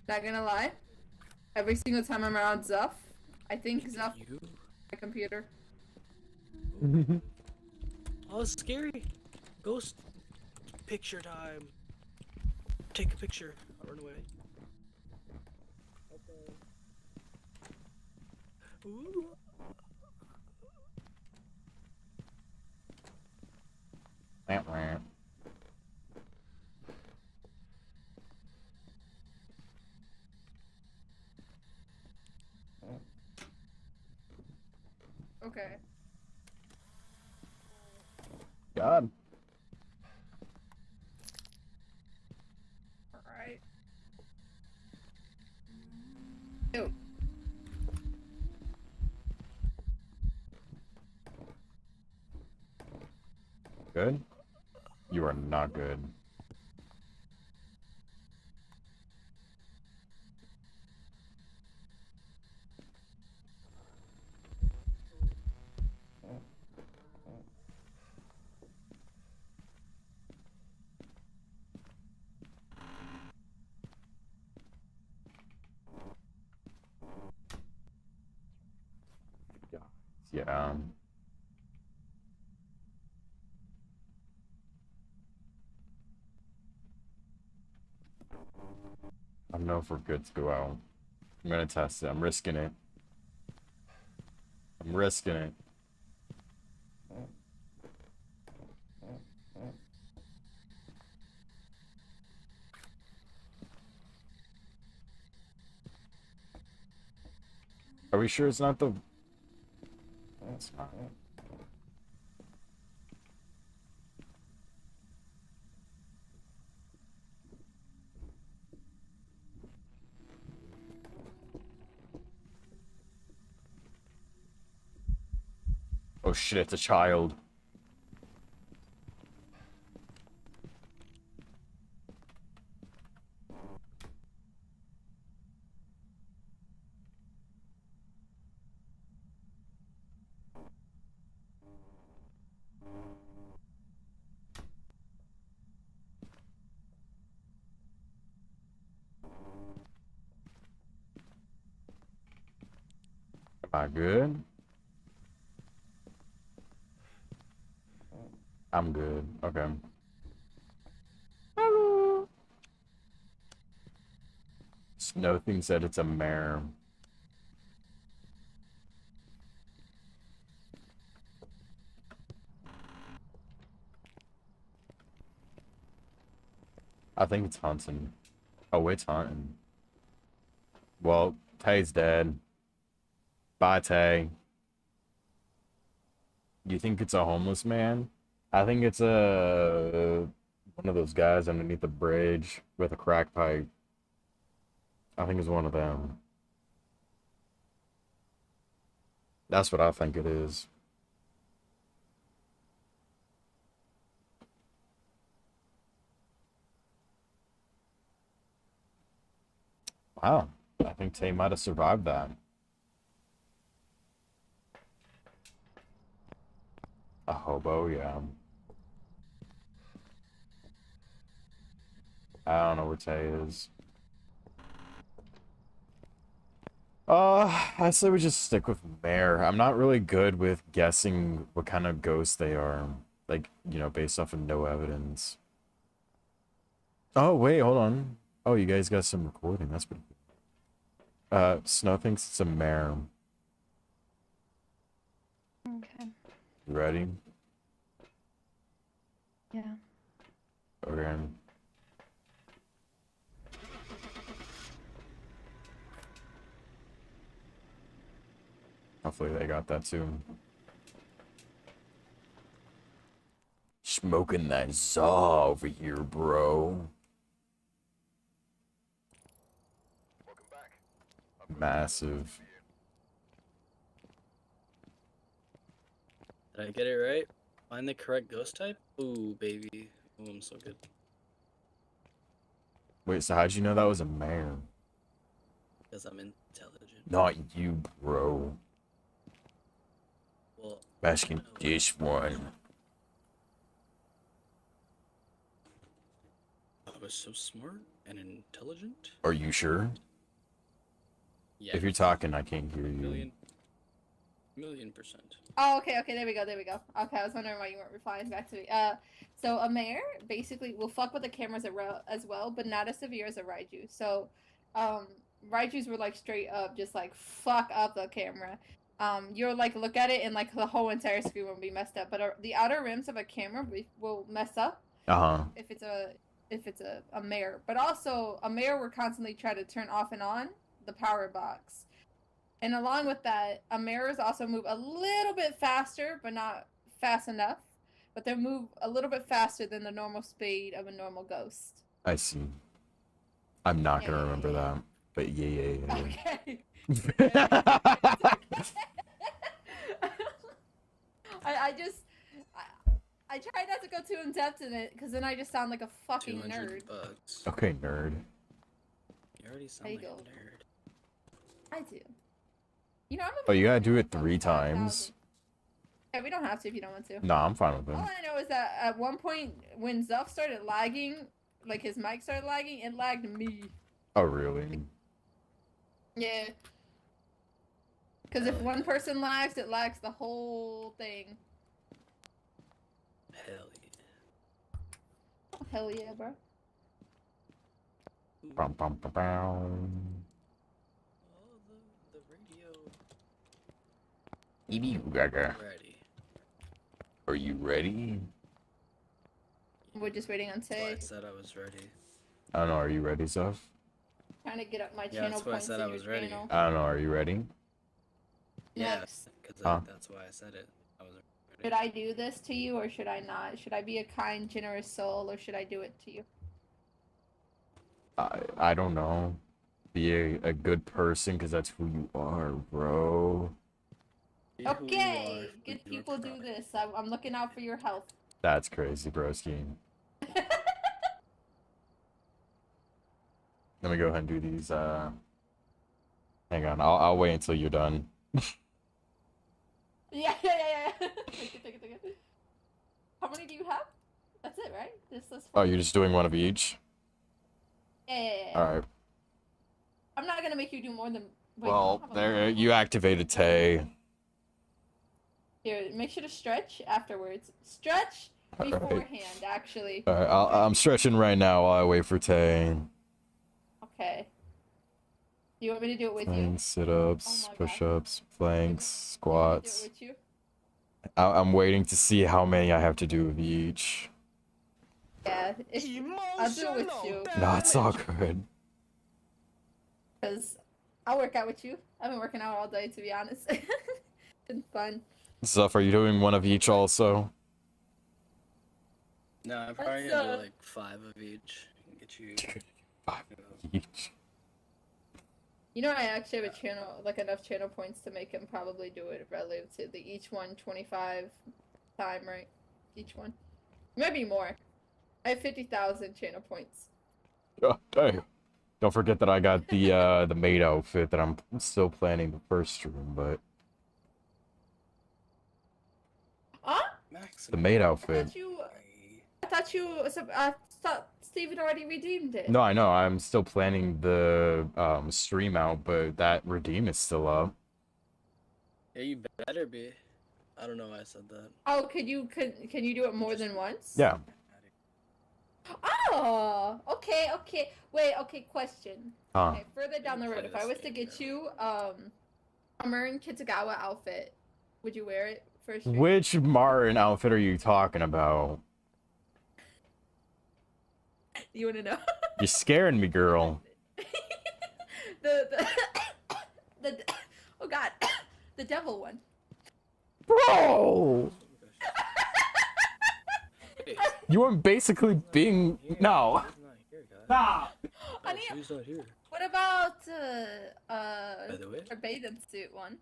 Not gonna lie. Every single time I'm around Zuff, I think Zuff is You? my computer. Oh, it's scary. Ghost picture time. Take a picture. I'll run away. Okay. Ooh. Okay. God. Alright. Ew. Good? You are not good. Yeah. I don't know if we're good to go out. I'm gonna test it. I'm risking it. I'm risking it. Are we sure it's not the... It's not. Oh shit, it's a child. Am I good? I'm good. Okay. Hello. Snow thinks that it's a mare. I think it's hunting. Oh, it's hunting. Well, Tay's dead. Bye, Tay. You think it's a homeless man? I think it's a one of those guys underneath the bridge with a crack pipe. I think it's one of them. That's what I think it is. Wow. I think Tay might have survived that. A hobo, yeah. I don't know where Tay is. I say we just stick with Mare. I'm not really good with guessing what kind of ghosts they are. Like, you know, based off of no evidence. Oh, wait, hold on. Oh, you guys got some recording. That's pretty good. Snow thinks it's a mare. Okay. You ready? Yeah. Okay. Hopefully they got that too. Smoking that saw over here, bro. Welcome back. Massive. Did I get it right? Find the correct ghost type? Ooh, baby. Ooh, I'm so good. Wait, so how'd you know that was a mare? Because I'm intelligent. Not you, bro. Well, I'm asking no, this one. I was so smart and intelligent. Are you sure? Yeah. If you're talking, I can't hear you. Million percent. Oh, okay, there we go. Okay, I was wondering why you weren't replying back to me. So a mare basically will fuck with the cameras as well, but not as severe as a Raiju. So, Raijus were like straight up just like fuck up the camera. You'll like look at it and like the whole entire screen will be messed up, but the outer rims of a camera will mess up if it's a mare. But also a mare will constantly try to turn off and on the power box. And along with that, mirrors also move a little bit faster, but not fast enough. But they move a little bit faster than the normal speed of a normal ghost. I see. I'm not gonna remember that, but yeah. Okay. I try not to go too in depth in it, because then I just sound like a fucking 200 nerd. bucks. Okay, nerd. You already sound There like you a go. nerd. I do. You know, I'm a Oh, you gotta do it fucking 3 5,000. times. Yeah, we don't have to if you don't want to. Nah, I'm fine with All it. I know is that at one point when Zuff started lagging, like his mic started lagging, it lagged me. Oh, really? Yeah. Because if one person lags, it lags the whole thing. Hell yeah. Oh, hell yeah, bro. Bum, bum, bum, bum. Oh, the radio. Gaga. Ready. Are you ready? We're just waiting on That's why I Tay. said I was ready. I don't know. Are you ready, Zuff? Trying to get up my Yeah, channel that's why I points said in I your was ready. channel. I don't know. Are you ready? Yeah, Next. because Huh? that's why I said it. I was ready. Should I do this to you or should I not? Should I be a kind, generous soul or should I do it to you? I don't know. Be a good person, because that's who you are, bro. Be who you Okay, are good with your people do pride. this. I'm looking out for your health. That's crazy, broski. Let me go ahead and do these. Hang on. I'll wait until you're done. Yeah. Take it. How many do you have? That's it, right? This Oh, you're just doing one of each? Yeah. All right. I'm not gonna make you do more than. Wait, Well, how about- there you activated Tay. Here, make sure to stretch afterwards. Stretch Alright. beforehand, actually. All right, I'm stretching right now while I wait for Tay. Okay. Do you want me to do it with you? Planks, sit-ups, Oh my God. push-ups, planks, Do you want me to squats. do it with you? I'm waiting to see how many I have to do of each. Yeah. I'll do it with you. No, it's all good. Because I'll work out with you. I've been working out all day, to be honest. It's been fun. Zuff, are you doing one of each also? No, I'm probably Let's, gonna do like 5 of each. And get you. 5 each. You know, I actually have a channel, like enough channel points to make him probably do it relative to the each one 25 time, right? Each one. Maybe more. I have 50,000 channel points. Oh, damn. Don't forget that I got the maid outfit that I'm still planning the first stream, but Huh? the maid I outfit. thought Steven already redeemed it. No, I know. I'm still planning the stream out, but that redeem is still up. Yeah, you better be. I don't know why I said that. Oh, can you do it more than once? Yeah. Oh, okay. Wait, okay, question. Huh. Okay, further down the road, if I was to get you a Marin Kitagawa outfit, would you wear it for a stream? Which Martin outfit are you talking about? You want to know? You're scaring me, girl. the oh god, the devil one. Bro! Hey, You are basically being... No. he's not here, guys. Stop! I need- He's not here. What about By the way, a bathing suit one?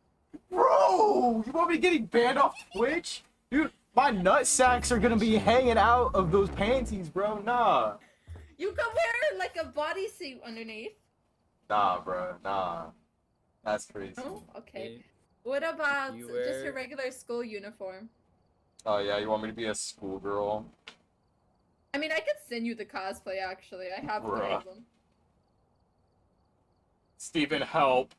Bro! You want me getting banned off Twitch? Dude, my nut sacks are gonna be hanging out of those panties, bro. Nah. You can wear like a bodysuit underneath. Nah, bro. Nah. That's crazy. Oh, okay. Hey, What about you just your wear- regular school uniform? Oh yeah, you want me to be a schoolgirl? I mean, I could send you the cosplay. Actually, I have three Bruh. of them. Steven, help.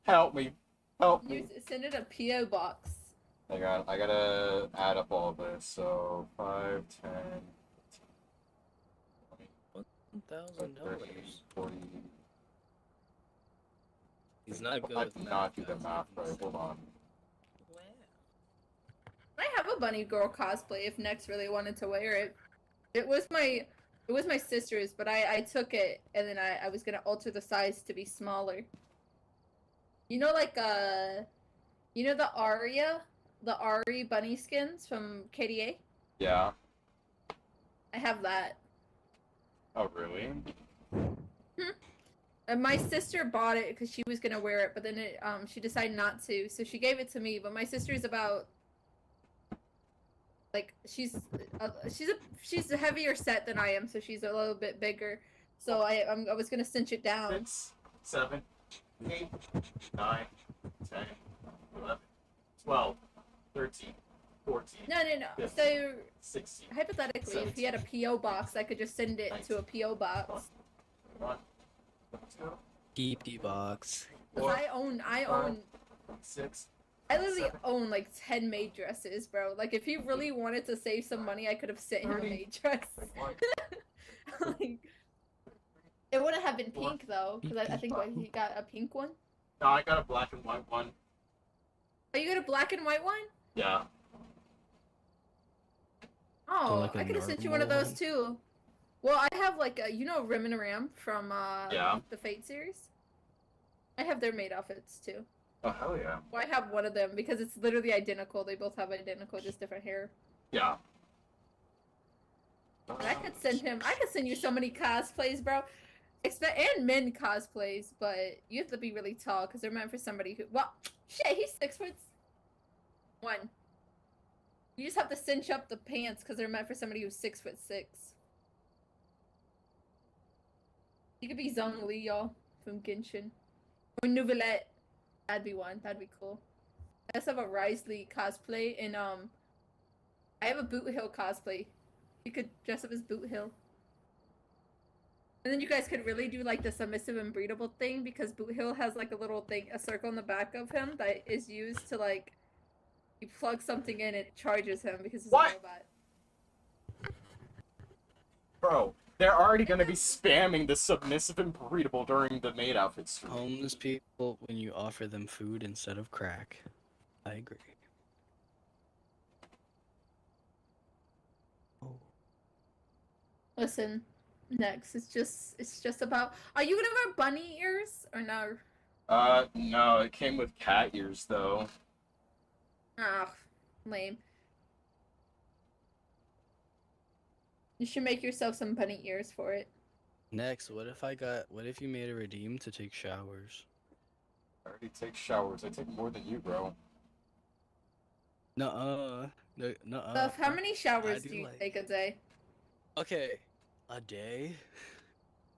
Help me. Help You me. send it a PO box. I gotta add up all this. So 5, 10, $1,000. 30, 40. He's not good I with did not do the guys. math right. Hold on. I have a bunny girl cosplay if Nex really wanted to wear it. It was my sister's, but I took it and then I was gonna alter the size to be smaller. You know, like you know the Ari bunny skins from KDA? Yeah. I have that. Oh really? And my sister bought it because she was gonna wear it, but then she decided not to, so she gave it to me. But my sister's about like she's a heavier set than I am, so she's a little bit bigger. So I was gonna cinch it down. 6, 7, 8, 9, 10, 11, 12, 13, 14. No. 15, So 16, hypothetically, if he had a PO box, I could just send it to a PO box. 1, 2, PP box. 'Cause I own 6. I literally own like 10 maid dresses, bro. Like if he really wanted to save some money, I could have sent him a maid dress. Like, it wouldn't have been pink though, because I think he got a pink one. No, I got a black and white one. Oh, you got a black and white one? Yeah. Oh, like a I could have sent you one of normal those one? too. Well, I have like a, you know, Rim and Ram from Yeah. the Fate series. I have their maid outfits too. Oh hell yeah. Well, I have one of them because it's literally identical. They both have identical, just different hair. Yeah. And I could send you so many cosplays, bro. And men cosplays, but you have to be really tall because they're meant for somebody who. Well, shit, he's 6'1". You just have to cinch up the pants because they're meant for somebody who's 6'6". You could be Zhong Li, y'all, from Genshin, or Nouvellette. That'd be one. That'd be cool. I also have a Risley cosplay, and I have a Boot Hill cosplay. You could dress up as Boot Hill. And then you guys could really do like the submissive and breedable thing because Boot Hill has like a little thing, a circle in the back of him that is used to like, you plug something in, it charges him because he's What? a robot. Bro, they're already gonna be spamming the submissive and breedable during the maid outfit stream. Homeless people when you offer them food instead of crack. I agree. Oh. Listen, next, it's just about, are you gonna wear bunny ears or no? No, it came with cat ears though. Ah, lame. You should make yourself some bunny ears for it. Next, what if you made a redeem to take showers? I already take showers. I take more than you, bro. Nuh-uh. Nuh-uh. Love, how many showers do do you like- take a day? Okay. A day?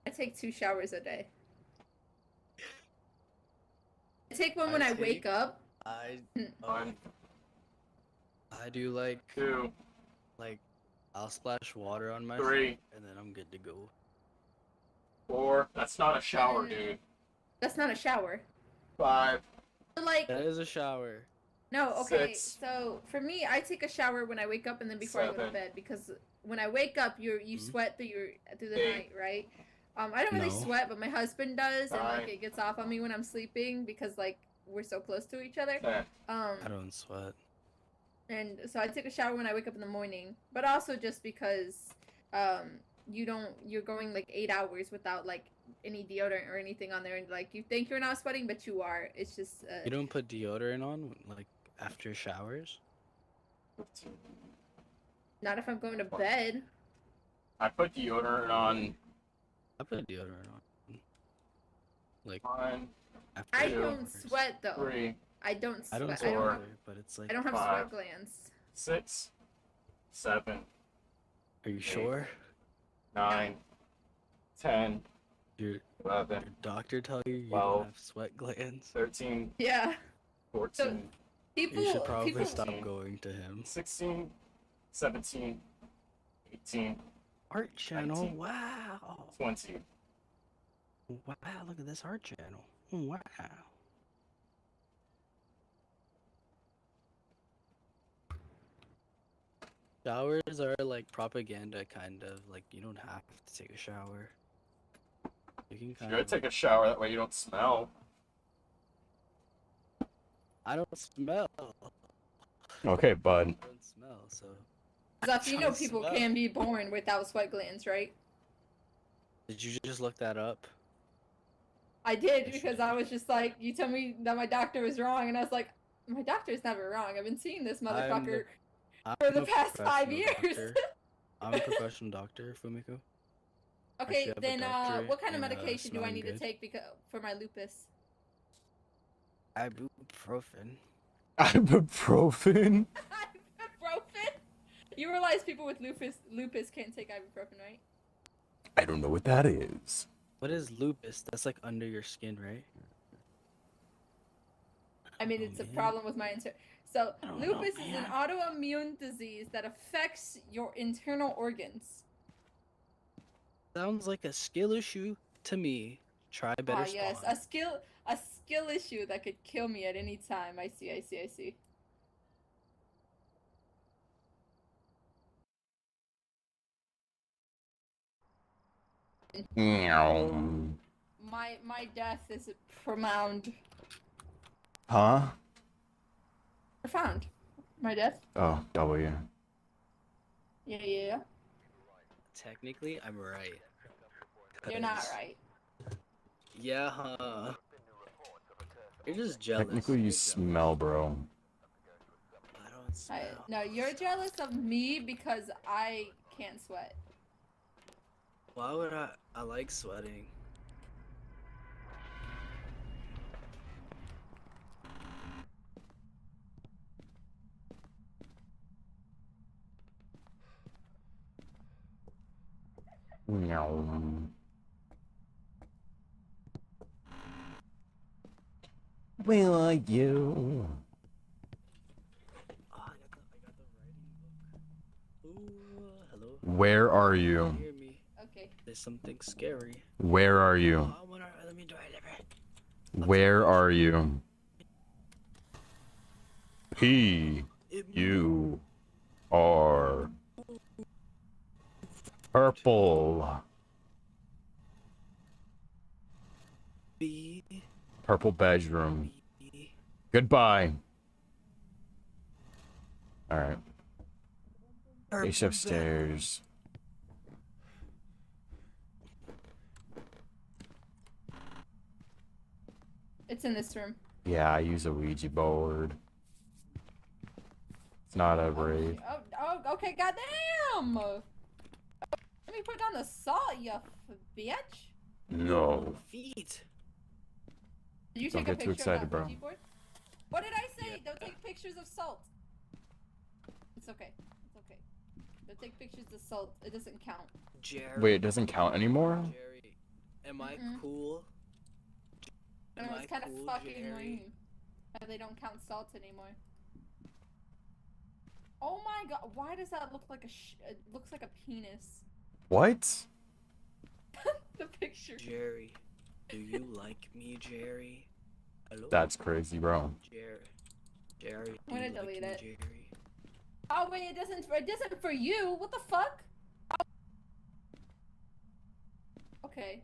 I take 2 showers a day. I take one I when I take- wake up. I 1, do like 2, I'll splash water on my 3, feet and then I'm good to go. 4. That's not a shower, dude. That's not a shower. 5. But like, That is a shower. no, okay. 6. So for me, I take a shower when I wake up and then before I go to 7. bed because when I wake up, you Mhm. sweat through the 8. night, right? I don't really No. sweat, but my husband does, and like 9. it gets off on me when I'm sleeping because like we're so close to each other. 10. I don't sweat. And so I take a shower when I wake up in the morning, but also just because you're going like 8 hours without like any deodorant or anything on there, and like you think you're not sweating, but you are. It's just You don't put deodorant on like after showers? 15. not if I'm going to bed. I put deodorant on I put deodorant on. Like 1, after I Two. don't showers. sweat though. 3, I don't I sweat. don't I sweat don't Four. have, either, but it's like I don't have 5. sweat glands. 6, 7, are you sure? 9, 10, Your 11, doctor tell you you 12. don't have sweat glands? 13, Yeah. 14, People. You should probably people. stop going to him. 16, 17, 18, Art channel. 19. Wow. 20. Wow. Look at this art channel. Wow. Showers are like propaganda, kind of. Like, you don't have to take a shower. You can You kind gotta of. take a shower, that way you don't smell. I don't smell. Okay, bud. I don't smell, so. Zuff, you know Don't people smell. can be born without sweat glands, right? Did you just look that up? I did Yes, you because did. I was just like, you tell me that my doctor was wrong, and I was like, my doctor's never wrong. I've been seeing this motherfucker for the a past 5 professional years. doctor. I'm a professional doctor, Fumiko. Okay, have a then doctorate what kind of in, medication do I smelling need to good. take for my lupus? Ibuprofen. Ibuprofen? Ibuprofen? You realize people with lupus can't take ibuprofen, right? I don't know what that is. What is lupus? That's like under your skin, right? I mean, Oh, it's a man. problem with my So I don't know, lupus is an man. autoimmune disease that affects your internal organs. Sounds like a skill issue to me. Try better Ah, yes, spawn. a skill issue that could kill me at any time. I see. Meow. My death is profound. Huh? Profound. My death? Oh, W. Yeah. Technically, I'm right. You're not 'Cause- right. Yeah, huh? You're just jealous. Technically, you You're jealous. smell, bro. I don't smell. No, you're jealous of me because I can't sweat. Why would I? I like sweating. Meow. Where are you? Oh, I got the writing book. Ooh, hello. Where are Can you? hear me? Okay. There's something scary. Where are you? Oh, I wanna, let me drive it. Where are you? P U R Purple. B. Purple bedroom. B. Goodbye. Alright. Purple Ace upstairs. It's in this room. Yeah, I use a Ouija board. It's not a raid. Oh, okay, goddamn! Let me put down the salt, you bitch. No. Feet. Did you Don't take a get too picture excited, of that bro. Ouija board? What did I say? Yeah. Don't take pictures of salt. It's okay. Don't take pictures of salt. It doesn't count. Jerry. Wait, it doesn't count anymore? Jerry. Am I Mm-mm. cool? I know, Am it's I kind of cool, fucking Jerry? annoying that they don't count salt anymore. Oh my god, why does that look like it looks like a penis? What? The picture. Jerry. Do you like me, Jerry? Hello? That's crazy, bro. Jerry. Do I'm gonna you like delete me, it. Jerry? Oh wait, it doesn't for you. What the fuck? Okay.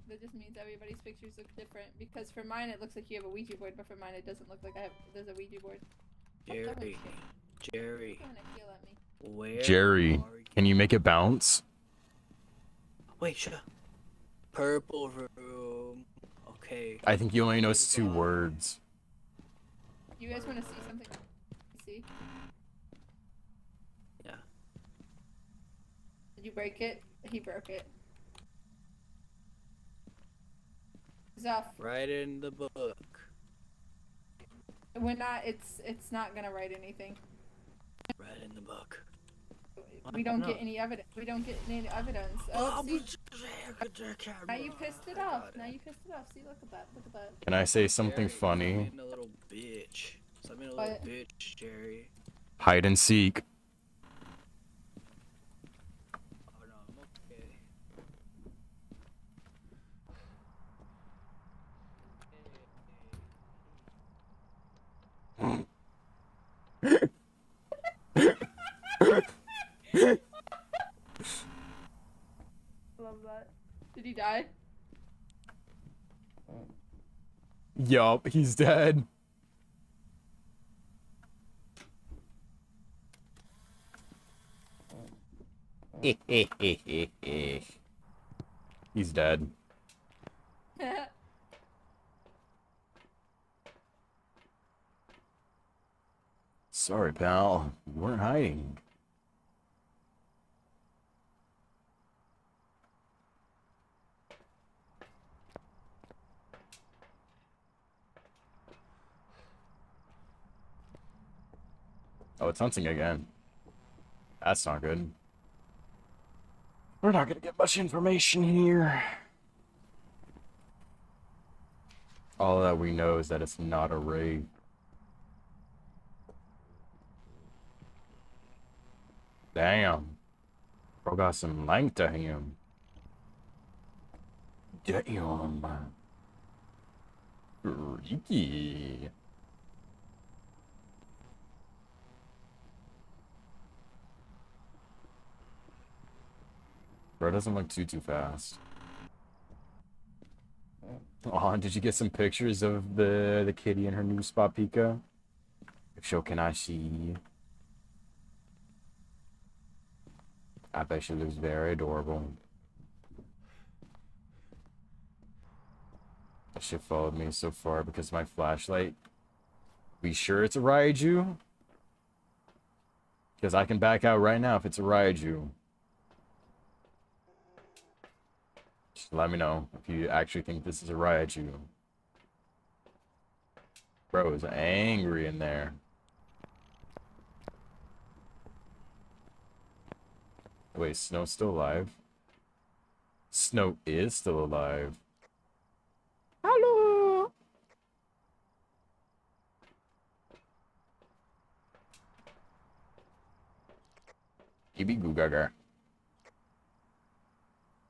That just means everybody's pictures look different because for mine it looks like you have a Ouija board, but for mine it doesn't look like there's a Ouija board. Jerry. Jerry. You're gonna yell at me. Where Jerry, are can you make it bounce? Wait, shut up. Purple room. Okay. I think you only know 2 Goodbye. words. You guys want to see something? See? Yeah. Did you break it? He broke it. Zuff, Right in the book. we're not. It's not gonna write anything. Right in the book. We don't No. get any evidence. We don't get any evidence. Oh, Oh, see, Now you pissed it off. Now you pissed it off. See, look at that. Look at that. Can I say something Jerry, funny? Stop being a little bitch. Stop being a little What? bitch, Jerry. Hide and seek. Oh no, I'm okay. Love that. Did he die? Yup, he's dead. He's dead. Sorry, pal. You weren't hiding. Oh, it's hunting again. That's not good. We're not gonna get much information here. All that we know is that it's not a raid. Damn. Bro got some length to him. Damn. Freaky. Bro doesn't look too fast. Oh, did you get some pictures of the kitty in her new spot, Pika? Show can I see? I bet she looks very adorable. That shit followed me so far because my flashlight. Be sure it's a Raiju? Because I can back out right now if it's a Raiju. Just let me know if you actually think this is a Raiju. Bro is angry in there. Wait, Snow's still alive? Snow is still alive. Hello! Ibi Gugaga.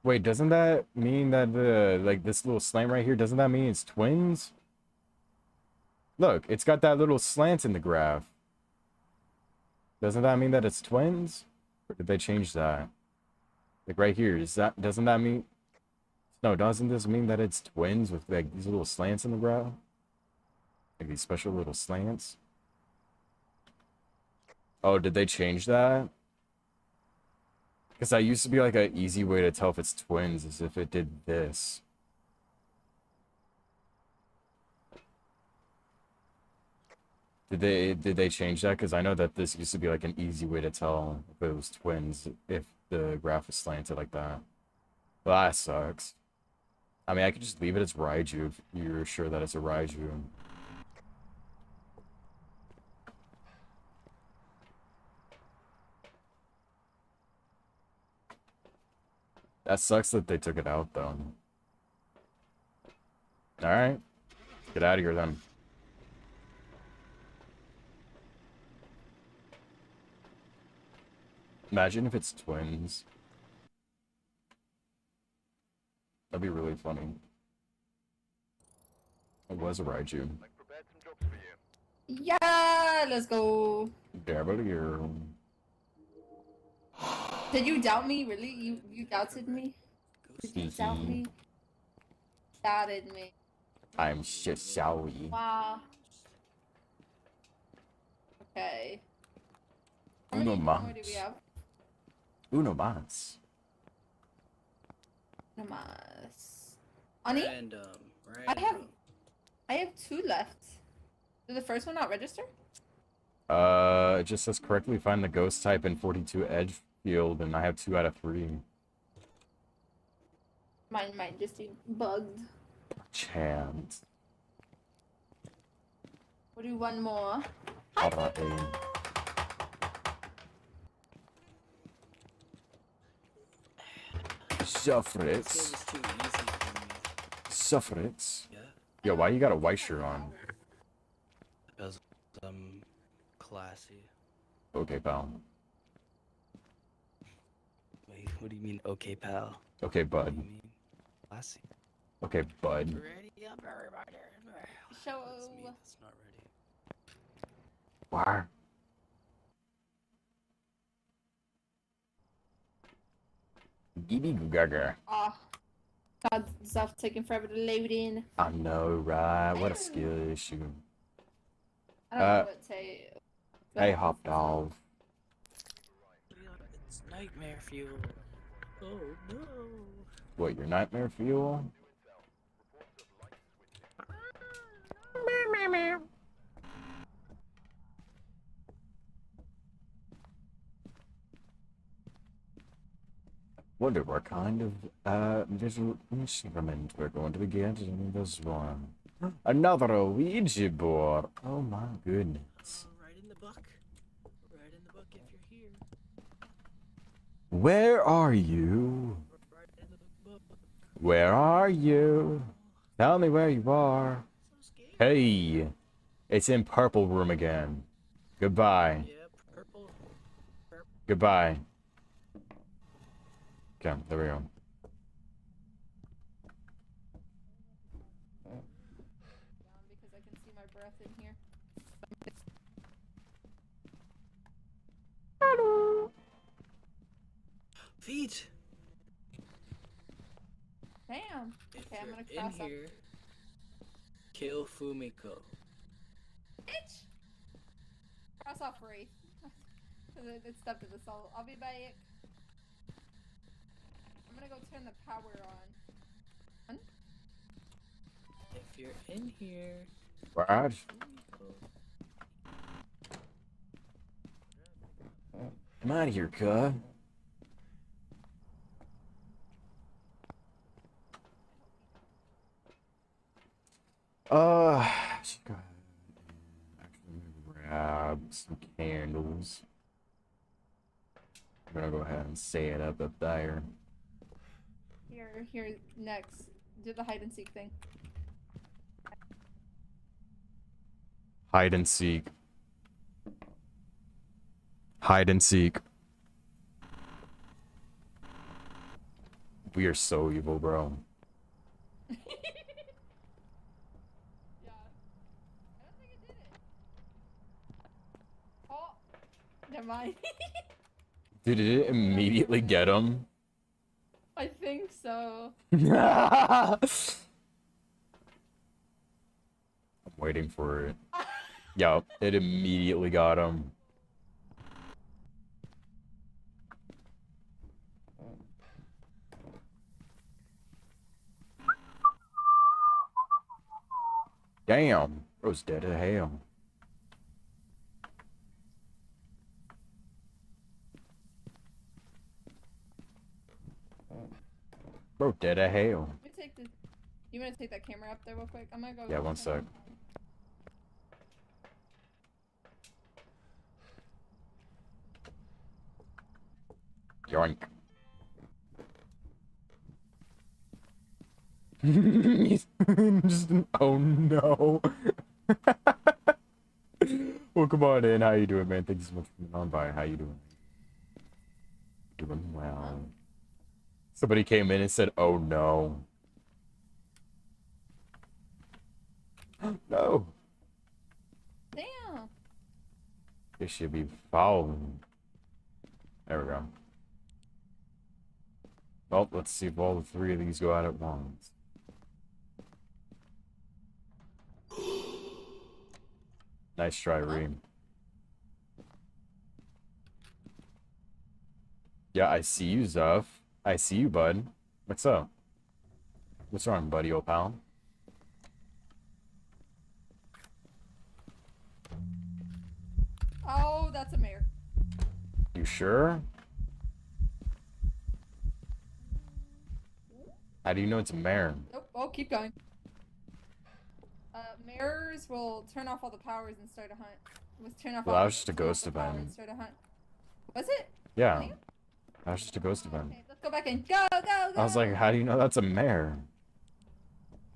Wait, doesn't that mean that this little slant right here, doesn't that mean it's twins? Look, it's got that little slant in the graph. Doesn't that mean that it's twins? Or did they change that? Like right here, doesn't that mean... No, doesn't this mean that it's twins with like these little slants in the graph? Like these special little slants? Oh, did they change that? Because that used to be like an easy way to tell if it's twins is if it did this. Did they change that? Because I know that this used to be like an easy way to tell if it was twins if the graph is slanted like that. Well, that sucks. I mean, I could just leave it as Raiju if you're sure that it's a Raiju. That sucks that they took it out, though. Alright. Get out of here, then. Imagine if it's twins. That'd be really funny. It was a Raiju. Like prepared some jobs for you. Yeah, let's go. W. Did you doubt me? Really? You doubted me? Did you doubt me? Doubted me. I'm Shishawi. Wow. Okay. How Uno many more mas. do we have? Uno mas. Namas. Ani? Random. I have 2 left. Did the first one not register? It just says correctly find the ghost type in 42 edge field, and I have 2 out of 3. Mine might just be bugged. Chant. We'll do one more. Alright. Suffer it. This game is too easy for me. Suffer it. Yeah. Yo, why you got a white shirt on? Because I'm classy. Okay, pal. Wait, what do you mean, okay, pal? Okay, What bud. do you mean? Classy. Okay, bud. Ready up, everybody. Show. That's me. That's not ready. Why? Gibby Gaga. Oh, God, stuff taking forever to load in. I know, right? What a skill issue. I don't know what to. Hey, hop dog. It's nightmare fuel. Oh no. What, your nightmare fuel? Wonder what kind of visual instrument we're going to be getting in this one. Another Ouija board. Oh my goodness. Right in the book. Right in the book if you're here. Where are you? Right in the book. Where are you? Tell me where you are. So scared. Hey, it's in purple room again. Goodbye. Yeah, purple. Goodbye. Okay, there we go. Because I can see my breath in here. Feet. Damn. If Okay, I'm you're gonna in cross off. here, kill Fumiko. Bitch! Cross off Wraith. It's stuck to the soul. I'll be back. I'm gonna go turn the power on. If you're in here, What? Fumiko. Come out of here, cuh. Just go ahead and actually grab some candles. I'm gonna go ahead and set it up there. Here, next. Do the hide and seek thing. Hide and seek. Hide and seek. We are so evil, bro. Yeah. I don't think it did it. Oh. Never mind. Dude, did it immediately get him? I think so. I'm waiting for it. Yup, it immediately got him. Damn, bro's dead to hell. Bro, dead to hell. Let me take the. You want to take that camera up there real quick? I'm gonna go. Yeah, one sec. Yoink. Just an, oh no. Well, come on in. How you doing, man? Thank you so much for coming on by. How you doing? Doing well. Somebody came in and said, oh no. No. Damn. This should be following. There we go. Well, let's see if all the three of these go out at once. Nice try, Reem. Yeah, I see you, Zuff. I see you, bud. What's up? What's wrong, buddy, old pal? Oh, that's a mare. You sure? How do you know it's a mare? Nope. Oh, keep going. Mirrors will turn off all the powers and start a hunt. Turn off Well, all that was just a turn off ghost the power and event. start a hunt. Was it? Yeah. Really? That was just a ghost event. Okay, the Go back in. Go, go, go. I was like, how do you know that's a mare?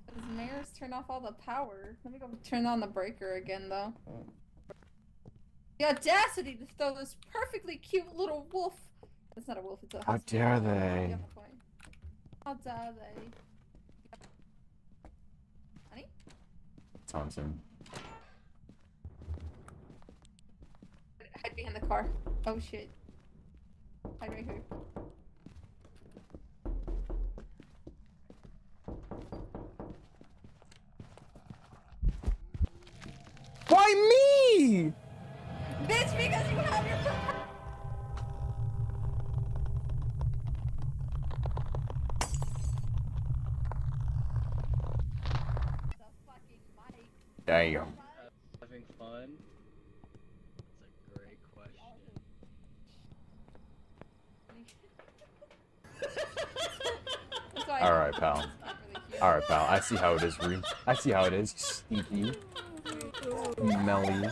Because mares turn off all the power. Let me go turn on the breaker again, though. The audacity to throw this perfectly cute little wolf. It's not a wolf, it's a How husky. dare You they? have a point. How dare they? Honey? Thompson. Hide behind the car. Oh shit. Hide right here. Why me? Bitch, because you have your the fucking mic. Damn. Having fun? That's a great question. That's why All right, pal. it's not really cute. All right, pal. I see how it is, Ree. I see how it is. Sneaky, smelly, Sirree.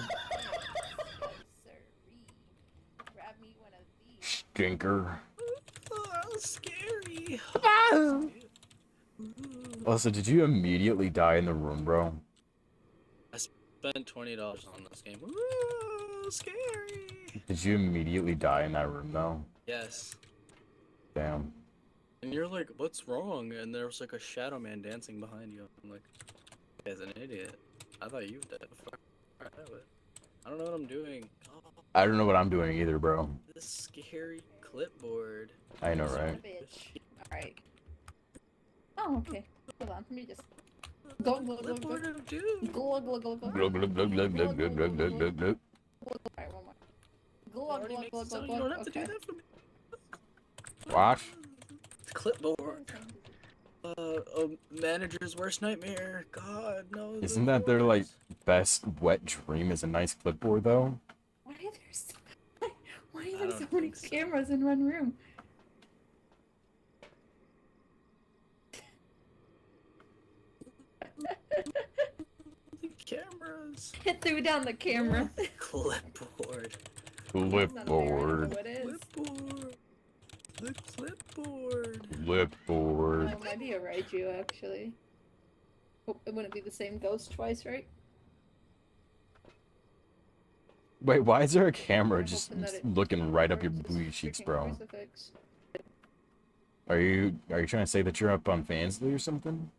Grab me one of these. stinker. Oh, scary. Also, did you immediately die in the room, bro? Spent $20 on this game. Ooh, scary. Did you immediately die in that room, though? Yes. Damn. And you're like, what's wrong? And there was like a shadow man dancing behind you. I'm like, you guy's an idiot. I thought you did. I don't know what I'm doing. Oh, I don't know what I'm doing either, bro. this scary clipboard. I know, Son of a right? bitch. Alright. Oh, okay. Hold on. Let me just. Go, go, go, go. Clipboard of doom. Glug, glug, glug, glug. Glug, glug, glug, glug, glug, glug, glug, glug, glug, glug. Alright, one more. It Glug, already glug, makes glug, it so glug, you don't have glug. to do Okay. that for me. Wash. Clipboard. Manager's worst nightmare. God, no. the Isn't that their, like, worst. best wet dream is a nice clipboard, though? Why are there so, why I are there don't so many think so. cameras in one room? The cameras. It threw down the camera. Clipboard. It's not there, I don't know Clipboard. what it is. Clipboard. The clipboard. Clipboard. Oh, it might be a Raiju, actually. Oh, it wouldn't be the same ghost twice, right? Wait, why is there a camera I'm just hoping that it looking right up your works. This booty cheeks, freaking bro? crucifix. Are you trying to say that you're up on Fansly or something?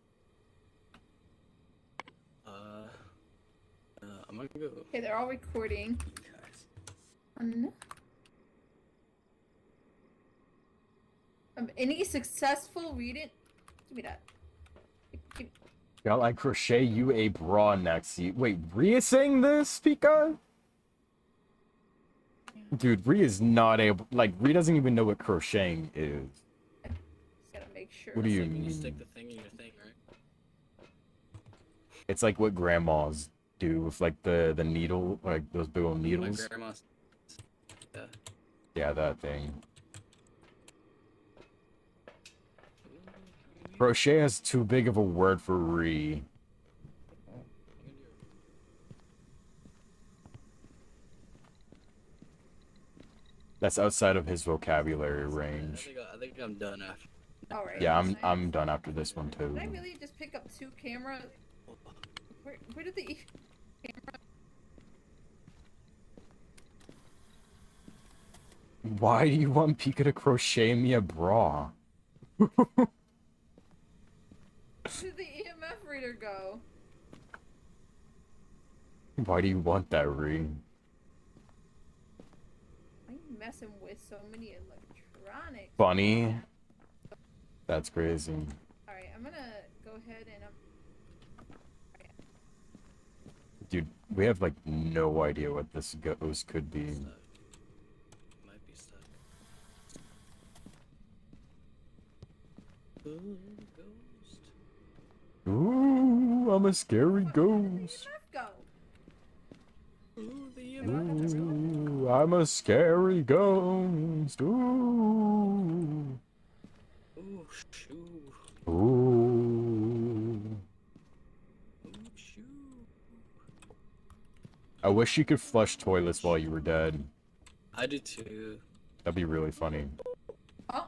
I'm gonna go. Okay, they're all recording. Guys. Any successful reading? Give me that. Give- Shall I crochet you a bra next? Wait, Rhea saying this, Pika? Dude, Rhea is not able. Like, Rhea doesn't even know what crocheting is. Just gotta make sure. What do you It's like when you mean? stick the thing in your thing, right? It's like what grandmas do with like the needle, like those big old My needles. grandma's. Yeah. Yeah, that thing. Crochet is too big of a word for Rhea. That's outside of his vocabulary range. I think I'm done after. Alright. Yeah, nice. I'm done after this one too. Did I really just pick up 2 cameras? Where did the Why do you want Pika to crochet me a bra? where did the EMF reader go? Why do you want that, Rhea? Why are you messing with so many electronics? Funny. That's crazy. Alright, I'm gonna go ahead and Dude, we have like no idea what this ghost could be. Stuck. Might be stuck. Ooh, ghost. Ooh, I'm a scary ghost. EMF go. Ooh, the EMF is gone. Ooh, I'm a scary ghost. Ooh. Ooh, shoo. Ooh. Ooh, shoo. I wish you could flush toilets while you were dead. I did too. That'd be really funny. Oh,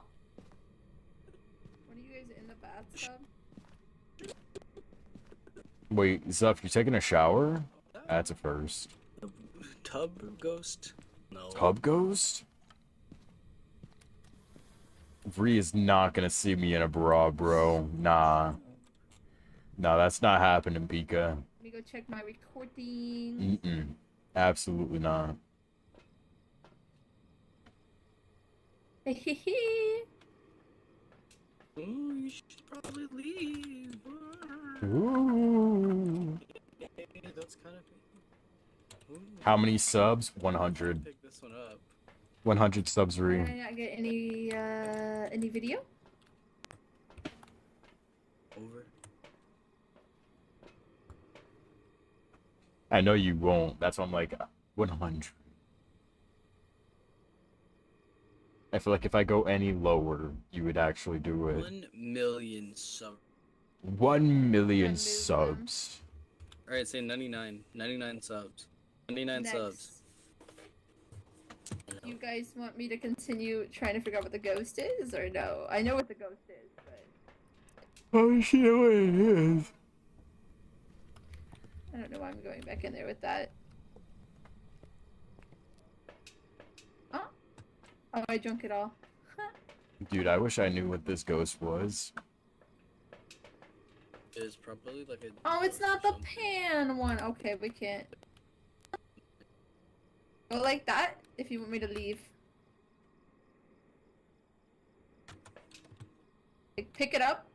Wait, Zuff, you taking a shower? That's a first. Tub ghost? No. Tub ghost? Vree is not gonna see me in a bra, bro. Nah. No, that's not happening, Pika. Let me go check my recording. Mm-mm. Absolutely not. Ooh, you should probably leave. Ooh. Yeah, that's kind of. Ooh, How many subs? 100. pick this one up. 100 subs, Did Vree. I not get any video? Over. I know you won't. That's why I'm like 100. I feel like if I go any lower, you would actually do it. 1 million sub. 1 million Remove them. subs. Alright, say 99. 99 subs. 99 subs. You guys want me to continue trying to figure out what the ghost is, or no? I know what the ghost is, but Oh, shit, what it is. I don't know why I'm going back in there with that. Oh, I drunk it all. Dude, I wish I knew what this ghost was. Is probably like a. Oh, it's not the pan one. Okay, we can't. Go like that if you want me to leave. Like, pick it up.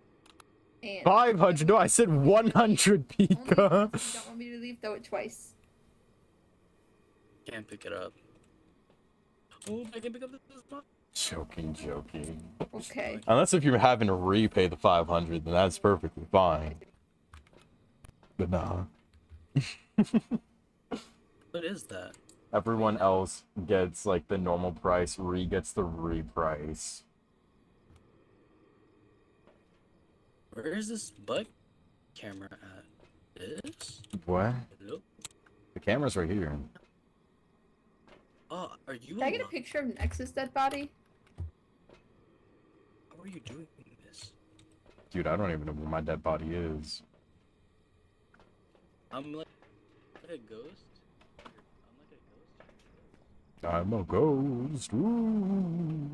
And 500? No, I said 100, only Pika. if you don't want me to leave, throw it twice. Can't pick it up. Oh, I can pick up this box. Joking. Okay. Unless if you're having to repay the 500, then that's perfectly fine. But nah. What is that? Everyone else gets like the normal price. Re gets the re-price. Where is this bug camera at? This? What? Hello? The camera's right here. Oh, are you? Can I get a alive? picture of Nexus' dead body? How are you doing this? Dude, I don't even know where my dead body is. I'm like a ghost. I'm like a ghost. I'm a ghost. Ooh.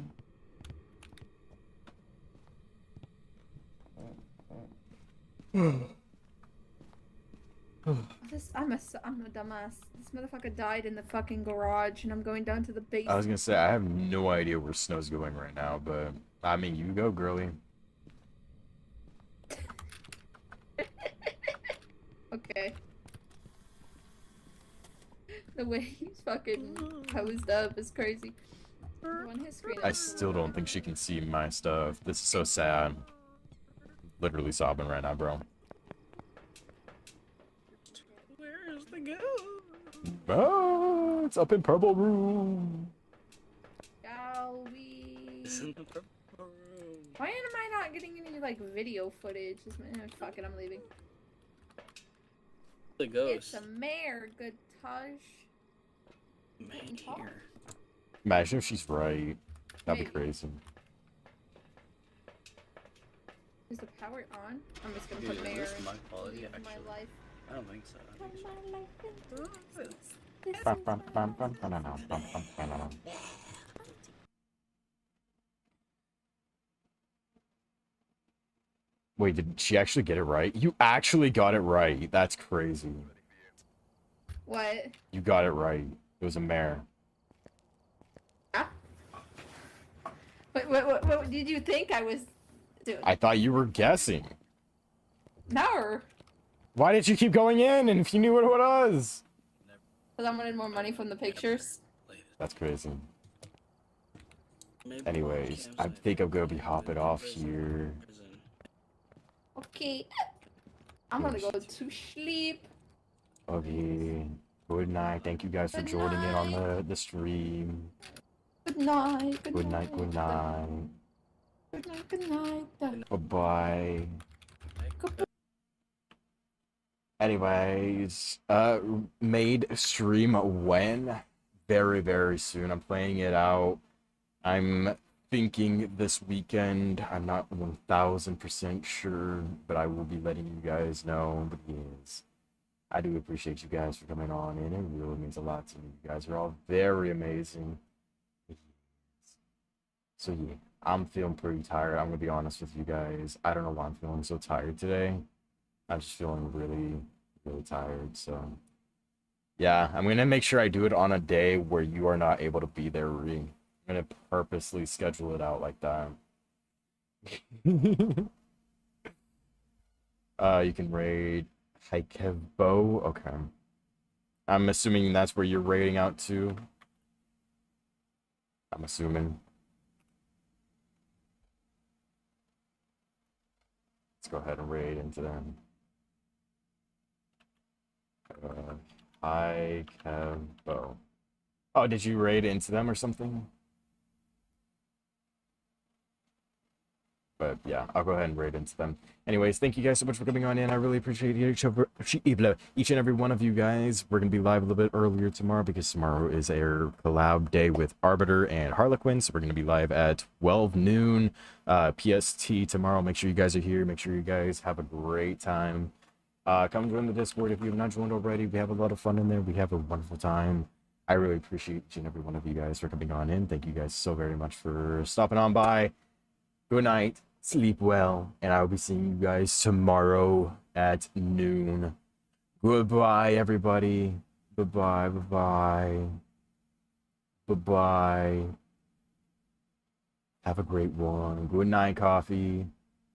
I'm a dumbass. This motherfucker died in the fucking garage, and I'm going down to the I was basement. gonna say, I have no idea where Snow's going right now, but I mean, you go, girly. Okay. The way he's fucking posed up is crazy. On his screen. I still don't think she can see my stuff. This is so sad. Literally sobbing right now, bro. Where is the ghost? Oh, it's up in purple room. Shall we? It's in the purple room. Why am I not getting any like video footage? Fuck it, I'm leaving. The It's ghost. a mare, good Taj. Man here. Imagine if she's right. That'd be Maybe. crazy. Is the power on? I'm just gonna Dude, put is mare this in. my quality, Leave actually? my life. I don't think so. I think Put my life in this. This Bum, is bum, my bum, bum, life. bum, bum, bum, bum, bum, bum. Wait, did she actually get it right? You actually got it right. That's crazy. What? You got it right. It was a mare. What did you think I was doing? I thought you were guessing. No, Why did you keep going in? And if you knew what it was? because I wanted more money from the pictures. That's crazy. Maybe Anyways, I campsite. think I'm gonna be hopping off Prison. here. Prison. Okay. I'm gonna go to sleep. Okay. Good night. Thank you guys for Good joining in on night. the stream. Good night. Good night. Good night. Good night. Good night. Bye-bye. Goodbye. Anyways, made stream when? Very, very soon. I'm playing it out. I'm thinking this weekend. I'm not 1000% sure, but I will be letting you guys know. But yes, I do appreciate you guys for coming on in. It really means a lot to me. You guys are all very amazing. So yeah, I'm feeling pretty tired. I'm gonna be honest with you guys. I don't know why I'm feeling so tired today. I'm just feeling really, really tired. So yeah, I'm gonna make sure I do it on a day where you are not able to be there, Ree. I'm gonna purposely schedule it out like that. You can raid Haikevo. Okay. I'm assuming that's where you're raiding out to. I'm assuming. Let's go ahead and raid into them. Haikevo. Oh, did you raid into them or something? But yeah, I'll go ahead and raid into them. Anyways, thank you guys so much for coming on in. I really appreciate each and every one of you guys. We're going to be live a little bit earlier tomorrow because tomorrow is our collab day with Arbiter and Harlequin. So we're going to be live at 12 noon PST tomorrow. Make sure you guys are here. Make sure you guys have a great time. Come join the Discord if you have not joined already. We have a lot of fun in there. We have a wonderful time. I really appreciate each and every one of you guys for coming on in. Thank you guys so very much for stopping on by. Good night. Sleep well, and I will be seeing you guys tomorrow at noon. Goodbye, everybody. Bye-bye, bye-bye. Bye-bye. Have a great one. Good night, coffee.